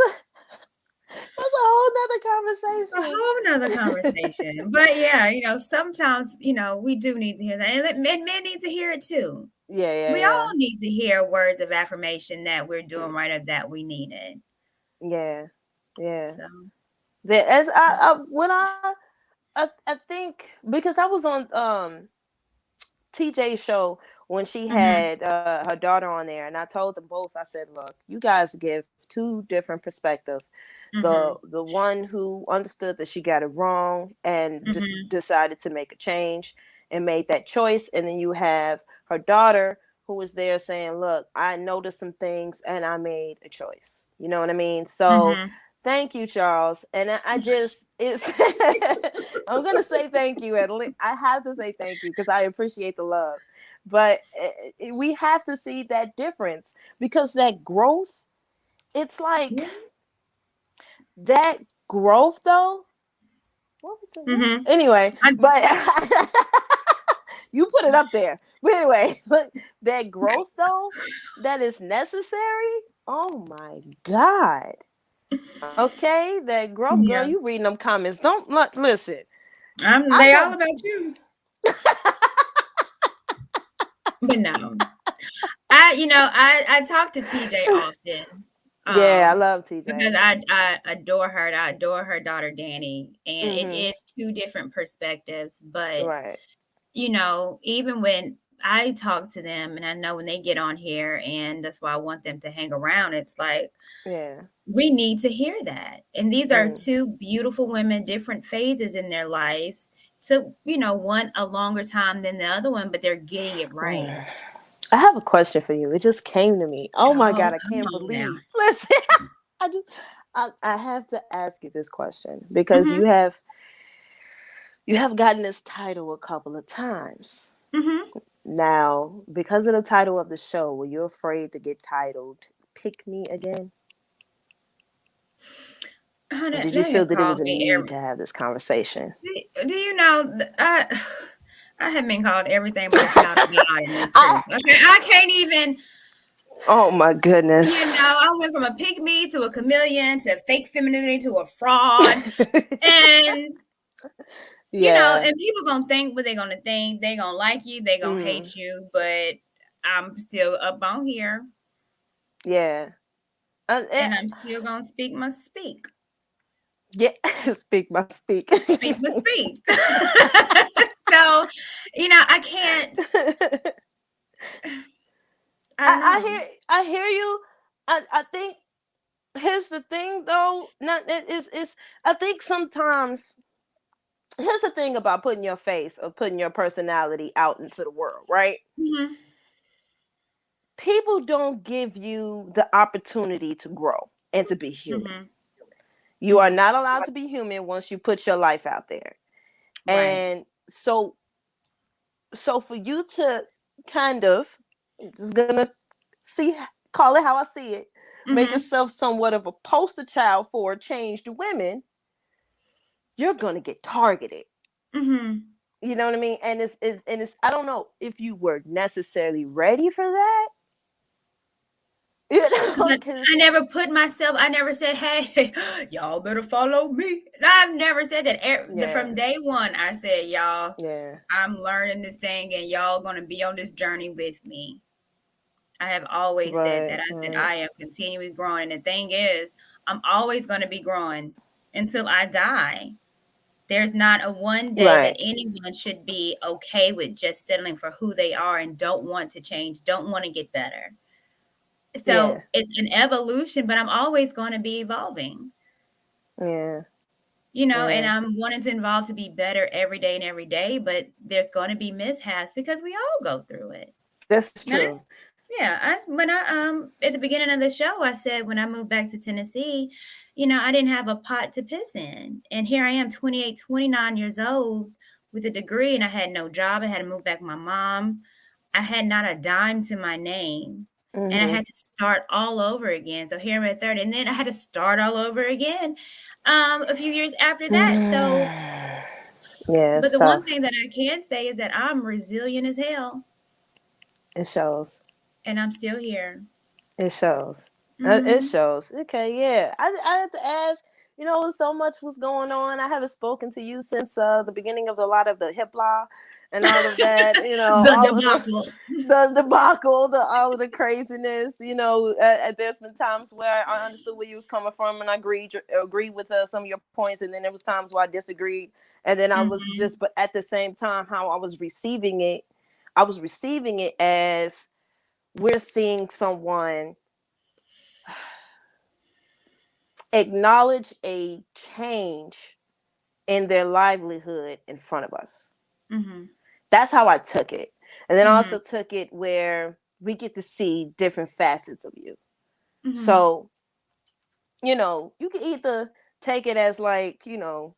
a whole nother conversation. A whole nother conversation. But yeah, you know, sometimes, you know, we do need to hear that. And men need to hear it too. We all need to hear words of affirmation that we're doing right or that we need it. Yeah. So as I think, because I was on TJ's show when she had her daughter on there, and I told them both, I said, look, you guys give two different perspectives. The one who understood that she got it wrong and decided to make a change and made that choice, and then you have her daughter who was there saying, look, I noticed some things and I made a choice. You know what I mean? So thank you, Charles. And I just, I'm going to say thank you. I have to say thank you because I appreciate the love. But we have to see that difference, because that growth, it's like that growth though. Anyway, but you put it up there. But anyway, that growth though, that is necessary. Oh my God. Okay, that growth, girl. You reading them comments? Don't listen. They all about you. But no, I talk to TJ often. Yeah, I love TJ because I adore her. And I adore her daughter Danny, and it is two different perspectives. But you know, even when I talk to them, and I know when they get on here, and that's why I want them to hang around. It's like, we need to hear that. And these are two beautiful women, different phases in their lives. Took, you know, one a longer time than the other one, but they're getting it right. I have a question for you. It just came to me. Oh my God, I can't believe. Listen, I have to ask you this question because you have gotten this title a couple of times. Now, because of the title of the show, were you afraid to get titled "Pick Me Again"? Oh, Or they did you feel have that it was called a me need to have this conversation? do you know, I have been called everything but a child of God in this I, truth. Okay, I can't even. oh my goodness. You know, I went from a pygmy to a chameleon to fake femininity to a fraud, and you know, Yeah. and people gonna think what they're gonna think. They gonna like you, they gonna hate you, but I'm still up on here, Yeah. and I'm still gonna speak my speak. Yeah, speak my speak. Speak my speak. So, you know, I can't. I don't know. I hear you. I think here's the thing though. Not it's I think sometimes here's the thing about putting your face or putting your personality out into the world, right? Mhm. People don't give you the opportunity to grow and to be human. Mhm. You are not allowed to be human once you put your life out there. Right. And so for you to kind of just gonna call it how I see it, make Mhm. yourself somewhat of a poster child for changed women, you're gonna get targeted. Mhm. You know what I mean? And it's I don't know if you were necessarily ready for that. You know, But because I never put myself. I never said, "Hey, y'all better follow me." I've never said that. yeah, From day one, I said, "Y'all, yeah, I'm learning this thing, and y'all gonna be on this journey with me." I have always said that. right, I said right, I am continually growing. And the thing is, I'm always going to be growing until I die. There's not a one day that right, anyone should be okay with just settling for who they are and don't want to change, don't want to get better. yeah, So it's an evolution, but I'm always going to be evolving, yeah, you know, and yeah. I'm wanting to evolve to be better every day and every day. But there's going to be mishaps because we all go through it. That's And true. yeah, when I at the beginning of the show, I said when I moved back to Tennessee, you know, I didn't have a pot to piss in. And here I am, 28, 29 years old with a degree, and I had no job. I had to move back with my mom. I had not a dime to my name. And I Mm-hmm. had to start all over again. So here I'm at 30. And then I had to start all over again a few years after that. So, Yeah, but it's the one tough. thing that I can say is that I'm resilient as hell. It shows. And I'm still here. It shows. It Hmm. shows. Okay, yeah. I had to ask. You know, so much was going on. I haven't spoken to you since the beginning of a lot of the hip hop and all of that. You know, The all of debacle. the debacle, all of the craziness. You know, there's been times where I understood where you was coming from, and I agreed with some of your points, and then there was times where I disagreed, and then I was Mhm. just. But at the same time, how I was receiving it as we're seeing someone acknowledge a change in their livelihood in front of us. Mhm. That's how I took it. And then I Mhm. also took it where we get to see different facets of you. Mhm. So, you know, you can either take it as like, you know,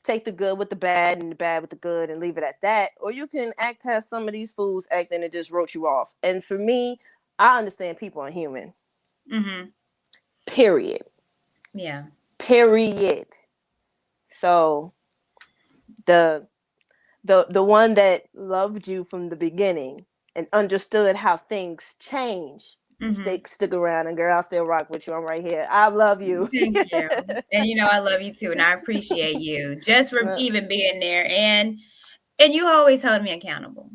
take the good with the bad and the bad with the good and leave it at that. Or you can act as some of these fools act and it just wrote you off. And for me, I understand people are human. Mhm. Period. Yeah. Period. So the the one that loved you from the beginning and understood how things change Mhm. stick around, and girl, I'll still rock with you. I'm right here. I love you. Thank you. And you know I love you too, and I appreciate you just for even being there, and you always hold me accountable.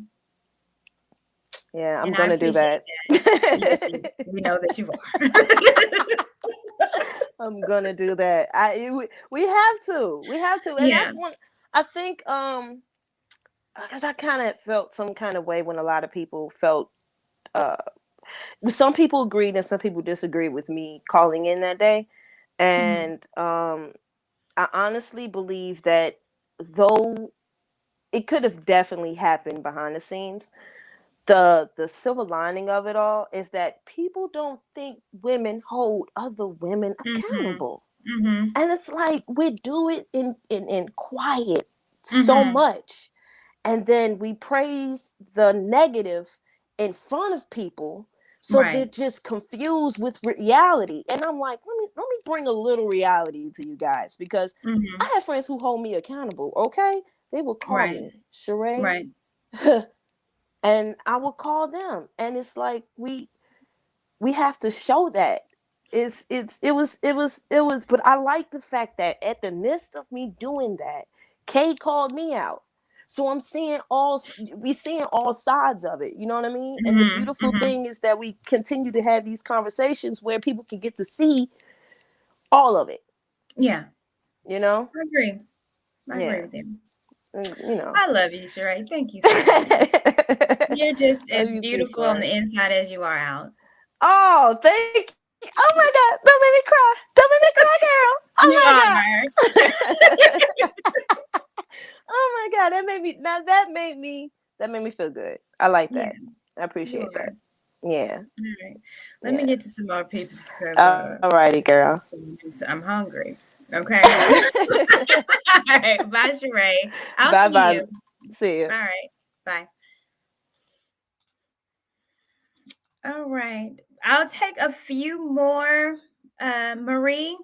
Yeah, I'm And I gonna do appreciate that. that. Yes, we know that you are. I'm gonna do that. We have to, and Yeah. that's one. I think because I kind of felt some kind of way when a lot of people felt. uh some people agreed and some people disagreed with me calling in that day, Mhm. and I honestly believe that though it could have definitely happened behind the scenes, the silver lining of it all is that people don't think women hold other women Mhm. accountable. Mhm. And it's like we do it in quiet so Mhm. much. And then we praise the negative in front of people So Right. they're just confused with reality. And I'm like, let me bring a little reality to you guys, because I have friends who hold me accountable. Okay. They will call Right. me Sheree. Right. And I will call them. And it's like we have to show that. It was, but I like the fact that at the midst of me doing that, Kay called me out. So we seeing all sides of it. You know what I mean? And the beautiful thing is that we continue to have these conversations where people can get to see all of it. Yeah. You know? I agree. I agree Yeah. with you. You know. I love you, Sheree. Thank you so much. You're just Love as you too, beautiful on the Florence. inside as you are out. Oh, thank you. Oh my God. Don't make me cry. Don't make me cry, girl. Oh You my are. God. Oh my God. That made me feel good. I like Yeah, that. I you appreciate are. that. Yeah. All right. Let me Yeah. get to some more people because All righty, girl. I'm hungry. Okay. All right. Bye, Sheree. I'll Bye see bye. you. See you. All right. Bye. All right. I'll take a few more. Marie,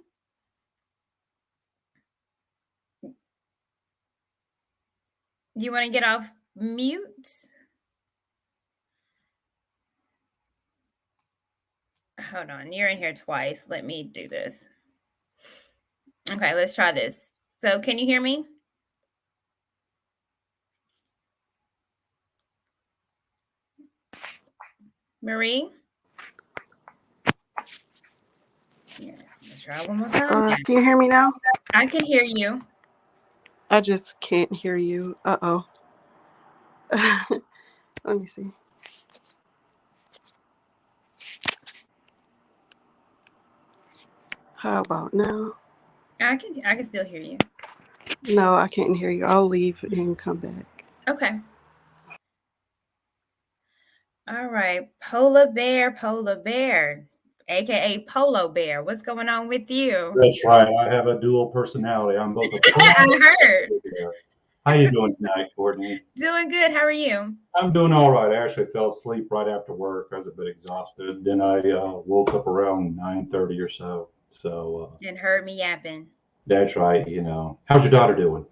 you want to get off mute? Hold on. You're in here twice. Let me do this. Okay, let's try this. So, can you hear me? Marie? Yeah, let's try one more time. Can you hear me now? I can hear you. I just can't hear you. Uh-oh. Let me see. How about now? I can still hear you. No, I can't hear you. I'll leave and come back. Okay. All right. Polar bear, aka Polo Bear. What's going on with you? That's right. I have a dual personality. I'm both a I heard. bear. How you doing tonight, Courtney? Doing good. How are you? I'm doing all right. I actually fell asleep right after work. I was a bit exhausted. Then I woke up around 9:30 or so. So And heard me yapping. that's right. How's your daughter doing?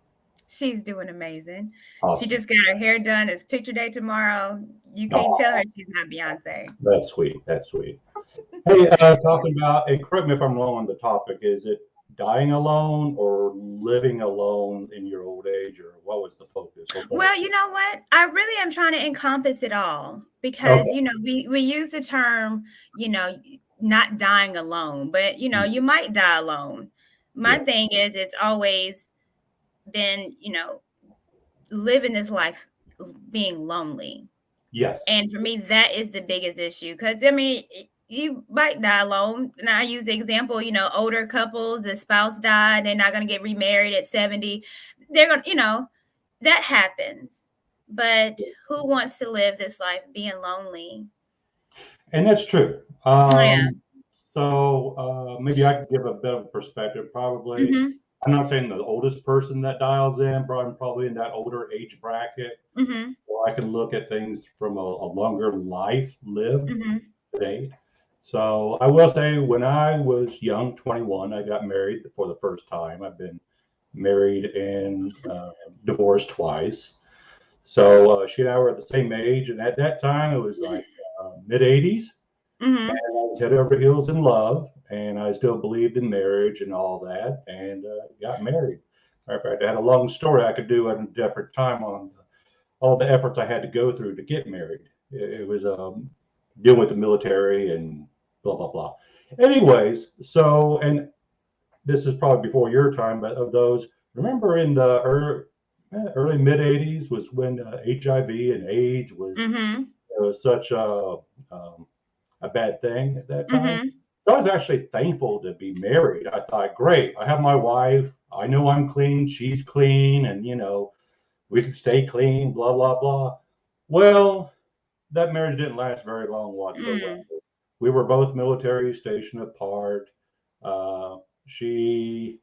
She's doing amazing. Awesome. She just got her hair done. It's picture day tomorrow. You can't tell her she's not Beyonce. That's sweet. That's sweet. Hey, talking about, and correct me if I'm wrong on the topic, is it dying alone or living alone in your old age, or what was the focus? Well, you know what? I really am trying to encompass it all because, we use the term, not dying alone, but, you might die alone. My thing is it's always been, living this life being lonely. Yes. And for me, that is the biggest issue because, you might die alone. And I use the example, older couples, the spouse died, they're not going to get remarried at 70. They're going to, that happens. But who wants to live this life being lonely? And that's true. Yeah. So maybe I could give a bit of perspective. Probably, I'm not saying the oldest person that dials in, but I'm probably in that older age bracket. Or I can look at things from a longer life lived today. So I will say, when I was young, 21, I got married for the first time. I've been married and divorced twice. So she and I were at the same age, and at that time it was like mid 80s. And I was head over heels in love, and I still believed in marriage and all that, and got married. Matter of fact, I had a long story I could do at a different time on all the efforts I had to go through to get married. It was dealing with the military and blah, blah, blah. Anyways, so, and this is probably before your time, but of those, remember in the early mid 80s was when HIV and AIDS was such a bad thing at that time. So I was actually thankful to be married. I thought, great, I have my wife. I know I'm clean. She's clean. And, we can stay clean, blah, blah, blah. Well, that marriage didn't last very long whatsoever. We were both military, stationed apart. She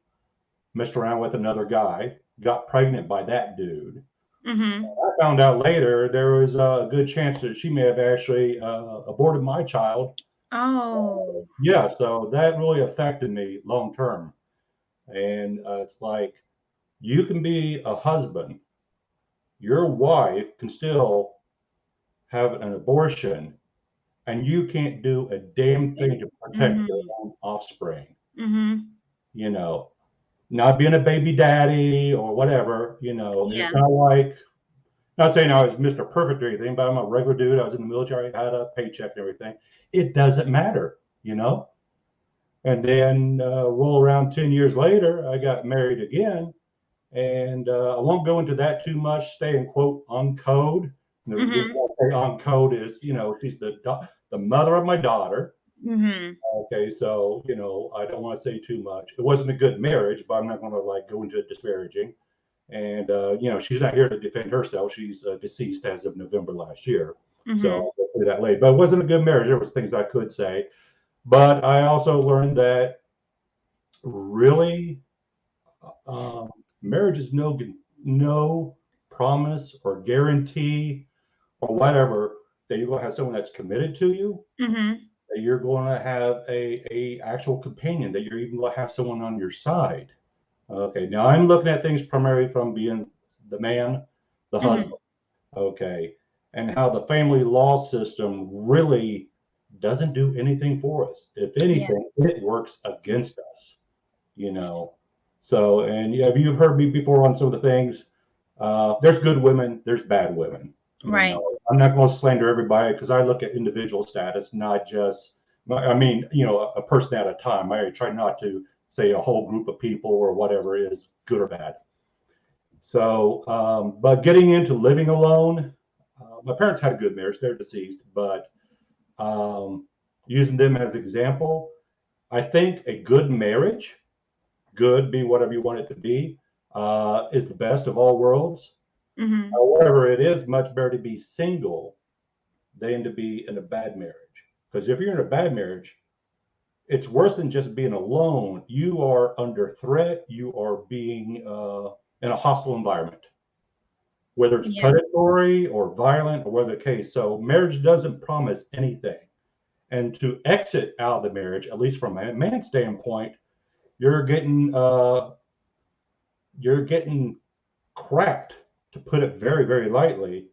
messed around with another guy, got pregnant by that dude. I found out later there was a good chance that she may have actually aborted my child. Oh. Yeah, so that really affected me long term. And it's like, you can be a husband, your wife can still have an abortion, and you can't do a damn thing to protect your own offspring. You know, not being a baby daddy or whatever, you know, Yeah. it's not like, not saying I was Mr. Perfect or anything, but I'm a regular dude. I was in the military, had a paycheck and everything. It doesn't matter, you know? And then roll around 10 years later, I got married again. And I won't go into that too much, staying, quote, on code. And the reason I say on code is, you know, she's the mother of my daughter. Okay, so, you know, I don't want to say too much. It wasn't a good marriage, but I'm not going to like go into disparaging. And, you know, she's not here to defend herself. She's deceased as of November last year. So I'll put that late. But it wasn't a good marriage. There was things I could say. But I also learned that really marriage is no promise or guarantee or whatever that you're going to have someone that's committed to you, that you're going to have a actual companion, that you're even going to have someone on your side. Okay, now I'm looking at things primarily from being the man, the husband, okay, and how the family law system really doesn't do anything for us. If anything, it works against us, you know. So, and yeah, if you've heard me before on some of the things, there's good women, there's bad women. Right. You know, I'm not going to slander everybody because I look at individual status, not just, I mean, you know, a person at a time. I try not to say a whole group of people or whatever is good or bad. So, but getting into living alone, my parents had a good marriage. They're deceased, but using them as example, I think a good marriage, good, be whatever you want it to be, is the best of all worlds. However, it is much better to be single than to be in a bad marriage. Because if you're in a bad marriage, it's worse than just being alone. You are under threat. You are being in a hostile environment, whether it's predatory or violent or whatever the case. So marriage doesn't promise anything. And to exit out of the marriage, at least from a man's standpoint, you're getting cracked, to put it very, very lightly,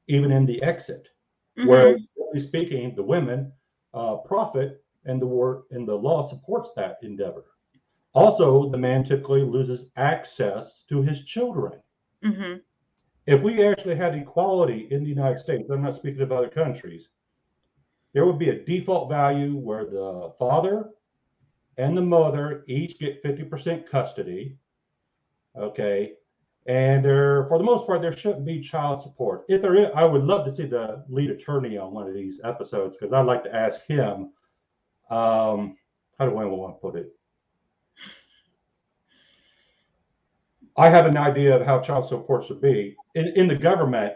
even in the exit. Whereas, generally speaking, the women profit, and the law supports that endeavor. Also, the man typically loses access to his children. If we actually had equality in the United States, I'm not speaking of other countries, there would be a default value where the father and the mother each get 50% custody. Okay. And there, for the most part, there shouldn't be child support. If there is, I would love to see the lead attorney on one of these episodes, because I'd like to ask him, how do I want to put it? I have an idea of how child support should be. In the government,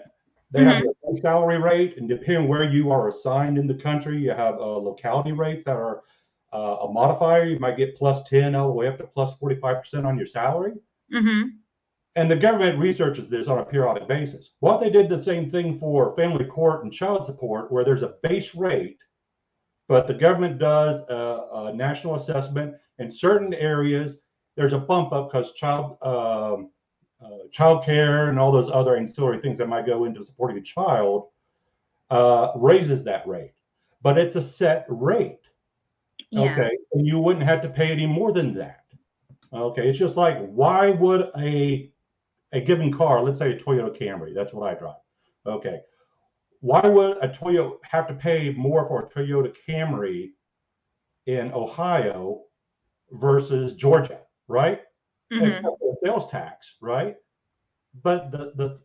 they have a salary rate, and depending where you are assigned in the country, you have locality rates that are a modifier. You might get plus 10 all the way up to plus 45% on your salary. And the government researches this on a periodic basis. What they did the same thing for family court and child support, where there's a base rate, but the government does a national assessment. In certain areas, there's a bump up because child care and all those other ancillary things that might go into supporting a child raises that rate. But it's a set rate. Okay, and you wouldn't have to pay any more than that. Okay, it's just like, why would a given car, let's say a Toyota Camry, that's what I drive. Okay. Why would a Toyota have to pay more for a Toyota Camry in Ohio versus Georgia, right? Except for the sales tax, right? But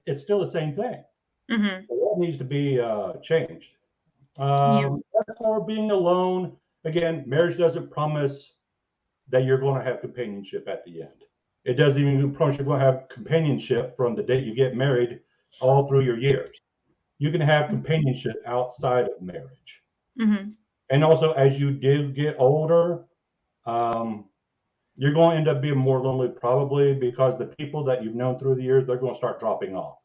it's still the same thing. So that needs to be changed. As for being alone, again, marriage doesn't promise that you're going to have companionship at the end. It doesn't even promise you're going to have companionship from the date you get married all through your years. You can have companionship outside of marriage. And also, as you do get older, you're going to end up being more lonely, probably because the people that you've known through the years, they're going to start dropping off.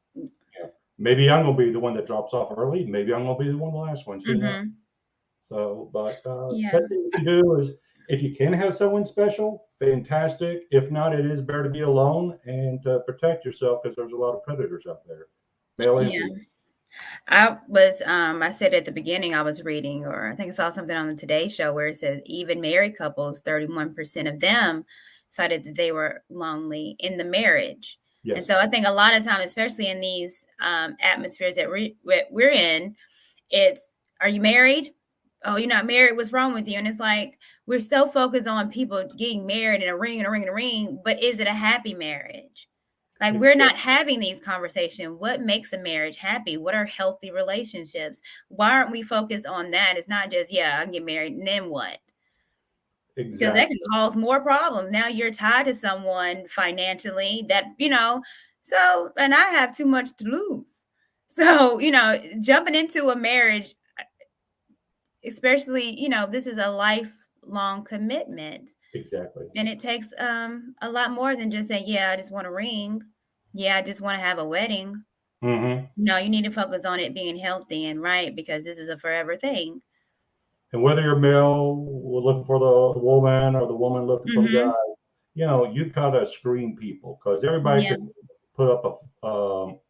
Maybe I'm gonna be the one that drops off early. Maybe I'm gonna be the one of the last ones. Who knows? So, but Yeah. best thing you can do is, if you can have someone special, fantastic. If not, it is better to be alone and protect yourself, because there's a lot of predators out there, male and female. I said at the beginning, I was reading, or I think I saw something on the Today Show where it said even married couples, 31% of them cited that they were lonely in the marriage. Yes. And so I think a lot of time, especially in these atmospheres that we're in, it's, are you married? Oh, you're not married. What's wrong with you? And it's like, we're so focused on people getting married in a ring and a ring and a ring, but is it a happy marriage? Like, we're not having these conversations. What makes a marriage happy? What are healthy relationships? Why aren't we focused on that? It's not just, I can get married and then what? Exactly. Because that can cause more problems. Now you're tied to someone financially that, so, and I have too much to lose. So, jumping into a marriage, especially, this is a lifelong commitment. Exactly. And it takes a lot more than just saying, I just want a ring. I just want to have a wedding. Mm-hmm. No, you need to focus on it being healthy and right, because this is a forever thing. And whether you're male looking for the woman or the woman looking for the guy, you gotta screen people, because everybody can put up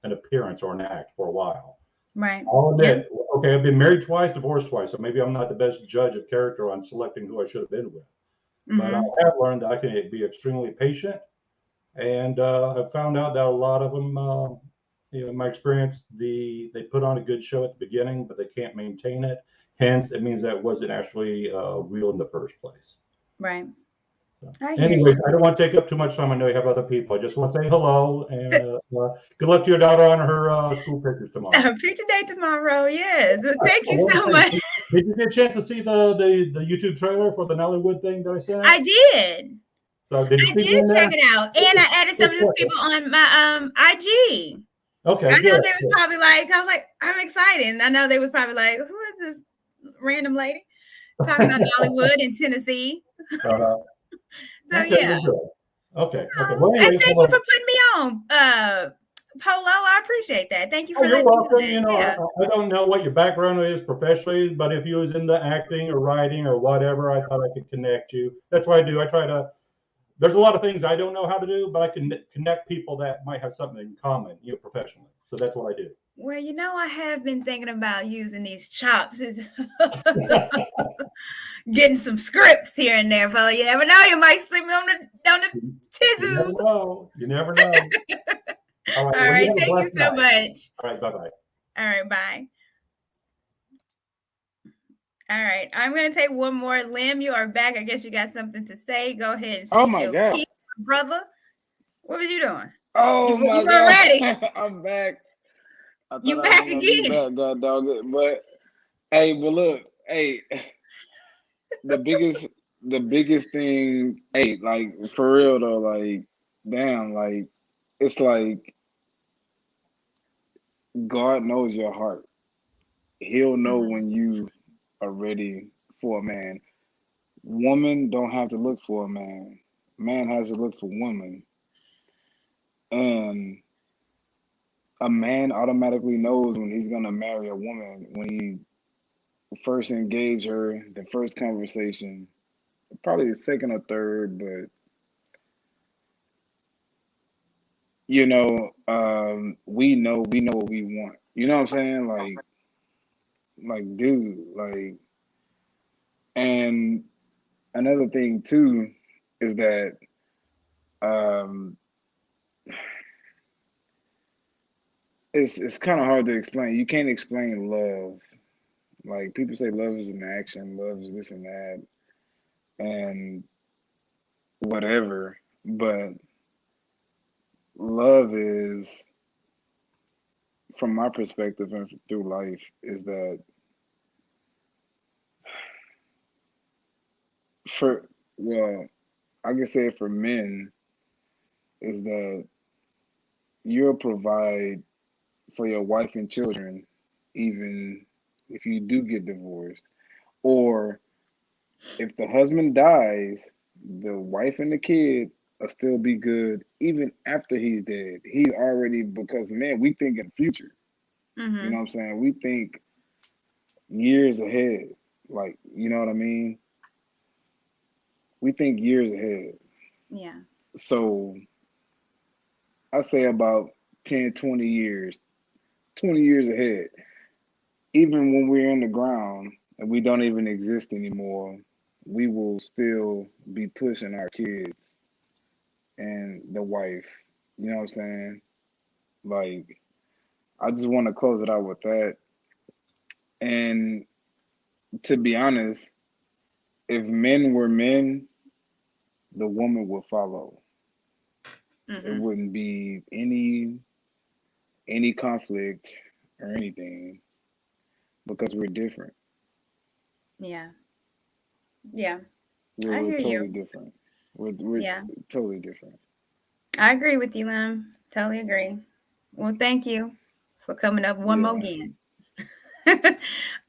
an appearance or an act for a while. Right. I'll admit, okay, I've been married twice, divorced twice, so maybe I'm not the best judge of character on selecting who I should have been with. But I have learned that I can be extremely patient, and I've found out that a lot of them, in my experience, they put on a good show at the beginning, but they can't maintain it. Hence, it means that it wasn't actually real in the first place. Right. So, anyways, I don't want to take up too much time. I know you have other people. I just want to say hello, and good luck to your daughter on her school pictures tomorrow. Picture day tomorrow, yes. Thank you so much. Did you get a chance to see the YouTube trailer for the Nollywood thing that I sent out? I did. So did you check it out, and I added some of these people on my IG. Okay, I good. know they was probably like, I was like, I'm excited. And I know they was probably like, who is this random lady talking about Hollywood in Tennessee? So okay, okay. Well, anyways, and thank you for putting me on, Polo. I appreciate that. Thank you for you're welcome. I don't know what your background is professionally, but if you was in the acting or writing or whatever, I thought I could connect you. That's what I do. I try to. There's a lot of things I don't know how to do, but I can connect people that might have something in common, professionally. So that's what I do. Well, I have been thinking about using these chops as getting some scripts here and there, fella. You never know. You might see me on the tizoo. You never know. All right. All right. Thank you so much. All right. Bye-bye. All right. Bye. All right. I'm going to take one more. Lim, you are back. I guess you got something to say. Go ahead. And oh, my God. Piece, brother. What was you doing? Oh, my God. Ready. I'm back. You back again. Back, God dog it. But, hey, but look, hey, the biggest thing, hey, like, for real, though, like, damn, like, it's like God knows your heart. He'll know when you are ready for a man. Woman don't have to look for a man. Man has to look for woman. And a man automatically knows when he's gonna marry a woman when he first engage her, the first conversation, probably the second or third, but we know what we want. You know what I'm saying? Like, dude, like, and another thing too is that it's kind of hard to explain. You can't explain love. Like, people say love is an action, love is this and that, and whatever. But love is, from my perspective and through life, is that I can say it for men, is that you'll provide for your wife and children, even if you do get divorced. Or if the husband dies, the wife and the kid still be good even after he's dead. He's already, because man, we think in the future. You know what I'm saying? We think years ahead. Like, you know what I mean? We think years ahead. Yeah. So I say about 10, 20 years, 20 years ahead. Even when we're in the ground and we don't even exist anymore, we will still be pushing our kids and the wife. You know what I'm saying? Like, I just want to close it out with that. And to be honest, if men were men, the woman would follow. It wouldn't be any conflict or anything because we're different. Yeah. Yeah. I We're hear totally you. different. We're Yeah. totally different. I agree with you, Lim. Totally agree. Well, thank you for coming up one more Yeah. again.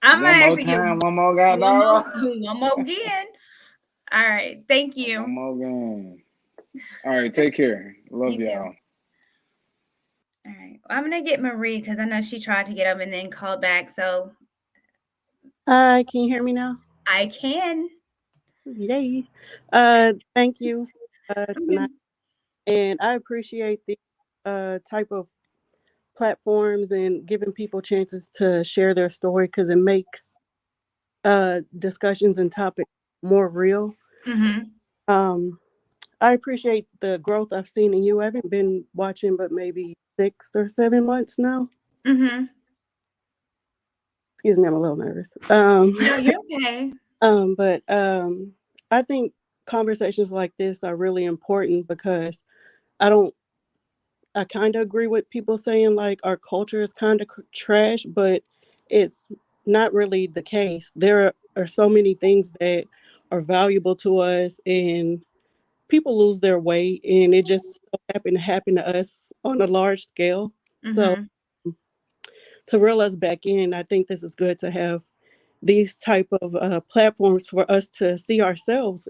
I'm gonna One more actually get time, one more goddamn. one more again. All right. Thank One you. more game. All right, take care. Love You too. y'all. All right. I'm gonna get Marie because I know she tried to get up and then called back. So Hi, can you hear me now? I can. Yay. Thank you tonight. And I appreciate the type of platforms and giving people chances to share their story because it makes discussions and topics more real. Um, I appreciate the growth I've seen in you. I haven't been watching but maybe 6 or 7 months now. Excuse me, I'm a little nervous. No, you're okay. But I think conversations like this are really important because I kind of agree with people saying like our culture is kind of trash, but it's not really the case. There are so many things that are valuable to us, and people lose their way, and it just so happened to happen to us on a large scale. So to reel us back in, I think this is good to have these type of platforms for us to see ourselves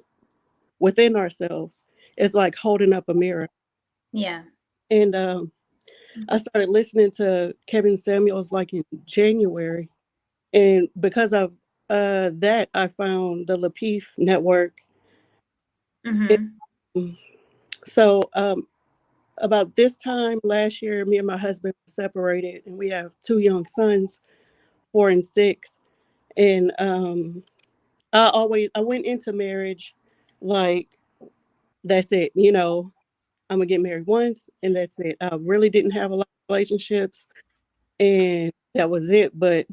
within ourselves. It's like holding up a mirror. Yeah. And I started listening to Kevin Samuels like in January. And because of that, I found the Lapeef Network. So about this time last year, me and my husband separated, and we have 2 young sons, 4 and 6. And I went into marriage like, that's it, I'm gonna get married once and that's it. I really didn't have a lot of relationships and that was it. But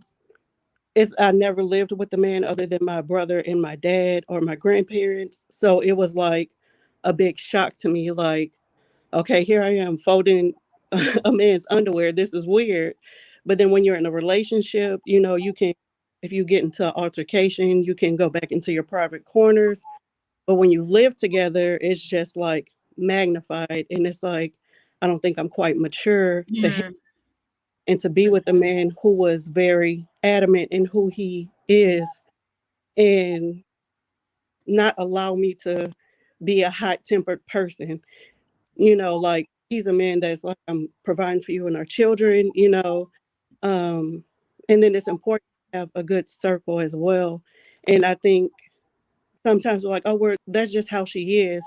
I never lived with a man other than my brother and my dad or my grandparents. So it was like a big shock to me, like, okay, here I am folding a man's underwear. This is weird. But then when you're in a relationship, you can, if you get into altercation, you can go back into your private corners. But when you live together, it's just like magnified. And it's like, I don't think I'm quite mature to him and to be with a man who was very adamant in who he is and not allow me to be a hot tempered person. Like he's a man that's like, I'm providing for you and our children. And then it's important to have a good circle as well. And I think sometimes we're like, oh, that's just how she is,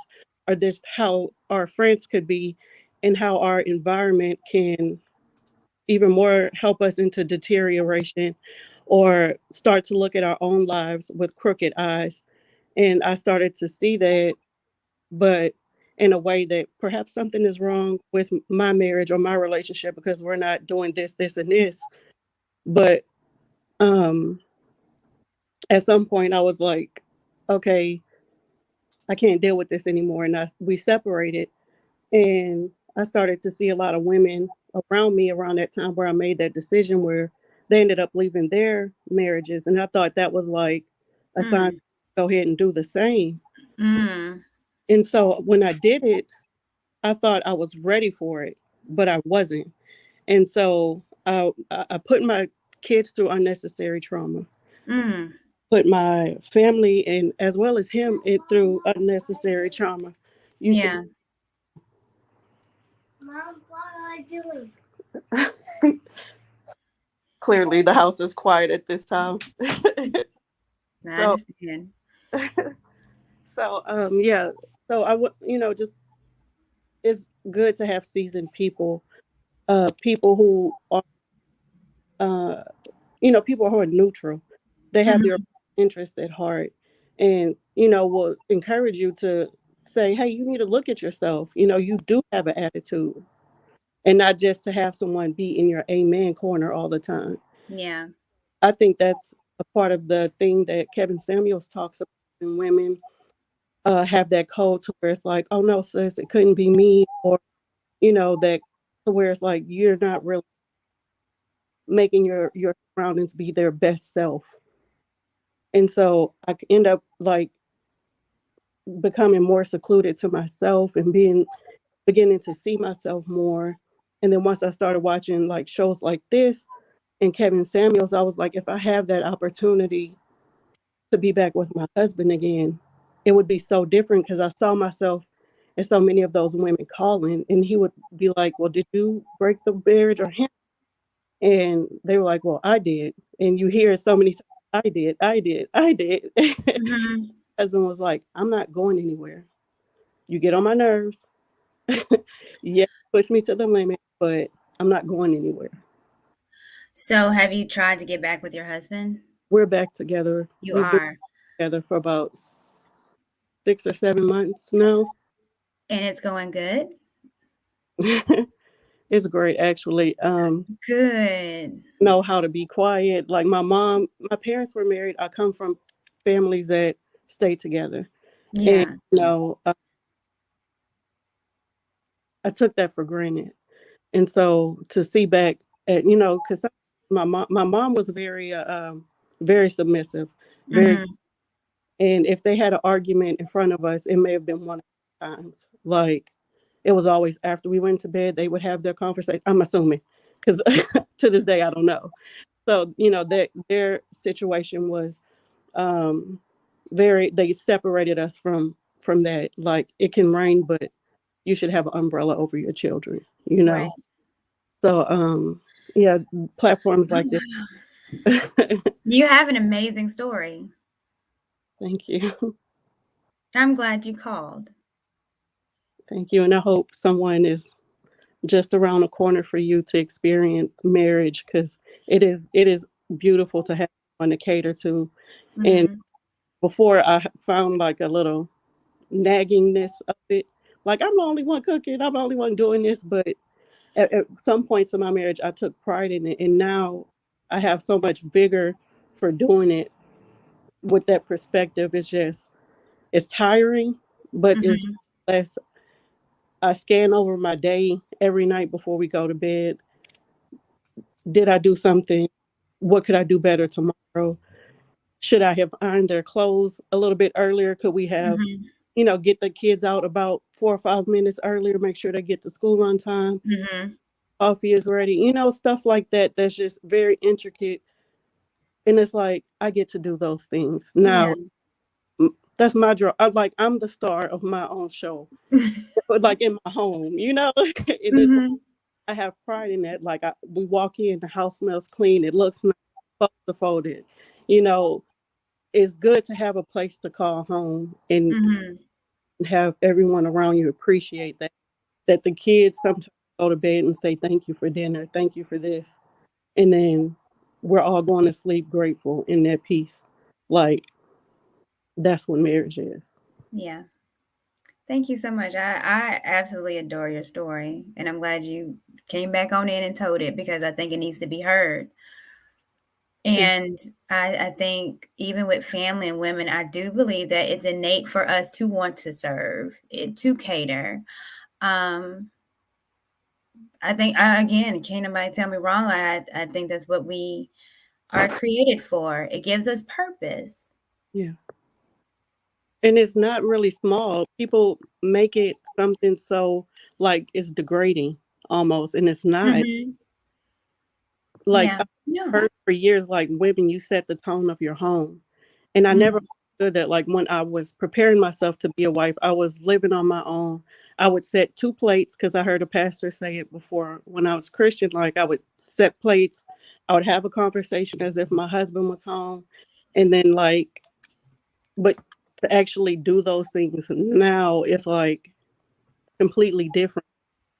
or this how our friends could be, and how our environment can even more help us into deterioration or start to look at our own lives with crooked eyes. And I started to see that, but in a way that perhaps something is wrong with my marriage or my relationship because we're not doing this, and this. But at some point I was like, okay, I can't deal with this anymore. And we separated. And I started to see a lot of women around me around that time where I made that decision where they ended up leaving their marriages. And I thought that was like a sign to go ahead and do the same. And so when I did it, I thought I was ready for it, but I wasn't. And so I put my kids through unnecessary trauma, put my family and as well as him through unnecessary trauma. You should Yeah. what am I doing? Clearly, the house is quiet at this time. I so, understand. Yeah. So I would, just it's good to have seasoned people, people who are, uh, people who are neutral. They have their interests at heart, and will encourage you to say, "Hey, you need to look at yourself. You do have an attitude." And not just to have someone be in your amen corner all the time. Yeah. I think that's a part of the thing that Kevin Samuels talks about when women have that code to where it's like, oh no, sis, it couldn't be me, or that to where it's like you're not really making your surroundings be their best self. And so I end up like becoming more secluded to myself and beginning to see myself more. And then once I started watching like shows like this and Kevin Samuels, I was like, if I have that opportunity to be back with my husband again, it would be so different because I saw myself and so many of those women calling, and he would be like, well, did you break the marriage or him? And they were like, well, I did. And you hear it so many times, I did. Husband was like, I'm not going anywhere. You get on my nerves. Yeah, push me to the limit, but I'm not going anywhere. So have you tried to get back with your husband? We're back together. You We've been are. together for about 6 or 7 months now. And it's going good? It's great, actually. Good. Know how to be quiet. Like my parents were married. I come from families that stay together. Yeah. And, I took that for granted. And so to see back at, because my mom was very submissive, very, and if they had an argument in front of us, it may have been one of the times. Like it was always after we went to bed, they would have their conversation. I'm assuming, because to this day I don't know. So that their situation was they separated us from that. Like it can rain, but you should have an umbrella over your children. Right. So yeah, platforms like this. You have an amazing story. Thank you. I'm glad you called. Thank you. And I hope someone is just around the corner for you to experience marriage, because it is beautiful to have someone to cater to. And before I found like a little naggingness of it, like I'm the only one cooking, I'm the only one doing this, but at some points in my marriage I took pride in it, and now I have so much vigor for doing it. With that perspective, it's tiring, but it's less. I scan over my day every night before we go to bed. Did I do something? What could I do better tomorrow? Should I have ironed their clothes a little bit earlier? Could we have, get the kids out about 4 or 5 minutes earlier, make sure they get to school on time? Coffee is ready, stuff like that. That's just very intricate. And it's like, I get to do those things. Now, that's my job. I'm the star of my own show, like in my home, and I have pride in that. Like we walk in, the house smells clean. It looks nice, folded. It's good to have a place to call home and have everyone around you appreciate that. That the kids sometimes go to bed and say, thank you for dinner. Thank you for this. And then we're all going to sleep grateful in that peace. Like that's what marriage is. Yeah. Thank you so much. I absolutely adore your story. And I'm glad you came back on in and told it, because I think it needs to be heard. And I think even with family and women, I do believe that it's innate for us to want to serve, to cater. I think, again, can't nobody tell me wrong. I think that's what we are created for. It gives us purpose. Yeah. And it's not really small. People make it something so like it's degrading almost, and it's not. Like I've heard for years, like women, you set the tone of your home. And I never understood that. Like when I was preparing myself to be a wife, I was living on my own. I would set 2 plates because I heard a pastor say it before when I was Christian. Like I would set plates, I would have a conversation as if my husband was home, and then like, but to actually do those things now, it's like completely different.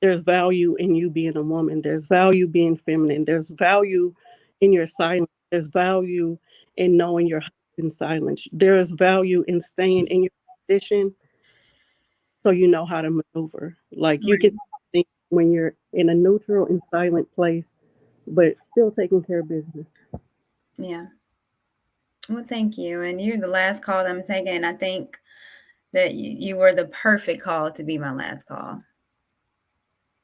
There's value in you being a woman. There's value being feminine. There's value in your silence. There's value in knowing your husband's silence. There's value in staying in your position so you know how to maneuver. Like you can think when you're in a neutral and silent place, but still taking care of business. Yeah. Well, thank you. And you're the last call that I'm taking. And I think that you were the perfect call to be my last call.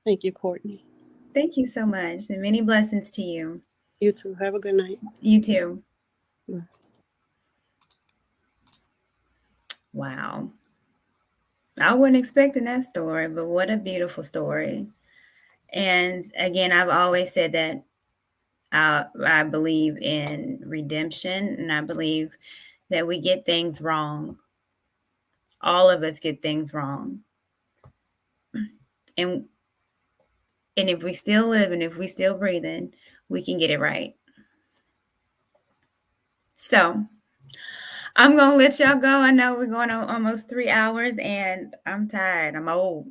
Thank you, Courtney. Thank you so much. And many blessings to you. You too. Have a good night. You too. Bye. Wow. I wasn't expecting that story, but what a beautiful story. And again, I've always said that I believe in redemption, and I believe that we get things wrong. All of us get things wrong. And if we still live and if we still breathing, we can get it right. So I'm going to let y'all go. I know we're going on almost 3 hours and I'm tired. I'm old.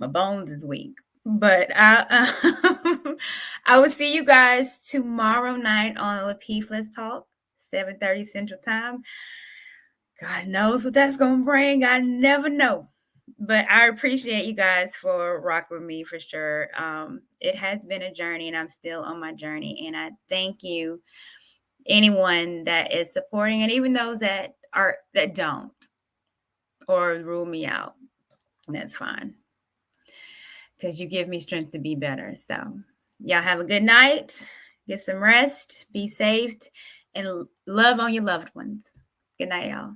My bones is weak. But I will see you guys tomorrow night on Lapeef Let's Talk, 7:30 Central Time. God knows what that's going to bring. I never know. But I appreciate you guys for rocking with me for sure. It has been a journey and I'm still on my journey. And I thank you, anyone that is supporting, and even those that don't or rule me out. That's fine. Because you give me strength to be better. So y'all have a good night. Get some rest. Be safe. And love on your loved ones. Good night, y'all.